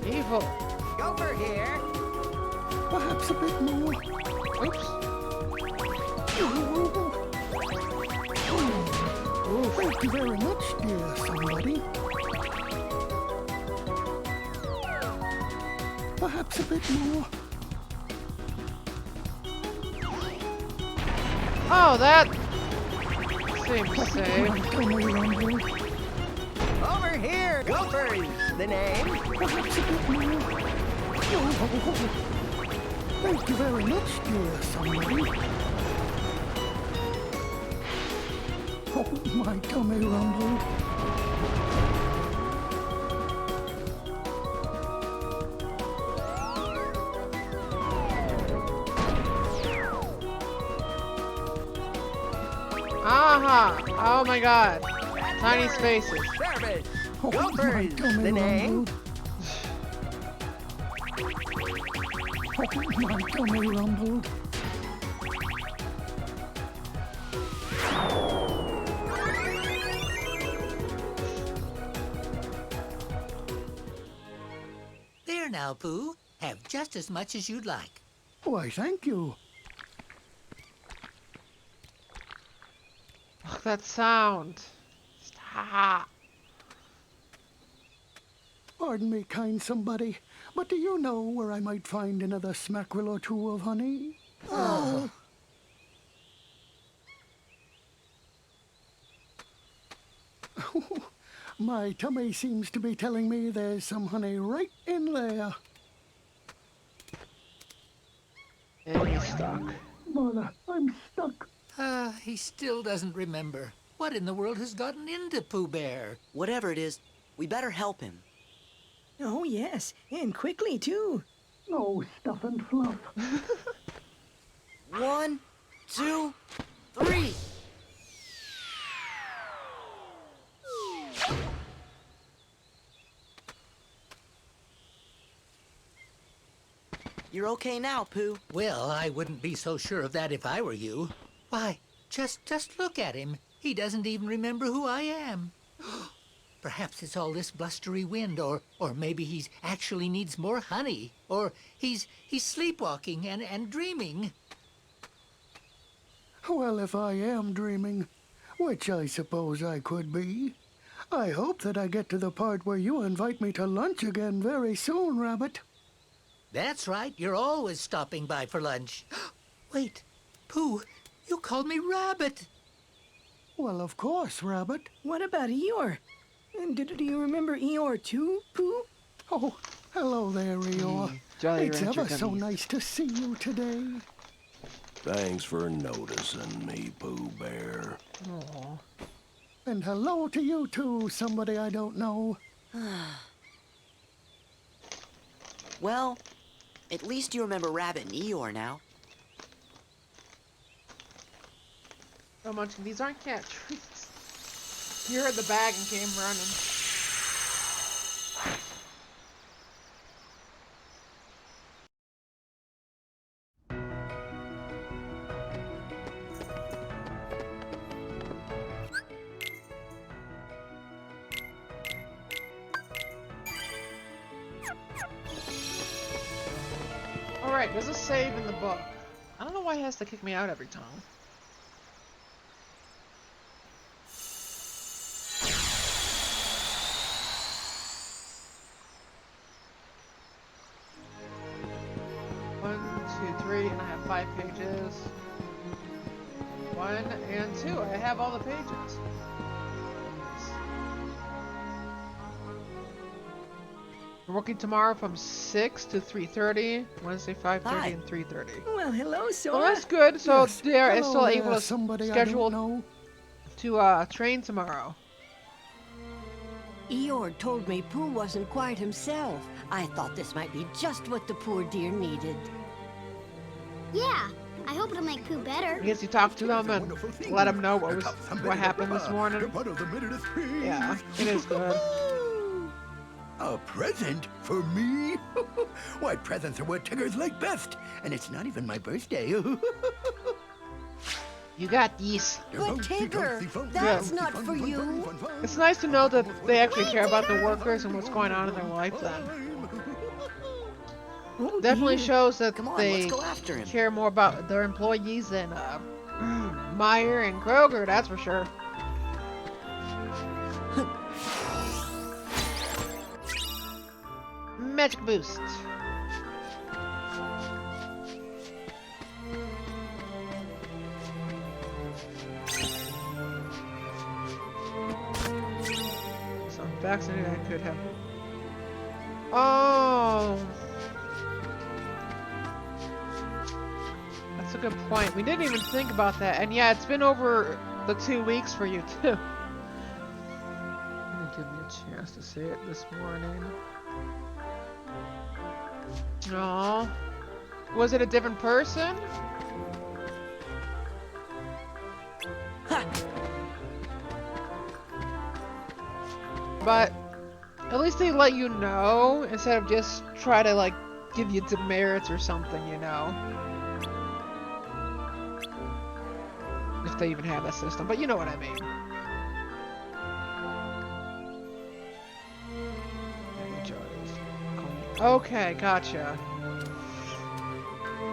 Evil. Over here. Perhaps a bit more. Oops. Oh, thank you very much, dear somebody. Perhaps a bit more. Oh, that seems safe. Over here, Gophers, the name. Perhaps a bit more. Oh, thank you very much, dear somebody. Oh, my tummy rumbled. Aha! Oh my god. Tiny spaces. Service. Oh, Gophers, the name. Oh, my tummy rumbled. There now, Pooh. Have just as much as you'd like. Why, thank you. Look, that sound. Stop. Pardon me, kind somebody, but do you know where I might find another smackerel or two of honey? Oh. My tummy seems to be telling me there's some honey right in there. And he's stuck. Mother, I'm stuck. He still doesn't remember. What in the world has gotten into Pooh Bear? Whatever it is, we better help him. Oh, yes, and quickly, too. No stuff and fluff. 1, 2, 3. You're okay now, Pooh. Well, I wouldn't be so sure of that if I were you. Why, just look at him. He doesn't even remember who I am. Perhaps it's all this blustery wind, or maybe he's actually needs more honey, or he's sleepwalking and dreaming. Well, if I am dreaming, which I suppose I could be, I hope that I get to the part where you invite me to lunch again very soon, Rabbit. That's right, you're always stopping by for lunch. Wait, Pooh, you called me Rabbit. Well, of course, Rabbit. What about Eeyore? And do you remember Eeyore too, Pooh? Oh, hello there, Eeyore. Jolly It's Rancher ever so gummies. nice to see you today. Thanks for noticing me, Pooh Bear. Aw. And hello to you too, somebody I don't know. Well, at least you remember Rabbit and Eeyore now. So much. These aren't cat treats. You heard the bag and came running. Alright, there's a save in the book. I don't know why he has to kick me out every time. One, two, three, and I have 5 pages. 1 and 2, I have all the pages. We're working tomorrow from 6 to 3:30, Wednesday 5:30 Hi. and 3:30. Well, hello, Sora. Well, that's good. So Yes, there is hello still there, able to somebody I schedule don't know. to train tomorrow. Eeyore told me Pooh wasn't quite himself. I thought this might be just what the poor dear needed. Yeah, I hope it'll make Pooh better. I guess you talk to them and let them know what happened this morning. Yeah, it is good. A present for me? Why, presents are what Tiggers like best, and it's not even my birthday. You got these. But Tigger, that's not for you. It's nice to know that they actually care about the workers and what's going on in their life then. Definitely shows that Come on, they let's go after him. care more about their employees than Meyer and Kroger, that's for sure. Magic boost. So I'm vaccinated, I could have. Oh, that's a good point. We didn't even think about that, and yeah, it's been over the 2 weeks for you too. Give me a chance to say it this morning. No. Was it a different person? But at least they let you know instead of just try to like give you demerits or something, you know. If they even have that system, but you know what I mean. Okay, gotcha.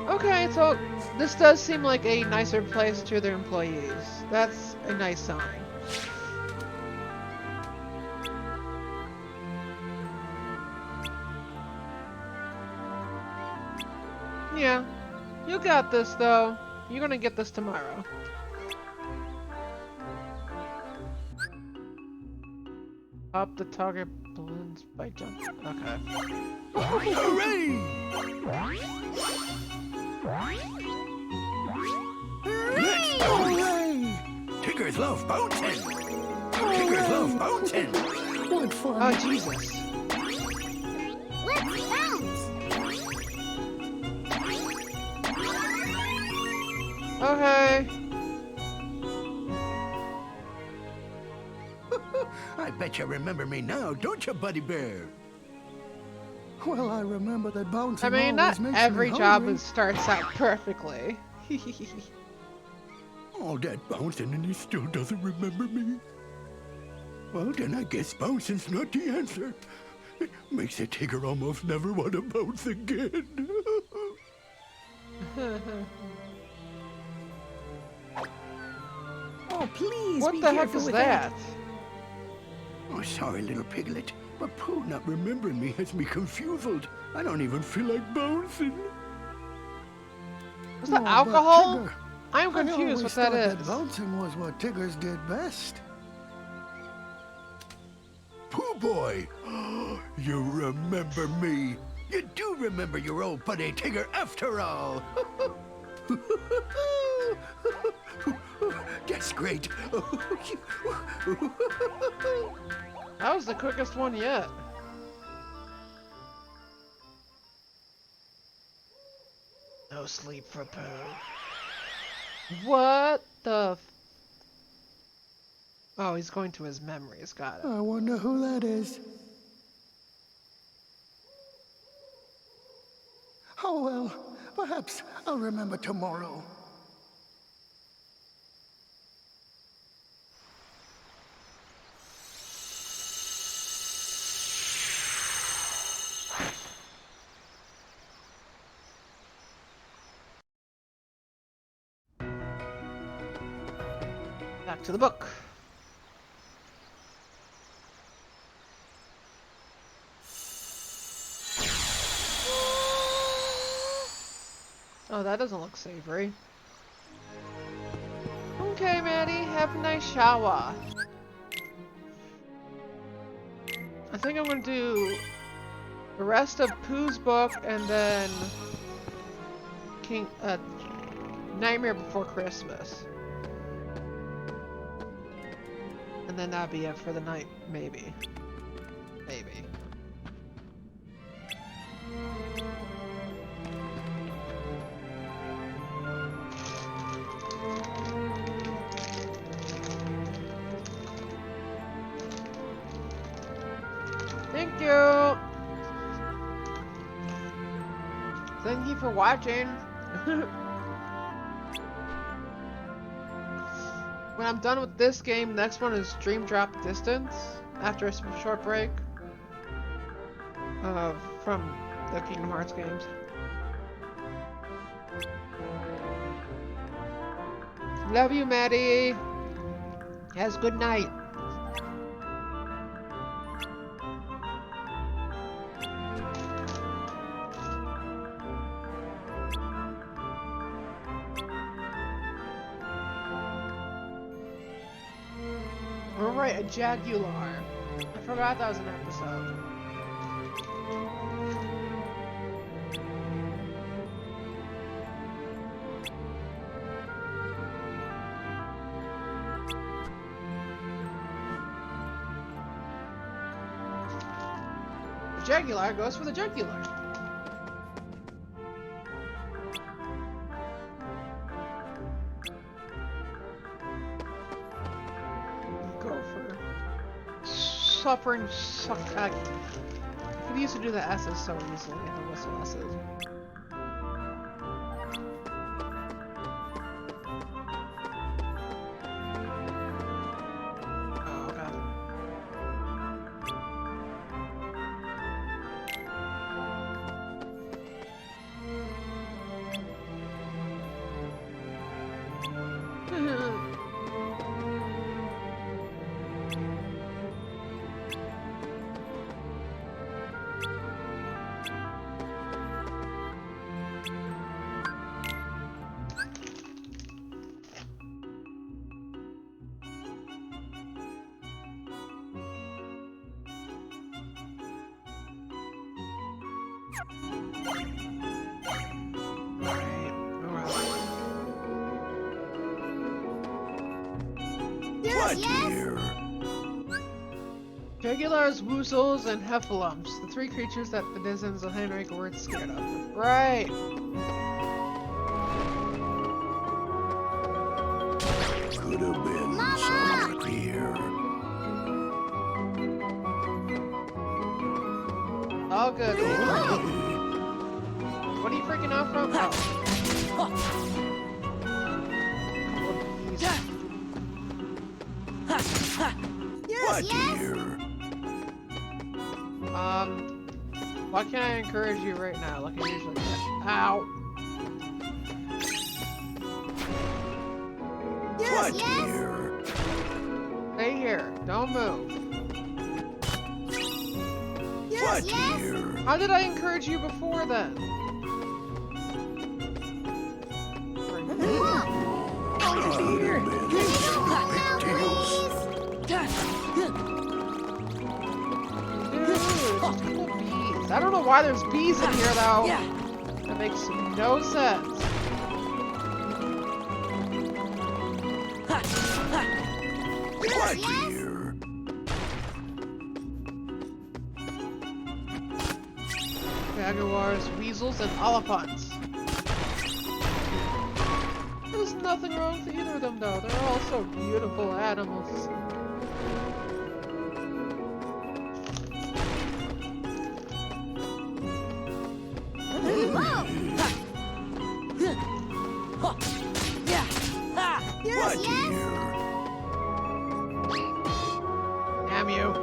Okay, so this does seem like a nicer place to their employees. That's a nice sign. Yeah, you got this though. You're gonna get this tomorrow. Up the target balloons by jumping. Okay. Hooray! Let's go! Hooray! Tiggers love bouncing! Tiggers love bouncing! What fun! Oh, Jesus. Let's bounce! Okay. I bet you remember me now, don't you, Buddy Bear? Well, I remember that bouncing I mean, always not makes every me job hungry. starts out perfectly. All that bouncing and he still doesn't remember me. Well, then I guess bouncing's not the answer. It makes a Tigger almost never want to bounce again. Oh, please What be the heck careful is with that? Oh, sorry, little piglet. But Pooh not remembering me has me confused. I don't even feel like bouncing. Was that Oh, but alcohol? Tigger, I'm confused what that is. That bouncing was what Tiggers did best. Pooh Boy! You remember me. You do remember your old buddy Tigger after all. That's great. That was the quickest one yet. No sleep for Pooh. What the Oh, he's going to his memories. Got it. I wonder who that is. Oh well, perhaps I'll remember tomorrow. Back to the book. Oh, that doesn't look savory. Okay, Maddie, have a nice shower. I think I'm gonna do the rest of Pooh's book and then Nightmare Before Christmas. And then that'd be it for the night, maybe. Maybe. Thank you! Thank you for watching! When I'm done with this game, next one is Dream Drop Distance, after a short break from the Kingdom Hearts games. Love you, Maddie! Yes, good night. Alright, a Jagular. I forgot that was an episode. The Jagular goes for the Jagular. Suffering suck. I could used to do the S's so easily and the whistle S's. Oh god. Jaguars, Woozles, and Heffalumps, the three creatures that the denizens of Henrik were scared of. Right! Could have been some fear. All good. What are you freaking out from? What dear? Why can't I encourage you right now like I usually can? Ow! What dear? Stay here. Don't move. What dear? How did I encourage you before then? Bees. I don't know why there's bees in here though. That makes no sense. What here? Jaguars, weasels, and oliphants. There's nothing wrong with either of them though. They're all so beautiful animals. What here? Damn you.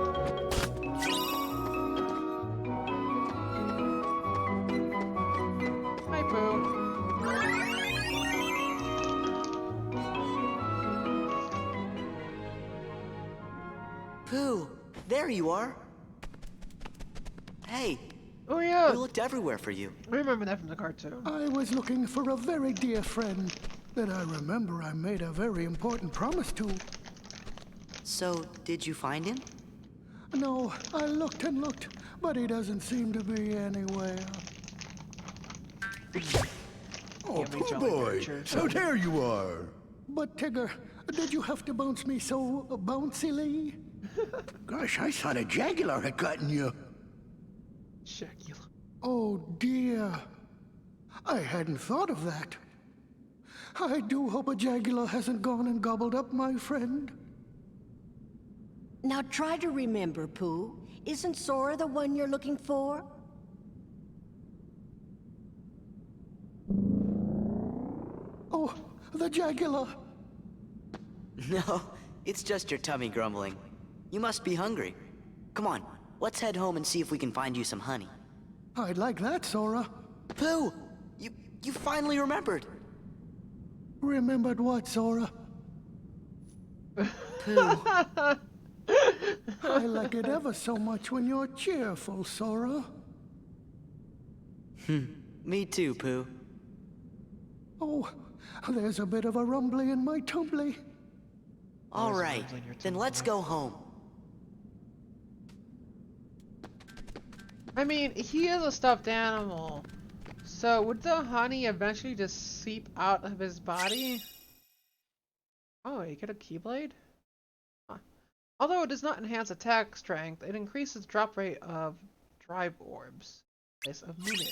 Hi, Pooh. Pooh, there you are. Hey. Oh yeah. We looked everywhere for you. I remember that from the cartoon. I was looking for a very dear friend that I remember I made a very important promise to. So, did you find him? No, I looked and looked, but he doesn't seem to be anywhere. Oh, Pooh boy, so there you are. But Tigger, did you have to bounce me so bouncily? Gosh, I thought a jaguar had gotten you. Jaguar. Oh dear. I hadn't thought of that. I do hope a jaguar hasn't gone and gobbled up my friend. Now try to remember, Pooh. Isn't Sora the one you're looking for? Oh, the jaguar. No, it's just your tummy grumbling. You must be hungry. Come on, let's head home and see if we can find you some honey. I'd like that, Sora. Pooh! You finally remembered! Remembered what, Sora? Pooh. I like it ever so much when you're cheerful, Sora. Me too, Pooh. Oh, there's a bit of a rumbly in my tumbly. All right, then let's go home. I mean, he is a stuffed animal. So would the honey eventually just seep out of his body? Oh, you get a Keyblade? Huh. Although it does not enhance attack strength, it increases drop rate of drive orbs. Place of Mune.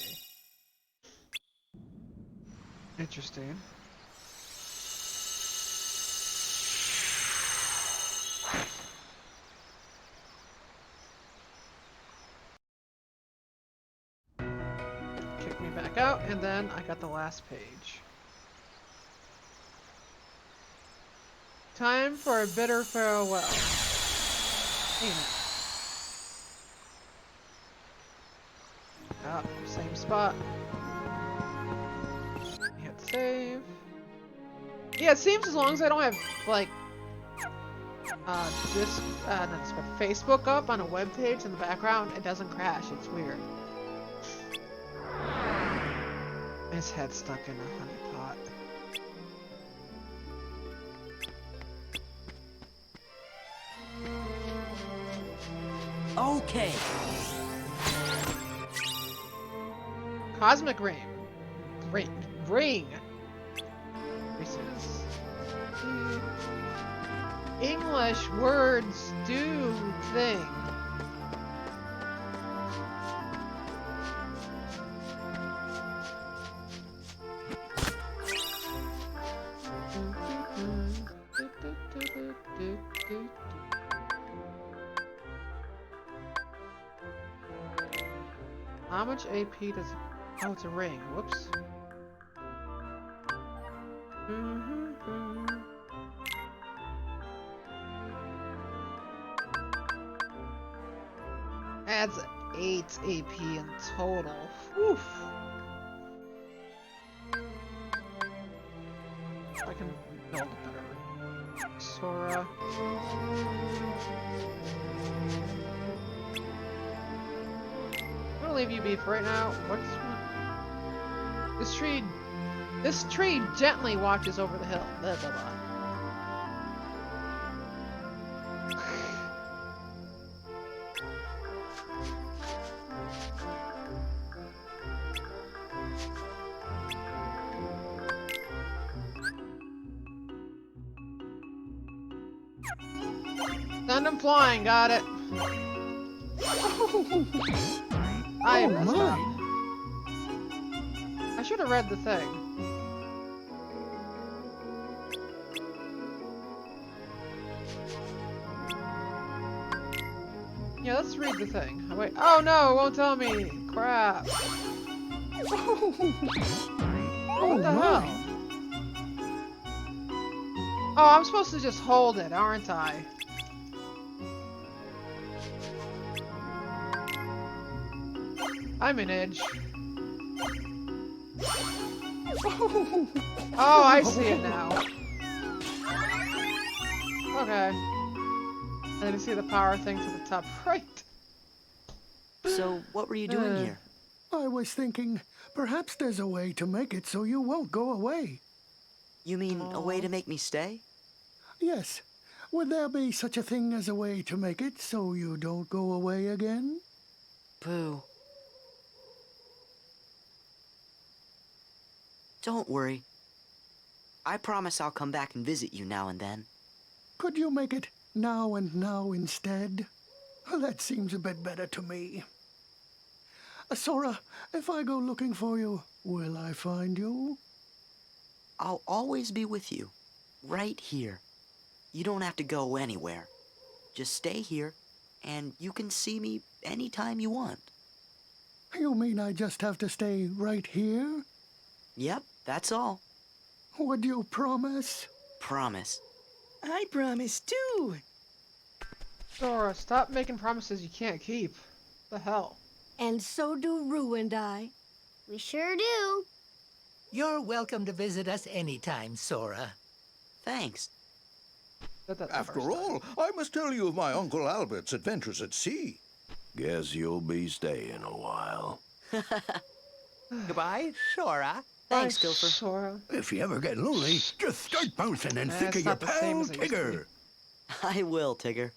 Interesting. Kick me back out, and then I got the last page. Time for a bitter farewell. Amen. Ah, same spot. Hit save. Yeah, it seems as long as I don't have, like, not this, but Facebook up on a web page in the background, it doesn't crash. It's weird. His head's stuck in a honey pot. Okay. Cosmic ring. Ring. Reese's. English words do thing. How much AP does it... Oh, it's a ring. Whoops. Adds 8 AP in total. Whew. I can build a better Sora. I'm gonna leave you be for right now. What's this tree gently watches over the hill. Blah, blah, blah. Send him flying, got it. I messed up. I should have read the thing. Yeah, let's read the thing. Oh, wait. Oh no, it won't tell me. Crap. What the hell? Oh, I'm supposed to just hold it, aren't I? I'm an edge. Oh, I see it now. Okay. And then you see the power thing to the top right. So, what were you doing here? I was thinking, perhaps there's a way to make it so you won't go away. You mean a way to make me stay? Yes. Would there be such a thing as a way to make it so you don't go away again? Pooh. Don't worry. I promise I'll come back and visit you now and then. Could you make it now and now instead? That seems a bit better to me. Sora, if I go looking for you, will I find you? I'll always be with you, right here. You don't have to go anywhere. Just stay here, and you can see me anytime you want. You mean I just have to stay right here? Yep, that's all. Would you promise? Promise. I promise too. Sora, stop making promises you can't keep. The hell? And so do Roo and I. We sure do. You're welcome to visit us anytime, Sora. Thanks. After all, I must tell you of my Uncle Albert's adventures at sea. Guess you'll be staying a while. Goodbye, Sora. Thanks, Gopher. Sora. If you ever get lonely, just start bouncing and think of your pal Tigger. I will, Tigger.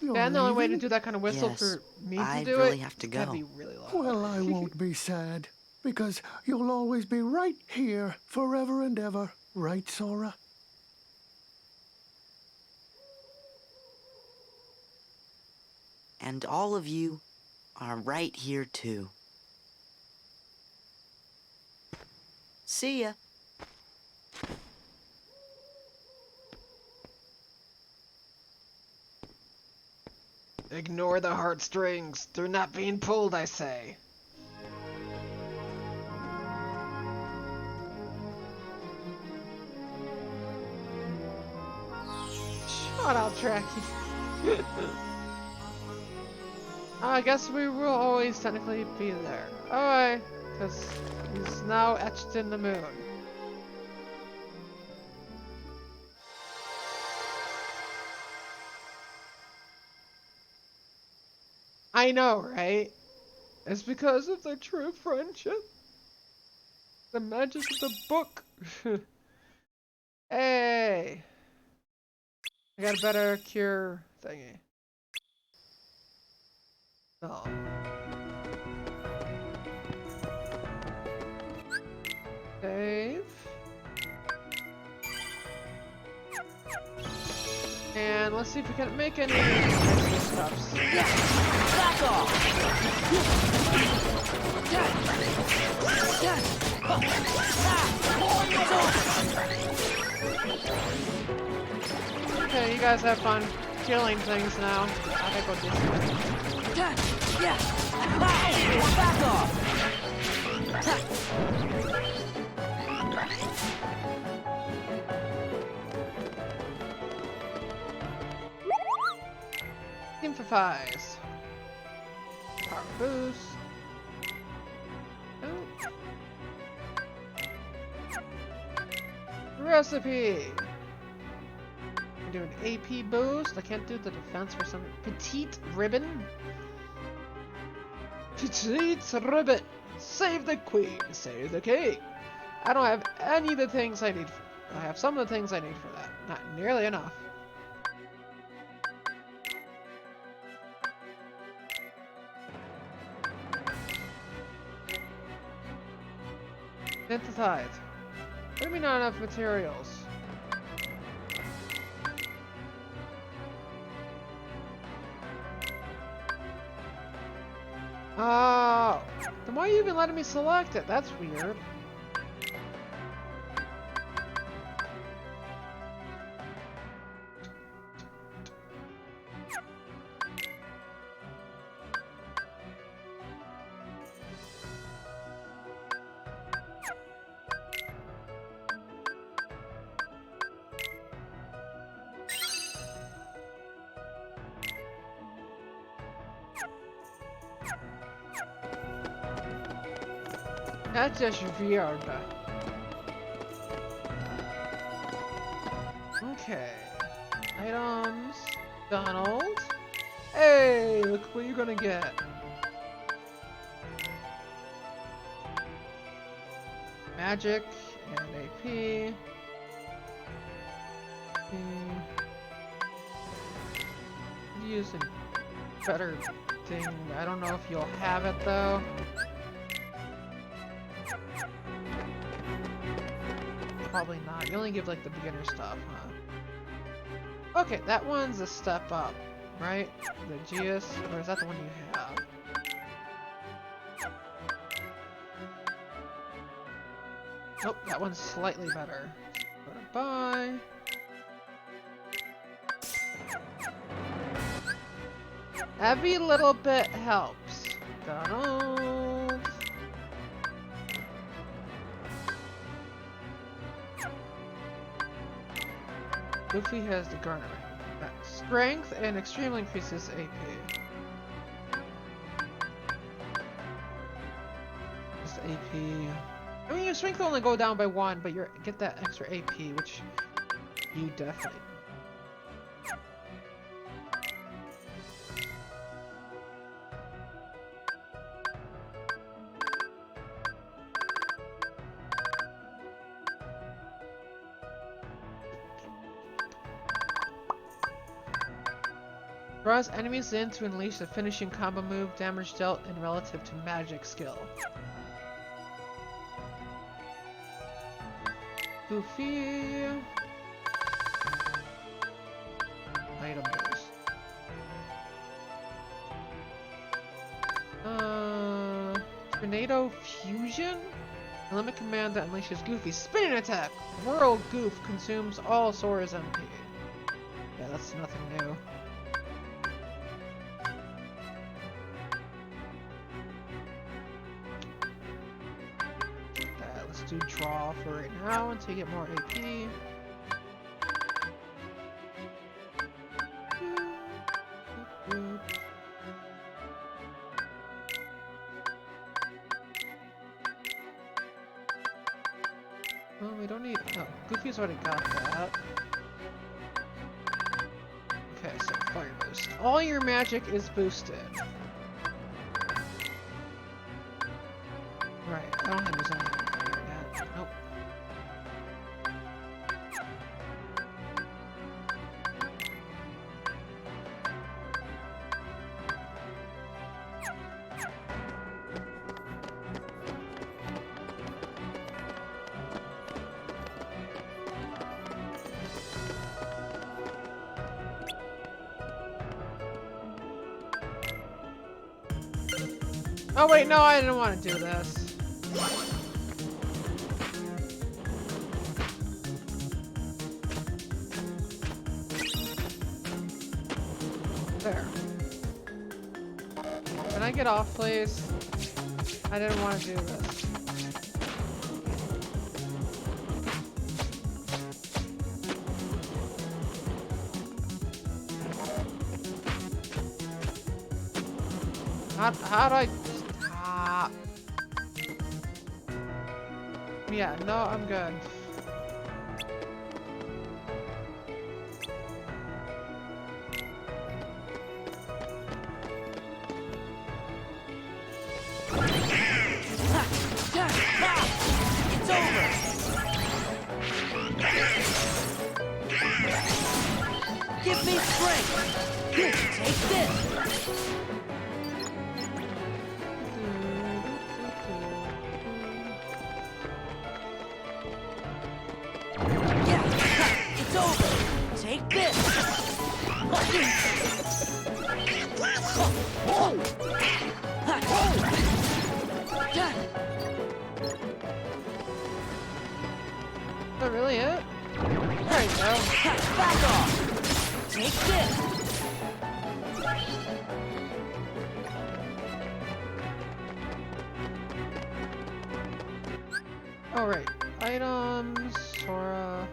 And the only way to do that kind of whistle for me to do really it, have to it's gotta go. be really loud. Well, I won't be sad, because you'll always be right here forever and ever. Right, Sora? And all of you are right here too. See ya. Ignore the heartstrings. They're not being pulled, I say. Shut up, Tracky. I guess we will always technically be there. Alright, because he's now etched in the moon. I know, right? It's because of their true friendship. The magic of the book. Hey! I got a better cure thingy. Oh. Save. And let's see if we can make any extra stuffs. Back off! Okay, you guys have fun killing things now. I gotta go do something. Back off! Team for fives. Power boost. Oh. Recipe. I do an AP boost. I can't do the defense for some petite ribbon. Petite ribbon. Save the queen. Save the king. I don't have any of the things I need. I have some of the things I need for that. Not nearly enough. Synthesize. What do you mean not enough materials? Then why are you even letting me select it? That's weird. That's just weird. Okay. Items. Donald. Hey, look what you're gonna get. Magic and AP. Use a better thing. I don't know if you'll have it though. Probably not. You only give like the beginner stuff, huh? Okay, that one's a step up, right? The Geas, or is that the one you have? Nope, that one's slightly better. Go to buy. Every little bit helps. Donald. Goofy has the garnering. Strength and extremely increases AP. Just AP. I mean, your strength will only go down by 1, but you get that extra AP, which you definitely. Draws enemies in to unleash the finishing combo move, damage dealt in relative to magic skill. Goofy. Item boost. Tornado Fusion? A limit command that unleashes Goofy's spinning attack. Whirl Goof consumes all Sora's MP. Yeah, that's nothing new. Do draw for right now until you get more AP. Well, we don't need. No, Goofy's already got that. Okay, so fire boost. All your magic is boosted. Right, I don't think there's anything. Nope. Oh wait, no, I didn't want to do this. There. Can I get off, please? I didn't want to do this. How do I stop? Yeah, no, I'm good. It's over. Give me strength. Here, take this. It's over. Take this. Back off! Take this! Alright, items, Sora.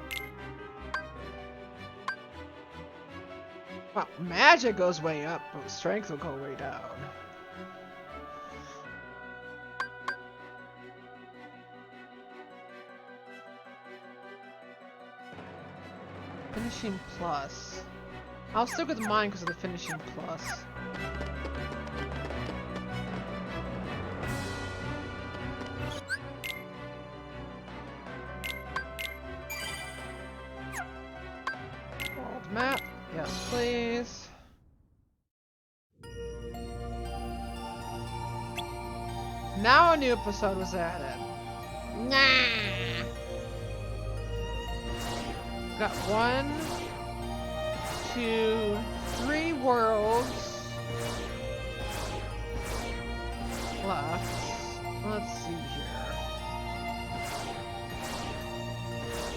Wow, magic goes way up, but strength will go way down. Finishing plus. I'll stick with mine because of the finishing plus. World map. Yes, please. Now a new episode was added. Nah. Got 1, 2, 3 worlds left. Let's see here.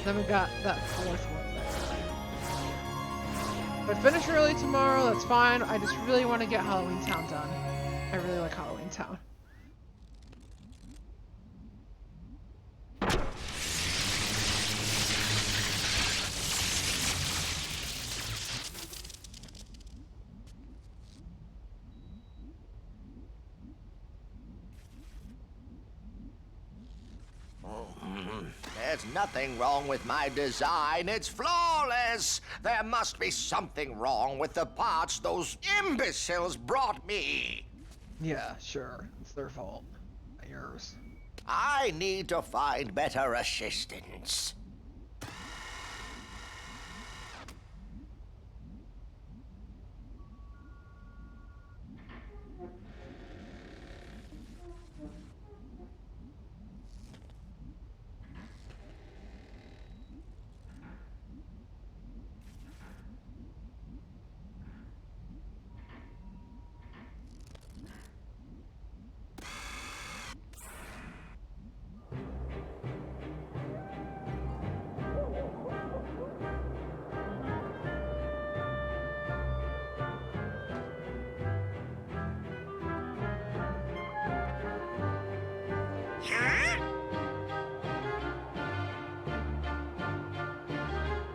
Then we got that 4th one there. If I finish early tomorrow, that's fine. I just really want to get Halloween Town done. I really like Halloween Town. There's nothing wrong with my design. It's flawless. There must be something wrong with the parts those imbeciles brought me. Yeah, sure. It's their fault. Not yours. I need to find better assistance.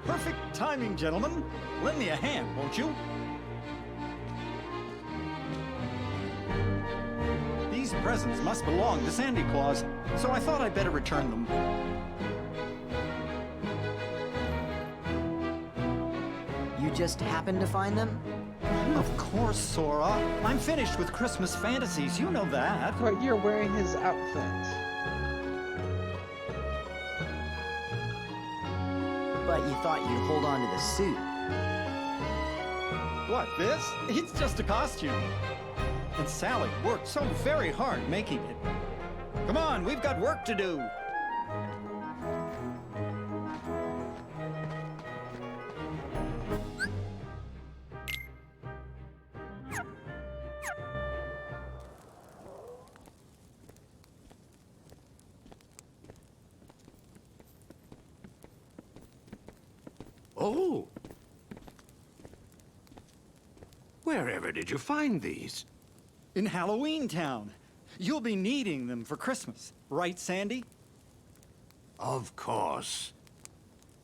Perfect timing, gentlemen. Lend me a hand, won't you? These presents must belong to Sandy Claus, so I thought I'd better return them. You just happened to find them? Of course, Sora. I'm finished with Christmas fantasies, you know that. But you're wearing his outfit. But you thought you'd hold on to the suit. What, this? It's just a costume. And Sally worked so very hard making it. Come on, we've got work to do. Oh. Wherever did you find these? In Halloween Town. You'll be needing them for Christmas, right, Sandy? Of course.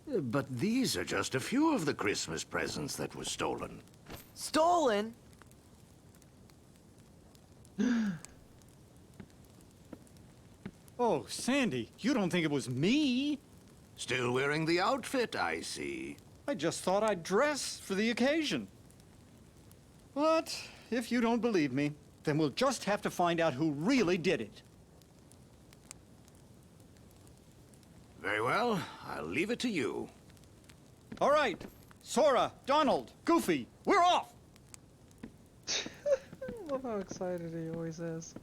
But these are just a few of the Christmas presents that were stolen. Stolen? Oh, Sandy, you don't think it was me? Still wearing the outfit, I see. I just thought I'd dress for the occasion. But if you don't believe me, then we'll just have to find out who really did it. Very well, I'll leave it to you. All right, Sora, Donald, Goofy, we're off! I love how excited he always is.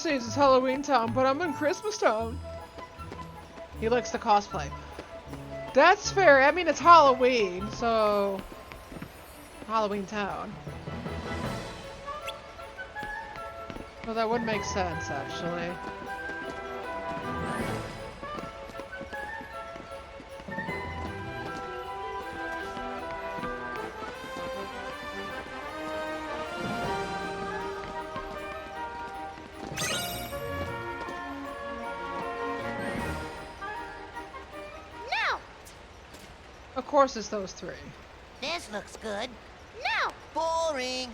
seems it's Halloween Town, but I'm in Christmas Town. He likes to cosplay. That's fair. I mean, it's Halloween, so... Halloween Town. Well, that would make sense, actually. Of course it's those three. This looks good. No! Boring.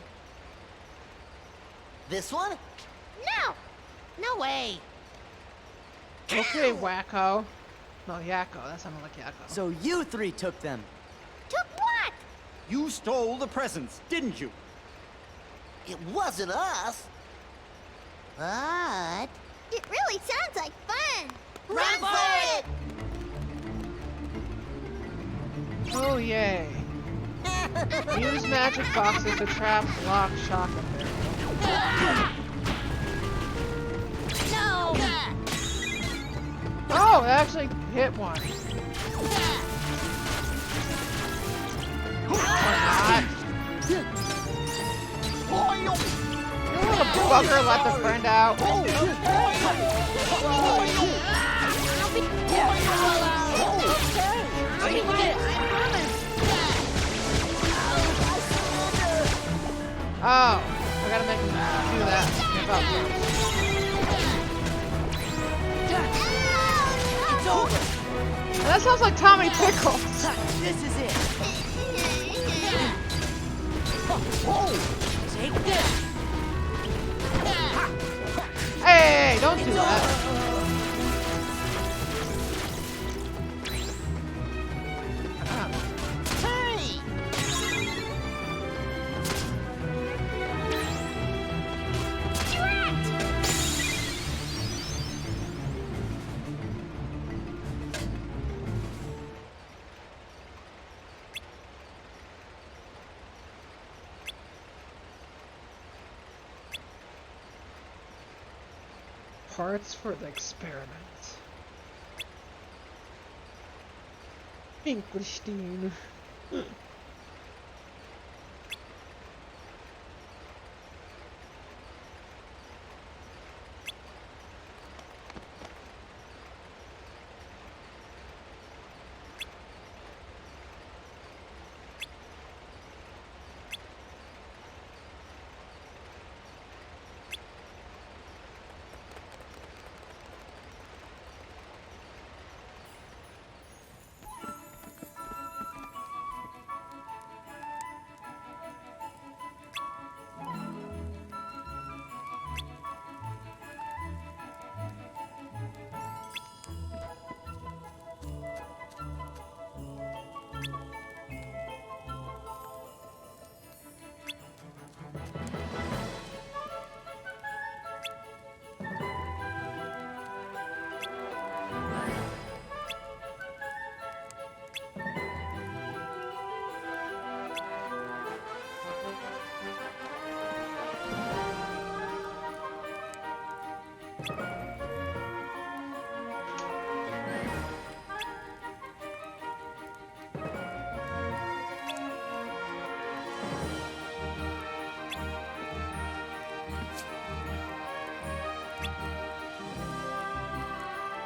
This one? No! No way. Okay, wacko. No, Yakko. That sounded like Yakko. So you three took them. Took what? You stole the presents, didn't you? It wasn't us. But... It really sounds like fun. Run for it! Oh, yay. Use magic boxes to trap, lock, shock, and barrel. No! Oh, it actually hit one. Or not. You little bugger, let the friend out. Oh, I gotta make him do that. It's over. That sounds like Tommy Pickles. This is it. Take this. Hey, don't do that. Parts for the experiment. Finkelstein.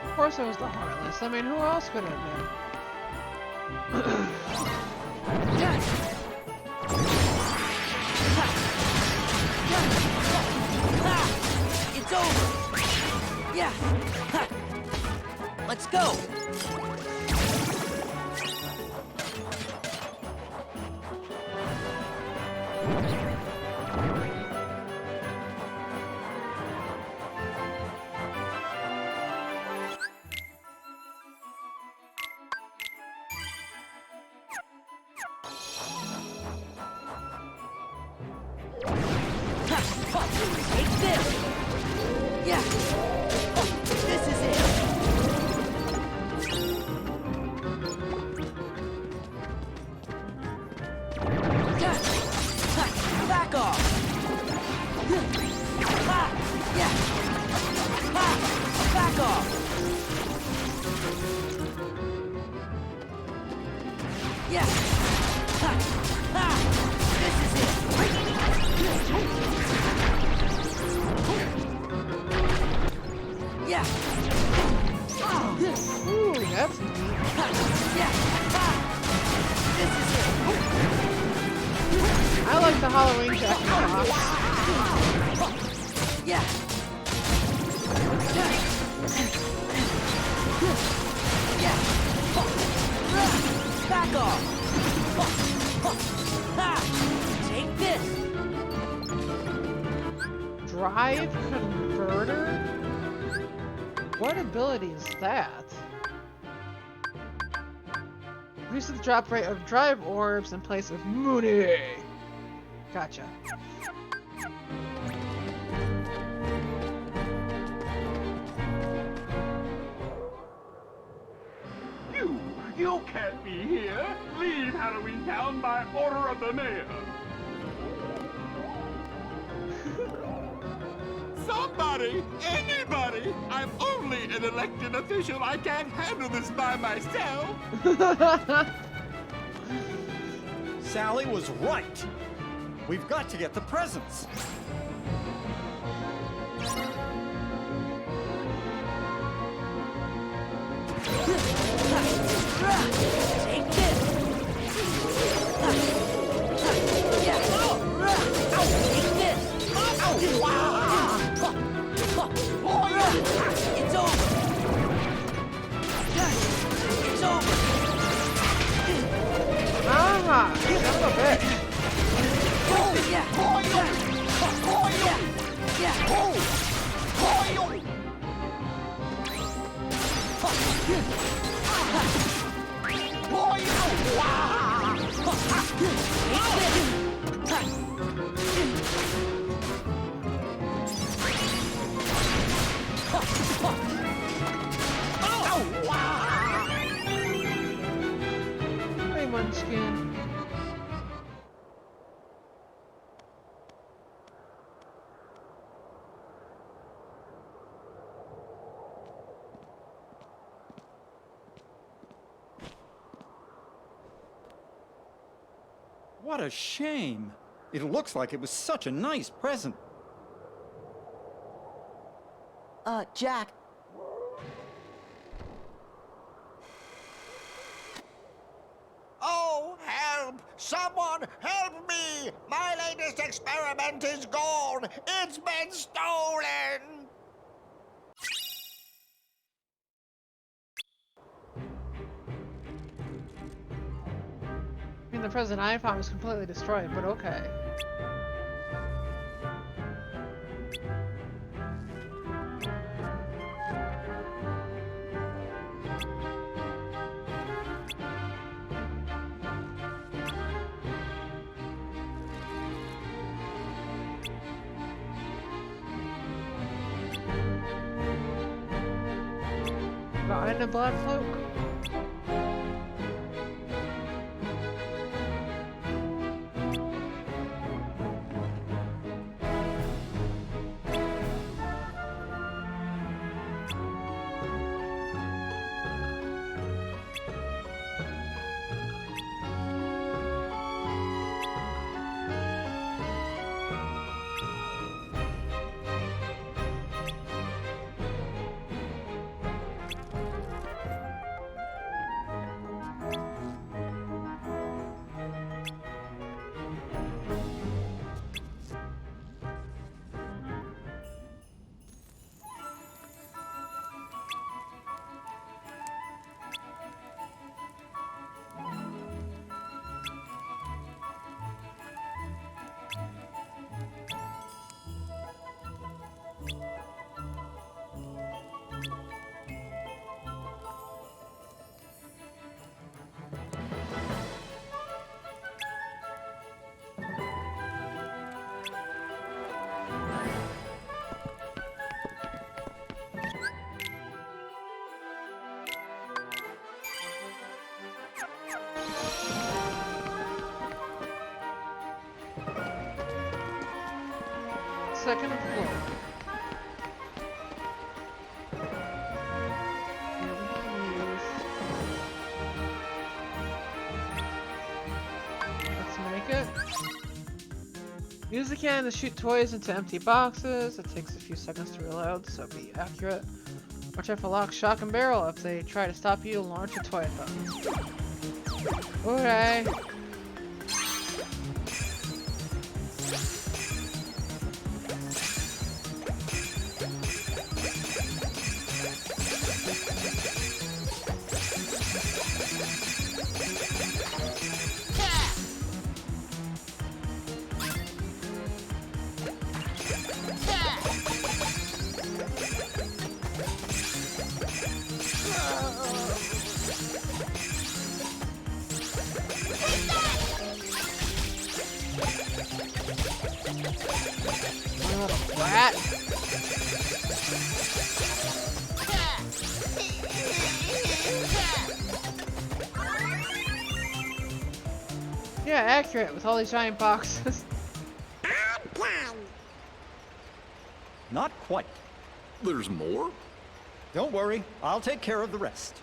Of course it was the Heartless. I mean, who else could it have been? It's over. Yeah. Let's go. Take this! Yeah! This is it! Yeah. Ha. Ha. This is it. Yeah. Ooh, that's neat. Yeah. Ha. This is it. I like the Halloween jacket box. Yeah. Yeah. Back off. Ha. Take this. Drive converter? What ability is that? Reduces the drop rate of drive orbs in place of Mooney. Gotcha. You can't be here. Leave Halloween Town by order of the mayor. Somebody! Anybody! I'm only an elected official. I can't handle this by myself. Sally was right. We've got to get the presents. Take this. Yeah. Take this. It's over. It's over. Ah, son of a bitch. Yeah. Yeah. Hey, Munchkin. What a shame. It looks like it was such a nice present. Jack. Oh, help! Someone help me! My latest experiment is gone! It's been stolen! I mean, the present I found was completely destroyed, but okay. Behind a black cloak? Second floor. Use the cannon to shoot toys into empty boxes. It takes a few seconds to reload, so be accurate. Watch out for lock, shock, and barrel. If they try to stop you, launch a toy at them. Okay. Yeah, accurate with all these giant boxes. Not quite. There's more? Don't worry, I'll take care of the rest.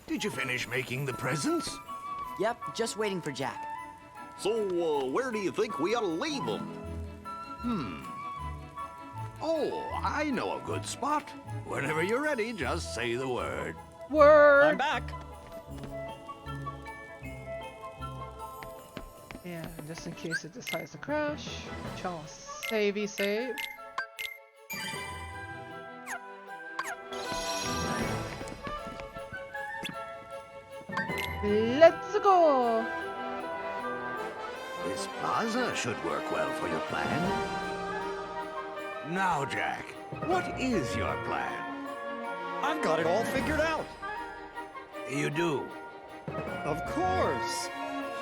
Did you finish making the presents? Yep, just waiting for Jack. So, where do you think we ought to leave them? Oh, I know a good spot. Whenever you're ready, just say the word. Word! I'm back. Yeah, just in case it decides to crash. Y'all savey save. Let's go! This plaza should work well for your plan. Now, Jack, what is your plan? I've got it all figured out. You do? Of course.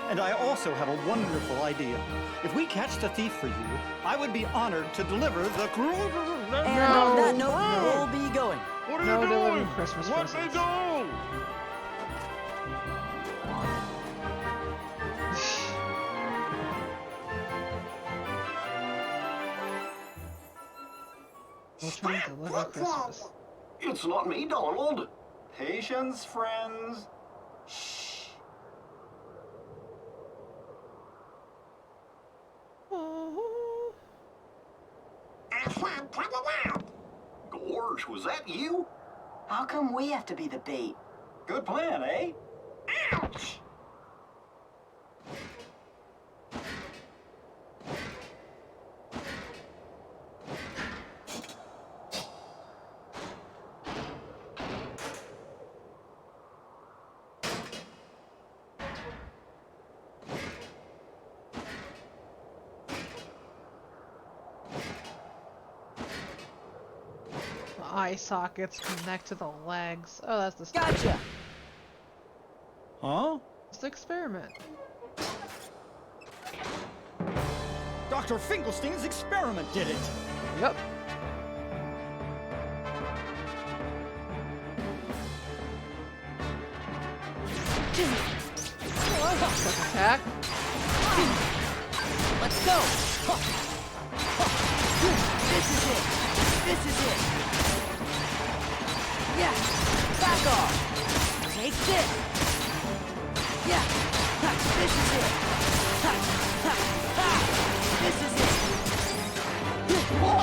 And I also have a wonderful idea. If we catch the thief for you, I would be honored to deliver the... And on that note, we'll be going. What are No you delivering doing? Christmas Let me presents. go! We'll try to deliver Christmas. It's not me, Donald. Patience, friends. Shh. Gorge, was that you? How come we have to be the bait? Good plan, eh? Ouch! Eye sockets connect to the legs. Oh, that's the stuff. Gotcha! Huh? It's the experiment. Dr. Finkelstein's experiment did it. Yep. Quick attack. Let's go! This is it! This is it! Yeah! Back off! Take this! Yeah! Ha, this is it! Ha, ha, ha. This is it! This is it! This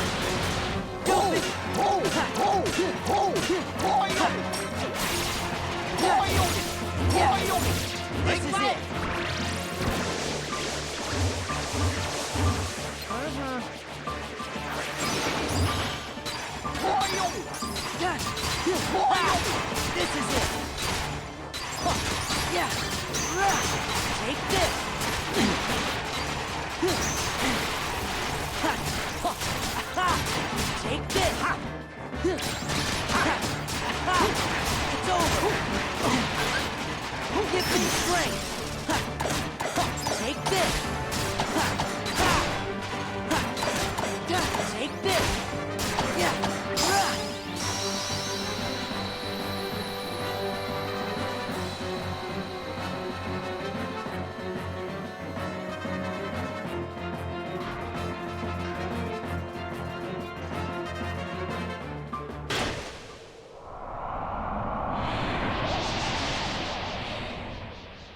is it! Yeah! Take this! Take this! It's over! Give me strength! Take this! Take this! Yeah!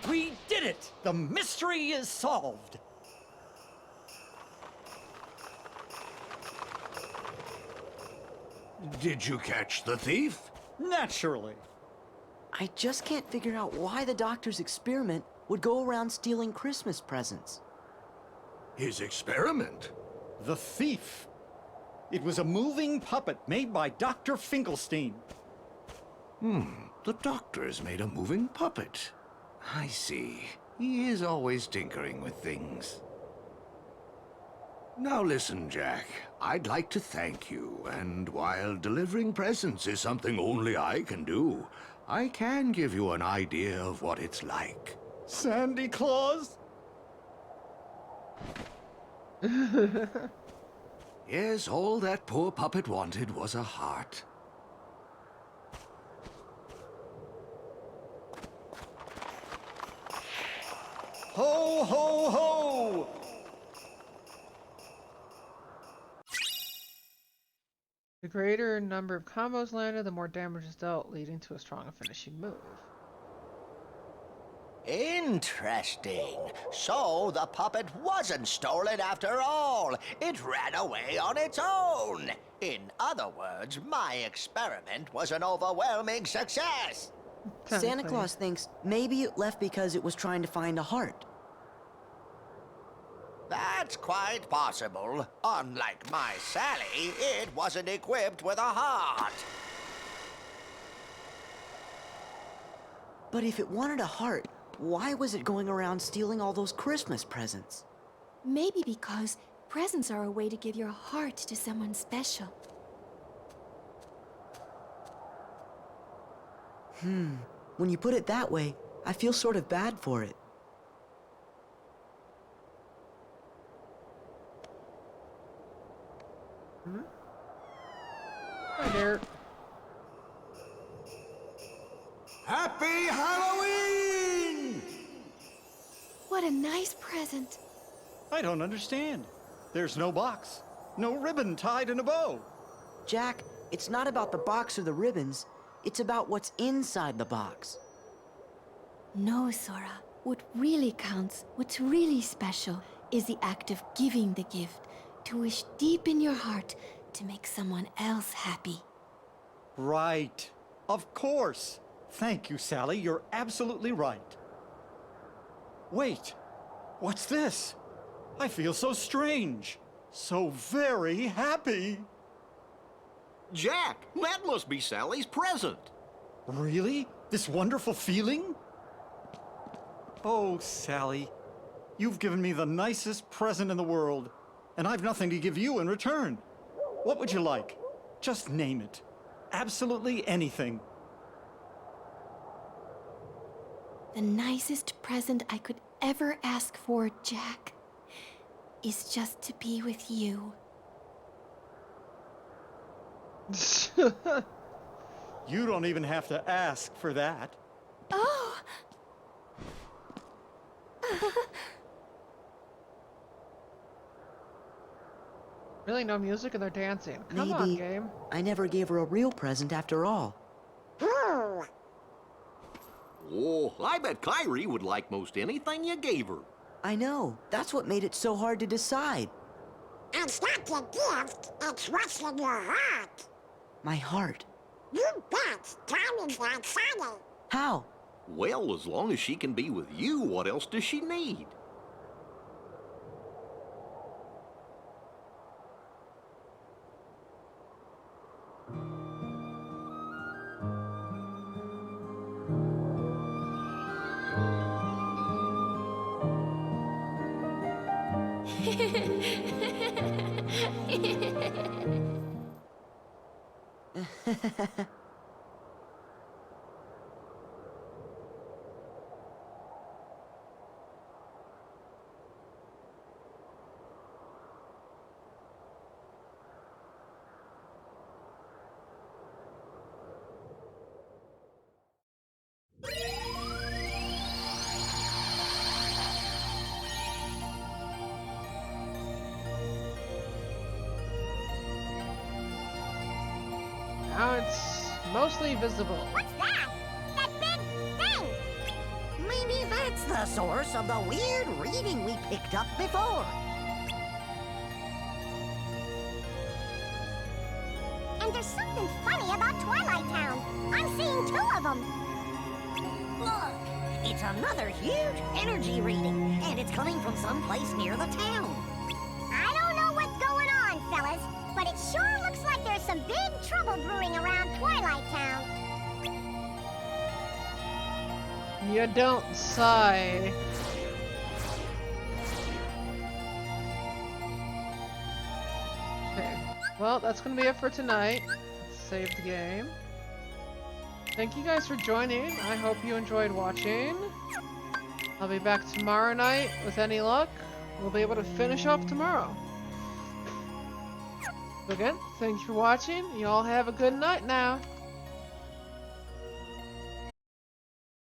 We did it! The mystery is solved. Did you catch the thief? Naturally. I just can't figure out why the doctor's experiment would go around stealing Christmas presents. His experiment? The thief. It was a moving puppet made by Dr. Finkelstein. The doctor's made a moving puppet. I see. He is always tinkering with things. Now listen, Jack. I'd like to thank you, and while delivering presents is something only I can do, I can give you an idea of what it's like. Sandy Claus? Yes, all that poor puppet wanted was a heart. Ho, ho, ho! The greater number of combos landed, the more damage is dealt, leading to a stronger finishing move. Interesting. So the puppet wasn't stolen after all. It ran away on its own. In other words, my experiment was an overwhelming success. Santa Claus thinks maybe it left because it was trying to find a heart. That's quite possible. Unlike my Sally, it wasn't equipped with a heart. But if it wanted a heart, why was it going around stealing all those Christmas presents? Maybe because presents are a way to give your heart to someone special. When you put it that way, I feel sort of bad for it. Hi there. Happy Halloween! What a nice present. I don't understand. There's no box, no ribbon tied in a bow. Jack, it's not about the box or the ribbons. It's about what's inside the box. No, Sora. What really counts, what's really special, is the act of giving the gift, to wish deep in your heart to make someone else happy. Right. Of course. Thank you, Sally. You're absolutely right. Wait. What's this? I feel so strange. So very happy. Jack, that must be Sally's present. Really? This wonderful feeling? Oh, Sally. You've given me the nicest present in the world, and I've nothing to give you in return. What would you like? Just name it. Absolutely anything. The nicest present I could ever ask for, Jack, is just to be with you. You don't even have to ask for that. Oh! Really, no music and they're dancing. Come on, game. I never gave her a real present after all. Oh, I bet Kyrie would like most anything you gave her. I know. That's what made it so hard to decide. It's not the gift, it's what's in your heart. My heart. You bet. Tommy's not funny. How? Well, as long as she can be with you, what else does she need? Now it's mostly visible. What's that? That big thing! Maybe that It's the source of the weird reading we picked up before. And there's something funny about Twilight Town. I'm seeing 2 of them. Look, it's another huge energy reading, and it's coming from someplace near the town. I don't know what's going on, fellas, but it sure looks like there's some big trouble brewing around Twilight Town. You don't sigh. Okay. Well, that's gonna be it for tonight. Let's save the game. Thank you guys for joining. I hope you enjoyed watching. I'll be back tomorrow night. With any luck, we'll be able to finish up tomorrow. So again, thanks for watching. You all have a good night now.